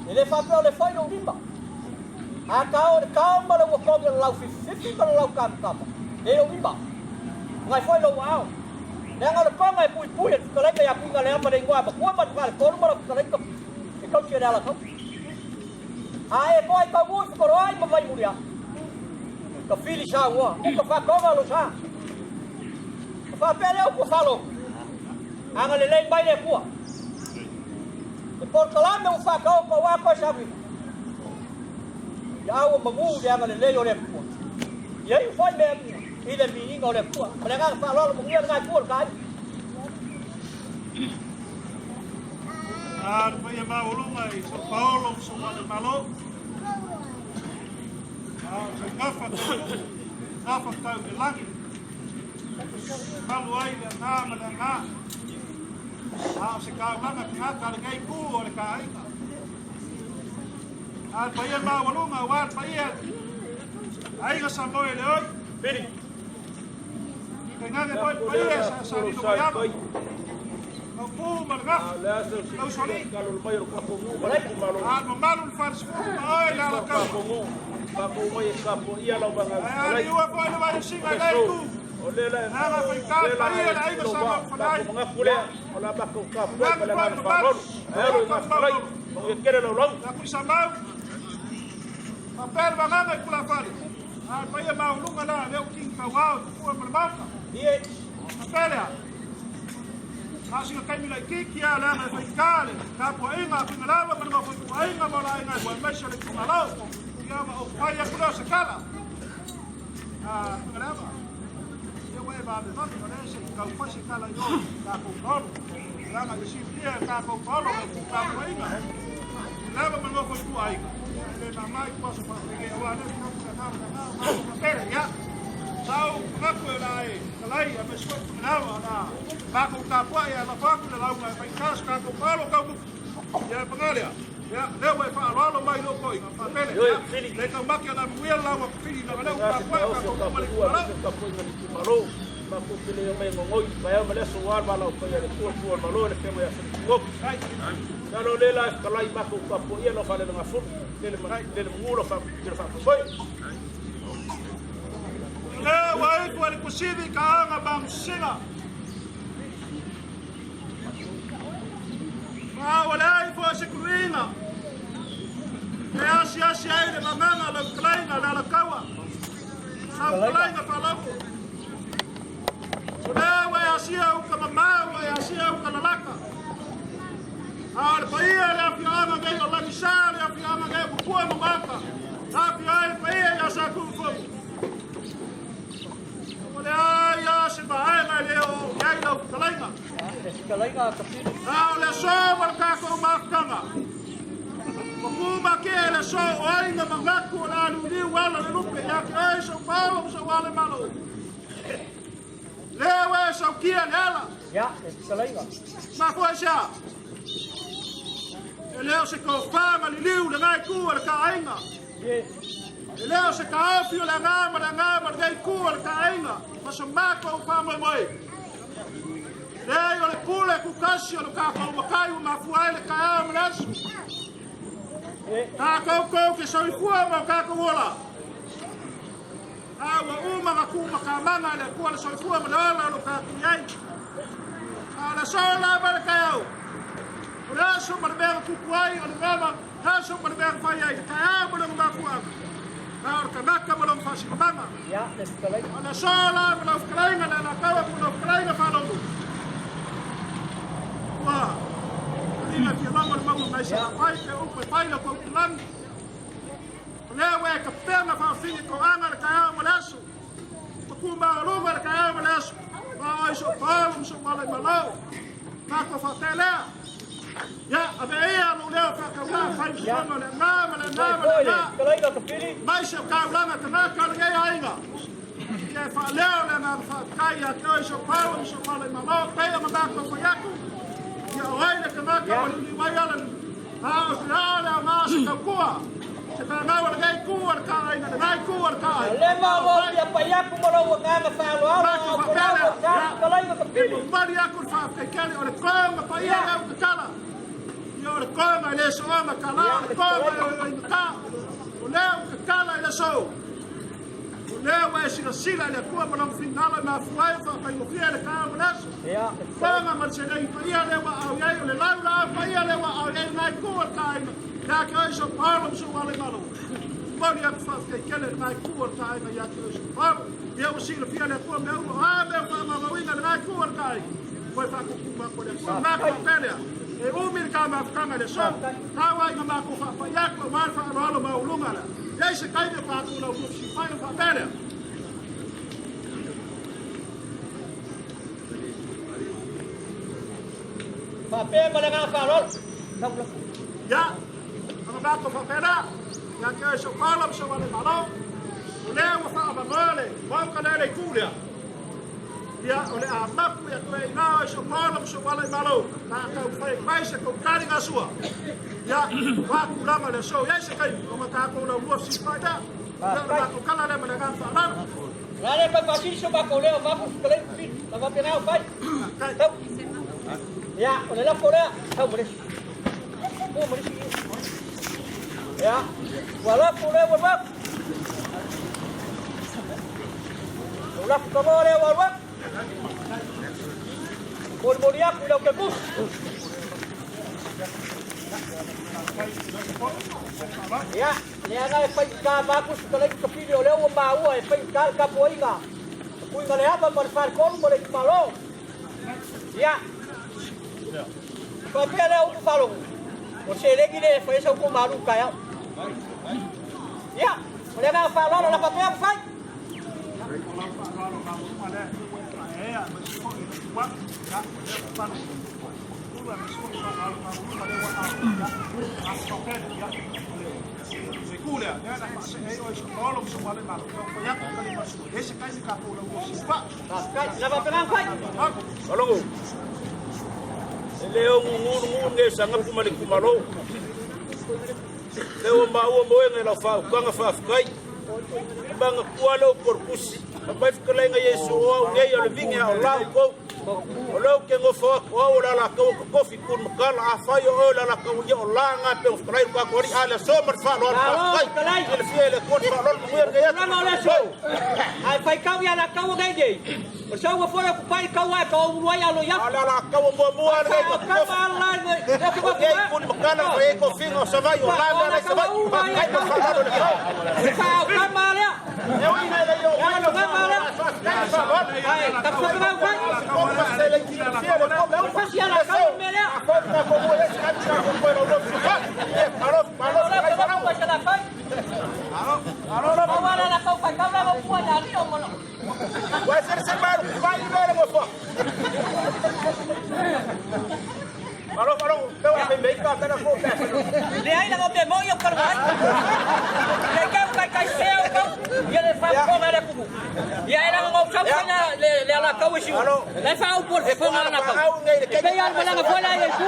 Ele fa pe le foi no limba. A ka mala o ko la fi ka la ka ka. Ele o limba. Ngai foi lo mau. Nanga le pa ngai pui kalai ka ya pui ngale ama de ngwa ba ko ma ka ko ma kalai ka. E ka che dela ka. A e poi ka bu ko roi ma vai muria. Ka fili sa wa, ko fa ko lo sa. Papel é o que falou. Anga le lei vai le pua. E por lá meu facão com a coisa ali. Já o magu de anga le lei o le pua. E aí foi mesmo. Ele menino o le pua. Mas anga falou o magu ia ganhar por cá. Ah, vai levar o lugar aí. São Paulo, São Paulo. Ah, se gafa tá de lá. Kalau ai le na ma le na. Ah se ka manga ka ka le kai ku o le kai. Al paia mawalunga wal paia. Ai ga samoe le oi. Beni. Kengane poi paia sa ni no ya. Au pu marga. Au soli. Al malu fars fu ai la ka. Ba ko mai kapo ia la banga. Ai ua ko le vai singa dai tu. Ole la. Nada foi ka paia la ai ga sama fulai. Mga kule. Ola ba ko kapo ba la na farol. Ero na falai. Ye kere lo long. Na ku samau. Papel banganga kula fali. Al paia mawalunga la leo king ka wao fu marmaka. Ie. Papel ya. Kasi ka kaimi lai kiki ya la na fai kale. Ka po inga pinalawa ka na fai inga mo la inga wa mesha le kumalo. Ya ma o fai ya kula sa kala. Pinalawa. Ya wa ba de no ne se ka fai sa kala yo ka ko tolo. Ya ma si dia ka ko tolo ka po inga. Lava ma no fai ku ai. Le na mai ku so fa ke wa ne ko ka na ya. Sau ngaku lai kalai a meswa nawa na ba ko ka pa ya la fa ku la ma fa kas ka ko palo ka ya pangalia ya le wa fa lo mai lo ko i fa pele le ka ma ke la muia la wa fili na le ka pa ka ko ma le malo ba ko pele yo mai ngoi ba ya male so war ba la ko ya le ko malo le ke ma ya so ya lo le la kalai ba ko ka po ya lo fa le na fu le mu lo fa le fa ko wai ko le kusidi ka nga bang singa ma wala fo shikuringa ya si ai de manganga la klainga na la kawa sa klainga pa la wa ya si au ka mama wa ya si au ka laka al paia la fiama ga la misale la fiama ga ku mo maka la fiama paia ya sa ku fo ya se vai na leo ya lo kalainga kalainga kapit le so mal ka ko makanga ko ma ke le so oi na mangaku la lu ni wala le lupe ya kai so paulo so wala malo le wa so kia nela ya kalainga ma ko sha leo se ko fama li liu le ngai ku le kainga leo se ka afio la ngama dei ku le kainga ma so mako fa moi leo le pule ku kasi le ka fa makai ma fuai le ka amlas ka ko ke so i fuai ma ka ko wala awa uma ka ku ma ka manga le ku le so i fuai ma la lo ka ku yai ala so la ba ka yo la so ma be ku kuai o ngama ha so ma be fa yai ka amlo ma ku Ahora que naca me lo fácil manga. Ya, escalai. Ana sola me lo escalaina la cava me lo escalaina fa lo. Wa. Dina que vamos al mago mais a pai que o pai lo con plan. Le we que pena fa fin con ana ka mo laso. Ku ma lo ma ka mo laso. Vai so palo so mala malo. Ka ko fa tele. Ya, abeia no leo ka ka wa fa so na na. Kalainga kapili. Mais eu cá lá na cana ka le ainga. Que fa leo na fa kai a toi so palo so mala malo. Kai ma ba ko fa yaku. Ya oi le cana ka ni mai ala. La ma se ka kua. Se ka na wa gai ku ar ka ainga na ku ar ka. Le ma mo ya pa yaku mo lo nga na fa lo. Kalainga kapili. Mari yaku fa ka kali o le ko ma pa ia ka kala. Yo le ko ma le so ma kala ko ma ka. Leo que cala ele sou. Leo é sila ele cua para não final na fuai para o que ele cala isso. Fama mas ele ia levar ao ele lá ia levar ao ele na cua cai. Já que hoje o Paulo se vale malo. Pode ir para que ele na cua cai já que hoje o Paulo eu sila fia ele cua meu meu fama winga na cua cai. Foi para com ele. Na capela. E umir kama kama le so tawa ina ma ko fa ya ko ma fa ro ma ulunga la ya se kai de fa ko la ko si fa fa pere fa pere ma la fa ro ya ama ba ko fa pere ya ke so pala so wale malo le wa fa ba male wa ka le kulia ia o le amapu ia koe inao e so kola so wala i malo na kau whai mai se kau kari ngā sua ia wāku rama le so ia se kai o mata kou na ua si whai da ia na kau kala le mana ngā whanana Rale pa pasisyo ba ko leo mapu kale la va penao pai. Tau. Ya, ole la pora. Tau mole. Oh, mole. Ya. Wala pora wa. Wala ko mole wa. Por moria pula ke bus. Ya, ni ana e pai ka baku kale ka pili ole o ba o e pai ka ka poinga. Poinga le apa par far kon mo le malo. Ya. Ko pele o falo. O se le gile foi so ko maru ka ya. Ya, ole na falo la papel fai. Leo ngungu sanga kumali kumalo. Leo mau moe la fa kanga fa kai. Banga kualo korpusi. Abai fikalenga Yesu o ngai o vinga o la ko. O lo ke ngo fa o la ko kofi kun makala afai o la ko o la nga pe o strai ka ko ri ala so mar fa lo kai. Ele fiele ko fa lo muer ngai. No le so. Ai fai kau ya la kau ngai dei. O sa o foi ku pai kau ai kau ruai alo ya. Ala la kau mo ngai ko. Ka ba la ngai. Ngai kun makala fa ko fingo sa vai o la la sa vai. Kai ma fa lo le. Ka ka ma le. Eu ina le yo. Ka ma le. Ai, ka fa ba vai. Eu fazia na cama melhor. Vai ser semana, vai ver meu fã. Alô, eu a bem cá, tá na foto. De aí na minha mão eu quero mais. Legal, cai céu, e ele faz como era como. E aí na mão só vai na le la cau esse. Le fa o por foi na cau. Bem al bela na folha aí tu.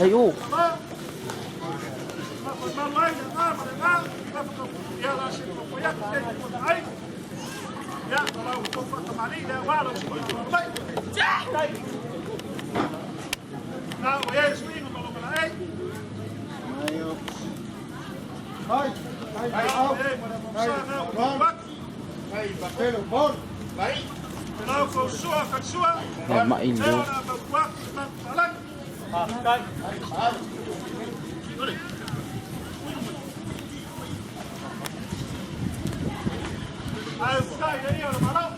Ayo. Lau ko sua ka sua. Maindo. Ai, sai aí, olha, malão.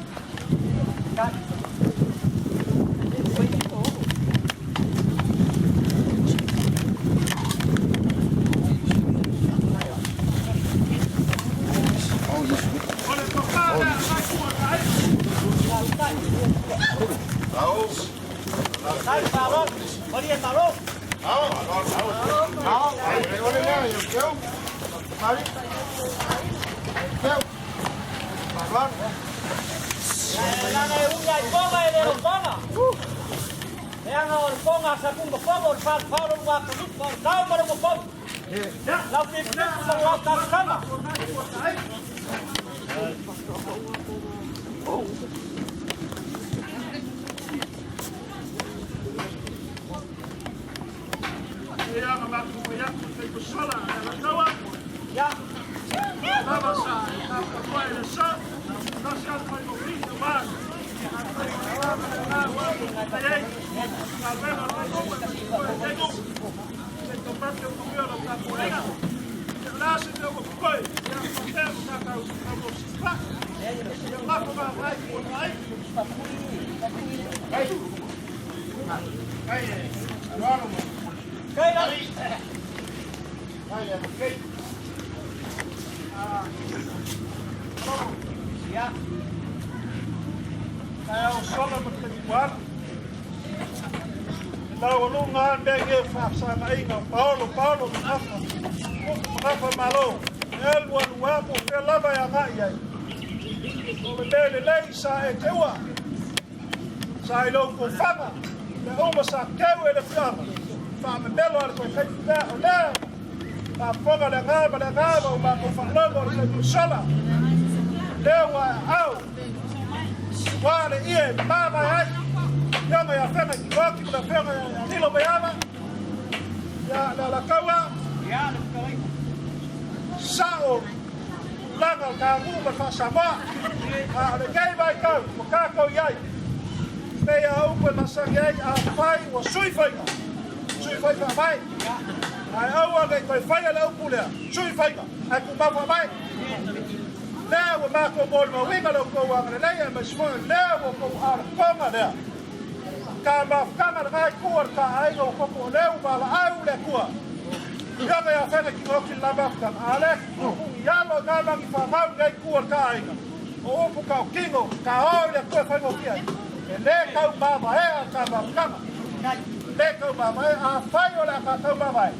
Sai lo ko fanga. Le oma sa keu e le fiama. Fa me belo al ko kai ta ole. Pa fonga le ngaba o ma ko fa lo le ko sala. Le wa au. Wa le ie mama ai. Ya me ya fanga ki ko ki la fanga ni lo bayama. Ya la kawa. Ya le kai. Sao langa ka mu ba fa sama. Le kai bai ka ko yai. Pea upa masangai a pai wa sui whaika. Sui whaika mai. Ai aua ngai koe whaia lau pulea. Sui whaika. Ai ku mawa mai. Lea wa mako mōli ma winga lau kou wangare nei e maismoe. Lea wa kou ara konga lea. Ka mawhkanga na ngai kuar ka aiga o koko o leu mala au le kua. Yanga ya whena ki ngoki la mawhkanga. Ale ialo ngā langi whamau ngai kuar ka aiga. O upu kau kingo ka hau le kua whaingo ki ai. E le kau mama e a ka mawkama. Le kau mama e a whai o le a ka kau mama e.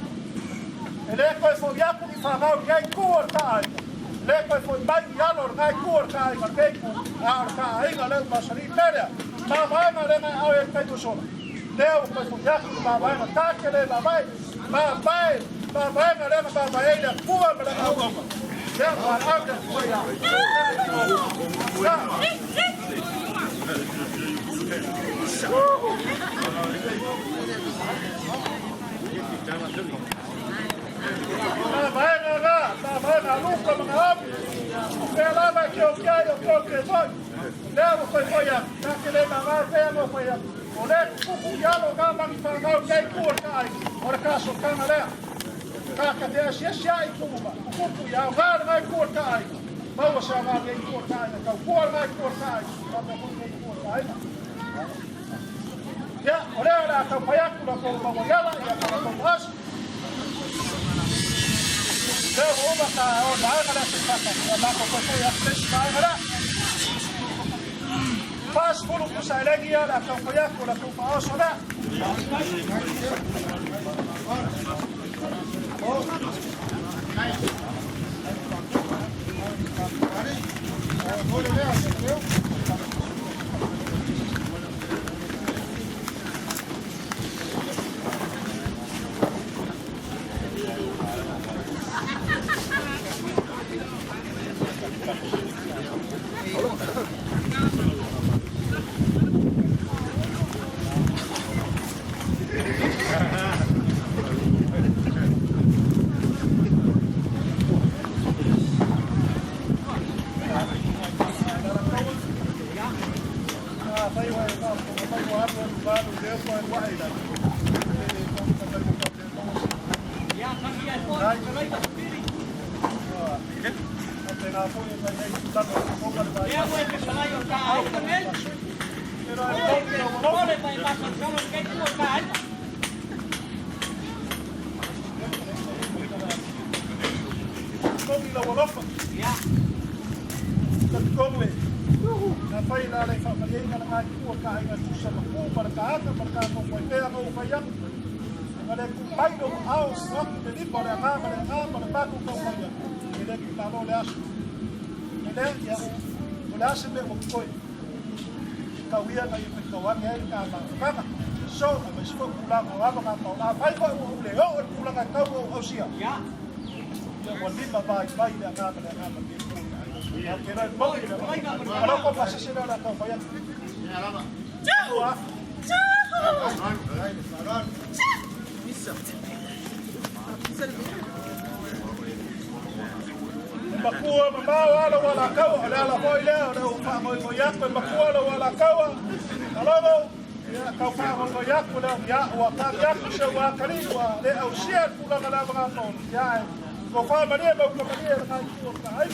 E le koe fo iaku ki whamau ngai kuar ka aiga. Le koe fo mai i alor ngai kuar ka aiga keiku a ar ka aiga leu masari perea. Mama e ma le ngai au e keiku sona. Leo koe fo iaku ki mama e ma tāke le mama e. Mama e ma le mama e le kua ma le au mama. Leo ma au le kua ia. Ya, oleh lah kau payah kuda kau bawa yala ya kalau kau pas. Dah ubah kau dah ada sesuatu. Dah kau payah sesuatu ada. Pas puluh pusat lagi ya lah kau payah kuda kau pas sudah. ko e mai nei tano ko ka mai. Ya mo e salai o ka au ka nei. Pero ai ko mo le mai ma sa mo ke tu ka ai. Komi la wolofa. Ya. Ka komi. Na fai na le fa mai na nga ku ka ai na sa ko para ka ko ko te ko fa ya. Ada kumpai do au sok de ni para para pa ku ko fa ya. Ele que tá no laço. Ele ya. O laço me o coi. Kawia na yung kawan ya ka ma. Kama. So, mas ko kulang o aba ka pa. Ai ko o le o kulang ka o sia. Ya. Yang lima baik na kama ya kira mo ano ko masisira na ko bayan Ciao Makua mamawa wala kawa ala ko ile ala fa mo yak makua wala kawa alamo ya ka fa mo yak na ya wa ka yak so wa kali wa le au sia kula kala mga ton ya ko fa mane ba ko mane ka ko ka ai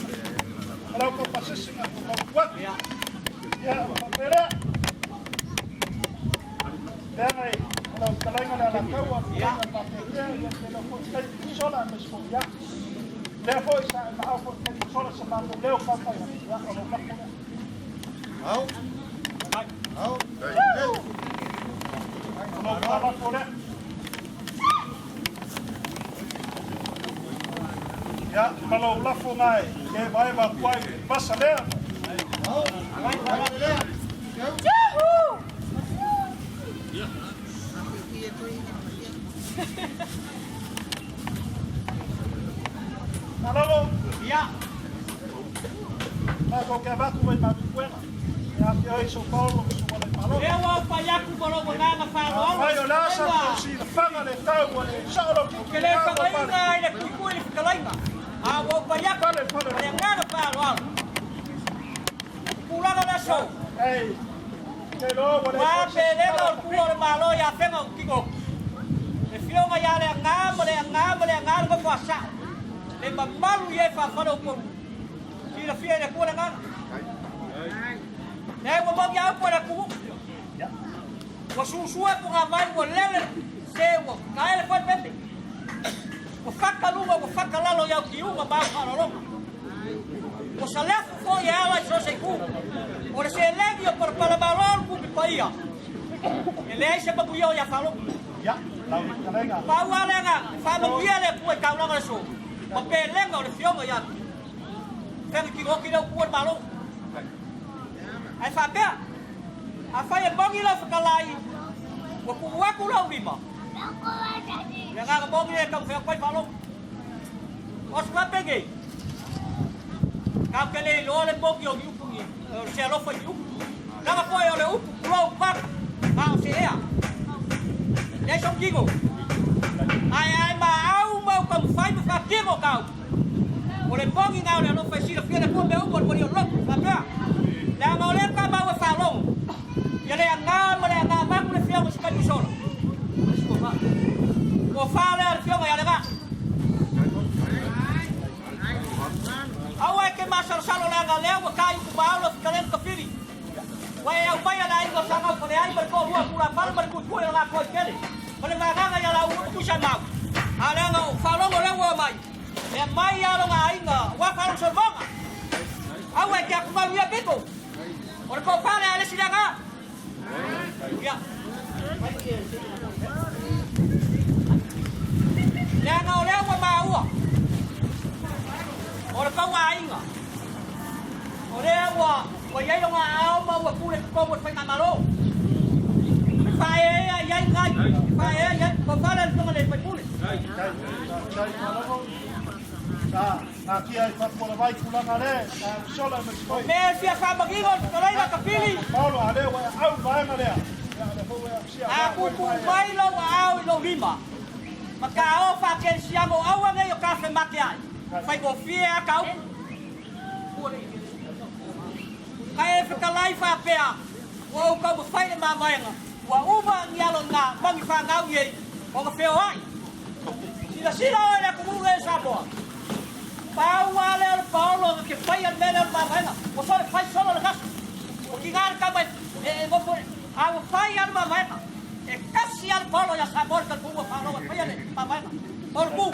ala ko pasisi na ko wa ya pera dai ala kala ngala kawa ya pa ya ya ko kai sola mes ko ya Therefore, it's not about the sort of about the little company. How? How? Ya, kalau lafu ngai, ke vai ba kuai pasa le. How? Yahoo! Halo, ya. Ako kaya ba kung may matukwena? Ya, kaya iso Paulo, iso wala malo. Ewa pa yaku bolo nganga fa ro. Ayo la sa si fanga le tau wala solo. Kele ka baina ile kuikuli fikalaima. Awo pa yaku le nganga fa ro. Kula na so. Ei. Kelo wala. Wa pele no kulo malo ya fenga kiko. E fio ma ya le ngama ko pasa. Le mamalu ye fa falo ko si la fiera ko na ngan ne wo mo ya ko na ku wa su ko nga mai wo lele se wo ka ele ko pepe wo fakka lu wo fakka la lo ya ki u ma ba fa lo wo sale fo ya la so se ku o se legio por para balon ku pa ia ele se ba ku yo ya falo ya la kalenga pa wa lenga fa mo ia le ku ka na so Porque lenga o fio ya. Tem que go que não pode malo. Ai fa be. A fa e bongi la fa kalai. Wo ku wa ku la bima. Ya ga bongi e ka fa ko malo. Os va peguei. Ka que le lo le bongi o yu pungi. Se lo fa yu. Ga foi o le u lo pa. Ka o se ea. Deixa eu digo. Ai ma au mau kam fai me fa kimo kau. O le pongi ngau le no fa si le fiera ko me o por yo lo. Fa pra. La ngau le ka mau fa long. Ya le ngau mo le ngau ma ku le fiera mo ska ni solo. O fa le fiera ya le ba. Au ai ke ma salo la ngau le o kai ku ba lo ka le ka firi. Wa au mai ala ai go sa ngau ko le ai per ko rua ku la pa per ku ku la ko kele. Pale maganga ya la u sa mau. Ala nga falo mo lang wa mai. E mai ya lo nga inga wa falo so bonga. Awe ke aku malu ya beko. Or ko pale ala sila nga. Ya. Ya nga ole wa mau. Or ko wa inga. Ore wa ya lo nga au ma wa ku le ko mo fa nga malo. Fae ya ngai. Fae ya ko fala to le pa pule. Aquí hay por la vai kula ngale. Solo me estoy. Me fia fa bagigo ko lai la kapili. Paulo ale wa au vai ngale. Aku ku mai lo au lo lima. Maka o fa ke siamo au ngai o kafe makiai. Fai go fia kau. Kai fa kalai fa pea. Wo ko mo fai ma mai nga. Wa uba ngialo nga bangi fa ngau ye. O ka feo ai. Sila ora ku mu sa bo. Paua le Paulo che fai al mele ma vai na. O solo fai solo le gas. O ki gar ka mai mo por a fai al ma vai na. E casi al Paulo ya sabor ka buo Paulo fai ale ma vai na. Por bu.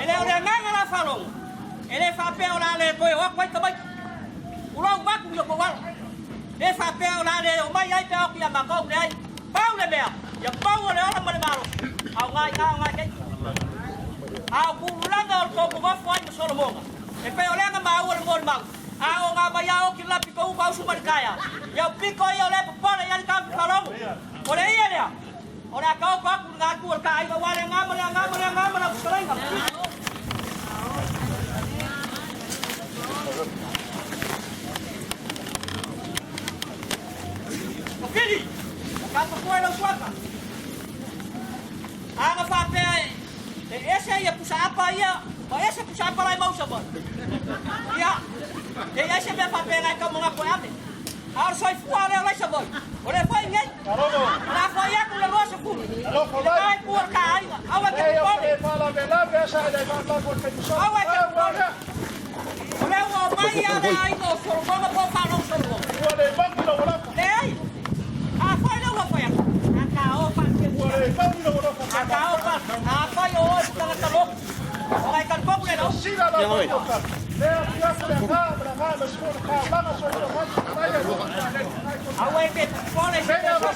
Ele ora nanga la Paulo. Ele fa pe ora le boy o kwai ka mai. Ulang ba ku yo ko wal. E fa pe ora le o mai ai pe o ki ma ko le ai. Pau le mea. Ya pau le ora ma le malo. Au ngai ke. Au kulanga o ko ba foi mo solo monga. E pe o lenga ma o mo mau. Au nga ba ya o ki la piko u ba su markaya. Ya piko yo le pole ya ka palong. Ore ia dia. Ora ka o ka ku nga ku ka ai wa le nga ma na kurenga. Okei. Ka ko lo suaka. Aga fa pe ese ia pusa apa ia, ese pusa apa lai mau sabon. Ia, ese me fa pe ngai ka monga ko ame. Ar soi fuare lai sabon. Ore foi ngai. Na foi ia ku le rosa ku. Ai ku ka ai. Awa ke ko. Fala bela esa de fala por que tu. Awa ke ko. Ore o mai ia de ai no sorbo ko fa no sorbo. Ore ba ku lo wala. Ei. A foi no lo foi. Aka o pa ke. Ore ba ku lo wala. Aka o pa. A foi o ta ta lo. Ora kan ko le no. Siga la boca. Leo ya se acá, brava, los por acá, vamos a ver más. Awe ke pole se. Leo va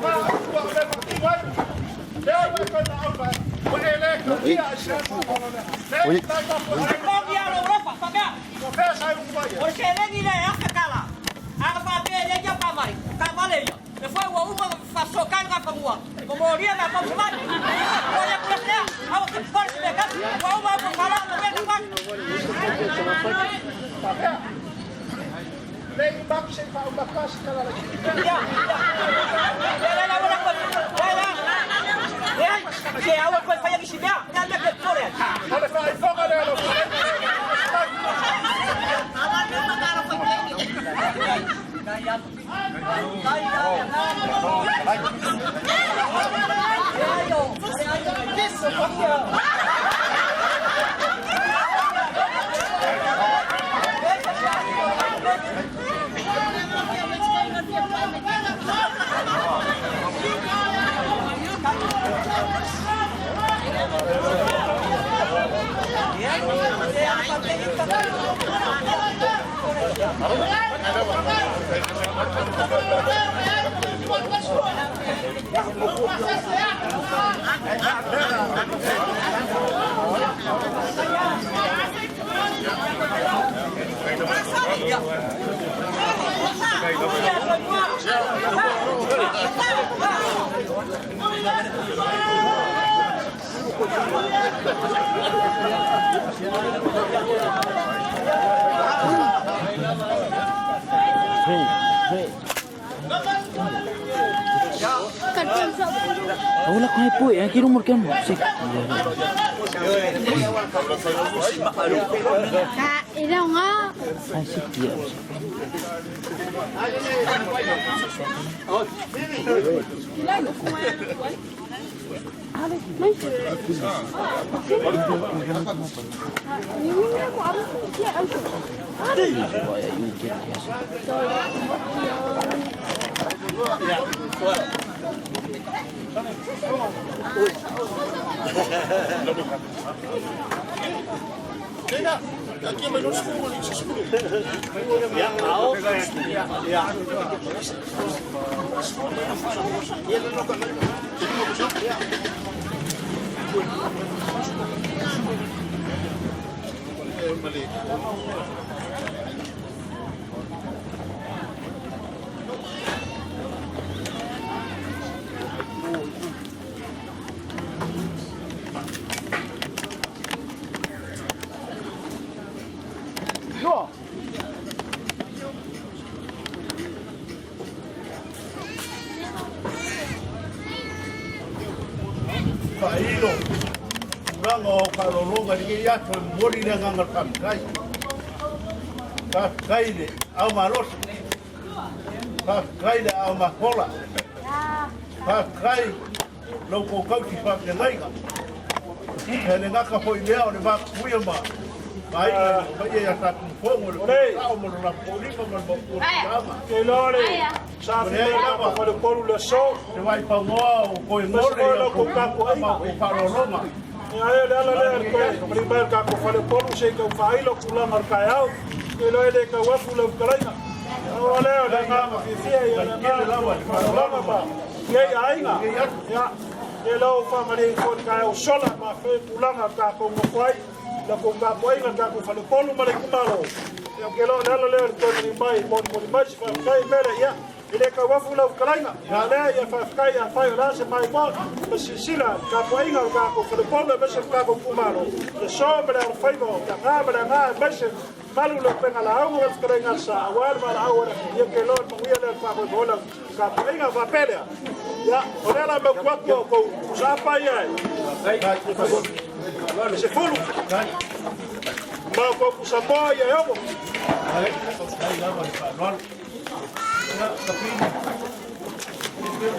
a ver contigo ahí. Leo va con la alba. Ele que ia achar para lá. Ele tá com a Europa, sabe? Não fez aí um banho. Porque ele é a cala. A fazer ele já para mais. Cavaleiro. Depois o uma passou carga para rua. Moria na para mais. Olha para lá. A você pode pegar. O uma para falar no meio do banco. Lei back sem para uma casa cala lá. Que a água foi para a Guixibia, já me quebrou. Olha, vai, foga nela. Wala ko ay po eh, kinumor ka mo. Sige. Ilaw nga. Ay, sige. Kena, aqui é melhor escuro, escuro. Ja, auch. Ja. Ele não come. Pailo, rango kalolonga ni ya to mori na ngal kai. Kai de au malos. Kai de au makola. Kai lo ko kau ki fa ke ngai. le ngaka foi lea o le va kuia ma. Ai, vai ia ta fomo le tau mo na polima mo mo kama. Ke lore. Sa fe na ko le polu le so. Te vai pa ngoa o ko ngore ko ka ko ai ko paloloma. Ia le ala le ko primer ka ko fale polu se ka fai lo kula marka au. Ke lo ele ka wa fula kalaina. O le o le ngama fifia ia le ngama paloloma ba. Ye ainga. Ya. Ke lo fa mari ko ka o sola ma fe pulanga ka ko mo fai. La ko ka ko ai ka ko fale polu mari kumalo. Ya ke lo le ala le ko ni mai mo mai fa kai mele ya. Ile ka wafu la kalaina ya le ya fa kai ya fa la se mai mo sila ka poinga ka ko le polo be se ka ko kumaro le sobre al faibo ka ngabra nga be se malu le penga la au el krenga sa awal mal awara ye ke lo mo ya le fa ko bola ka poinga va pelea ya ora la me kwa ko sa pa ya se fulu ma ko sa pa ya yo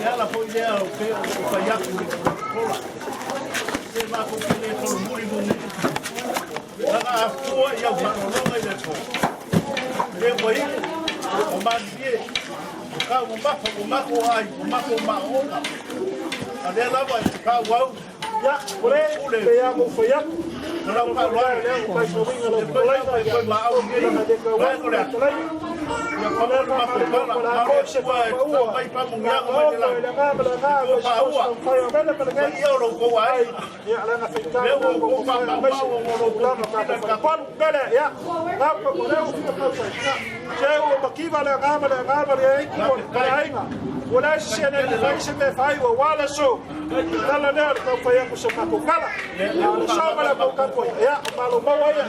Ela foi dela, o caiaque de cola. Ele vai com ele todo mundo. Ela a sua e a barolonga e depois. Ele foi o mandie. O carro o maco ai, o maco maona. A dela vai ficar uau. Ya, por aí, que ya mo foi ya. Não vai lá, né? Vai subir no colai, vai lá ao meio da deca, vai por aí. Ya kalau nak berkala, kalau sebuah sampai pamungnya kau jalan. Bawa, bagi orang kau ay. Ya, lana fikir. Lewu kau pamang orang lama kata kapan bela ya. Apa kau lewu kita pasal. Jauh bakiba le ngama ya ikut kaya wala siya na nilagay may faiwa wala so dala na kau faya ko sa makukala. Ang sama na kau kapoy. Ya, malumawa ya.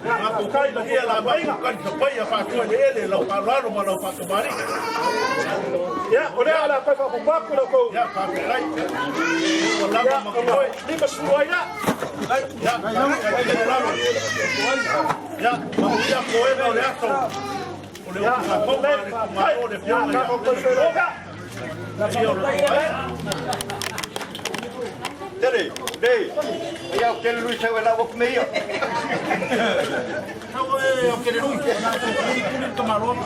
Aku kai lagi lah baik kan sampai ya Pak Tuan ele lau kalau malau Pak Tumari. Ya, oleh ala apa kau baku lau kau. Ya, Pak Rai. Wala makoi. Ni masuluai ya. Ya, ya, ya koe kau le ato. Oleh apa kau mau le pion ya. Dere, dei. Eu quero lui seu ela vou comer. Eu quero lui, eu tomar logo.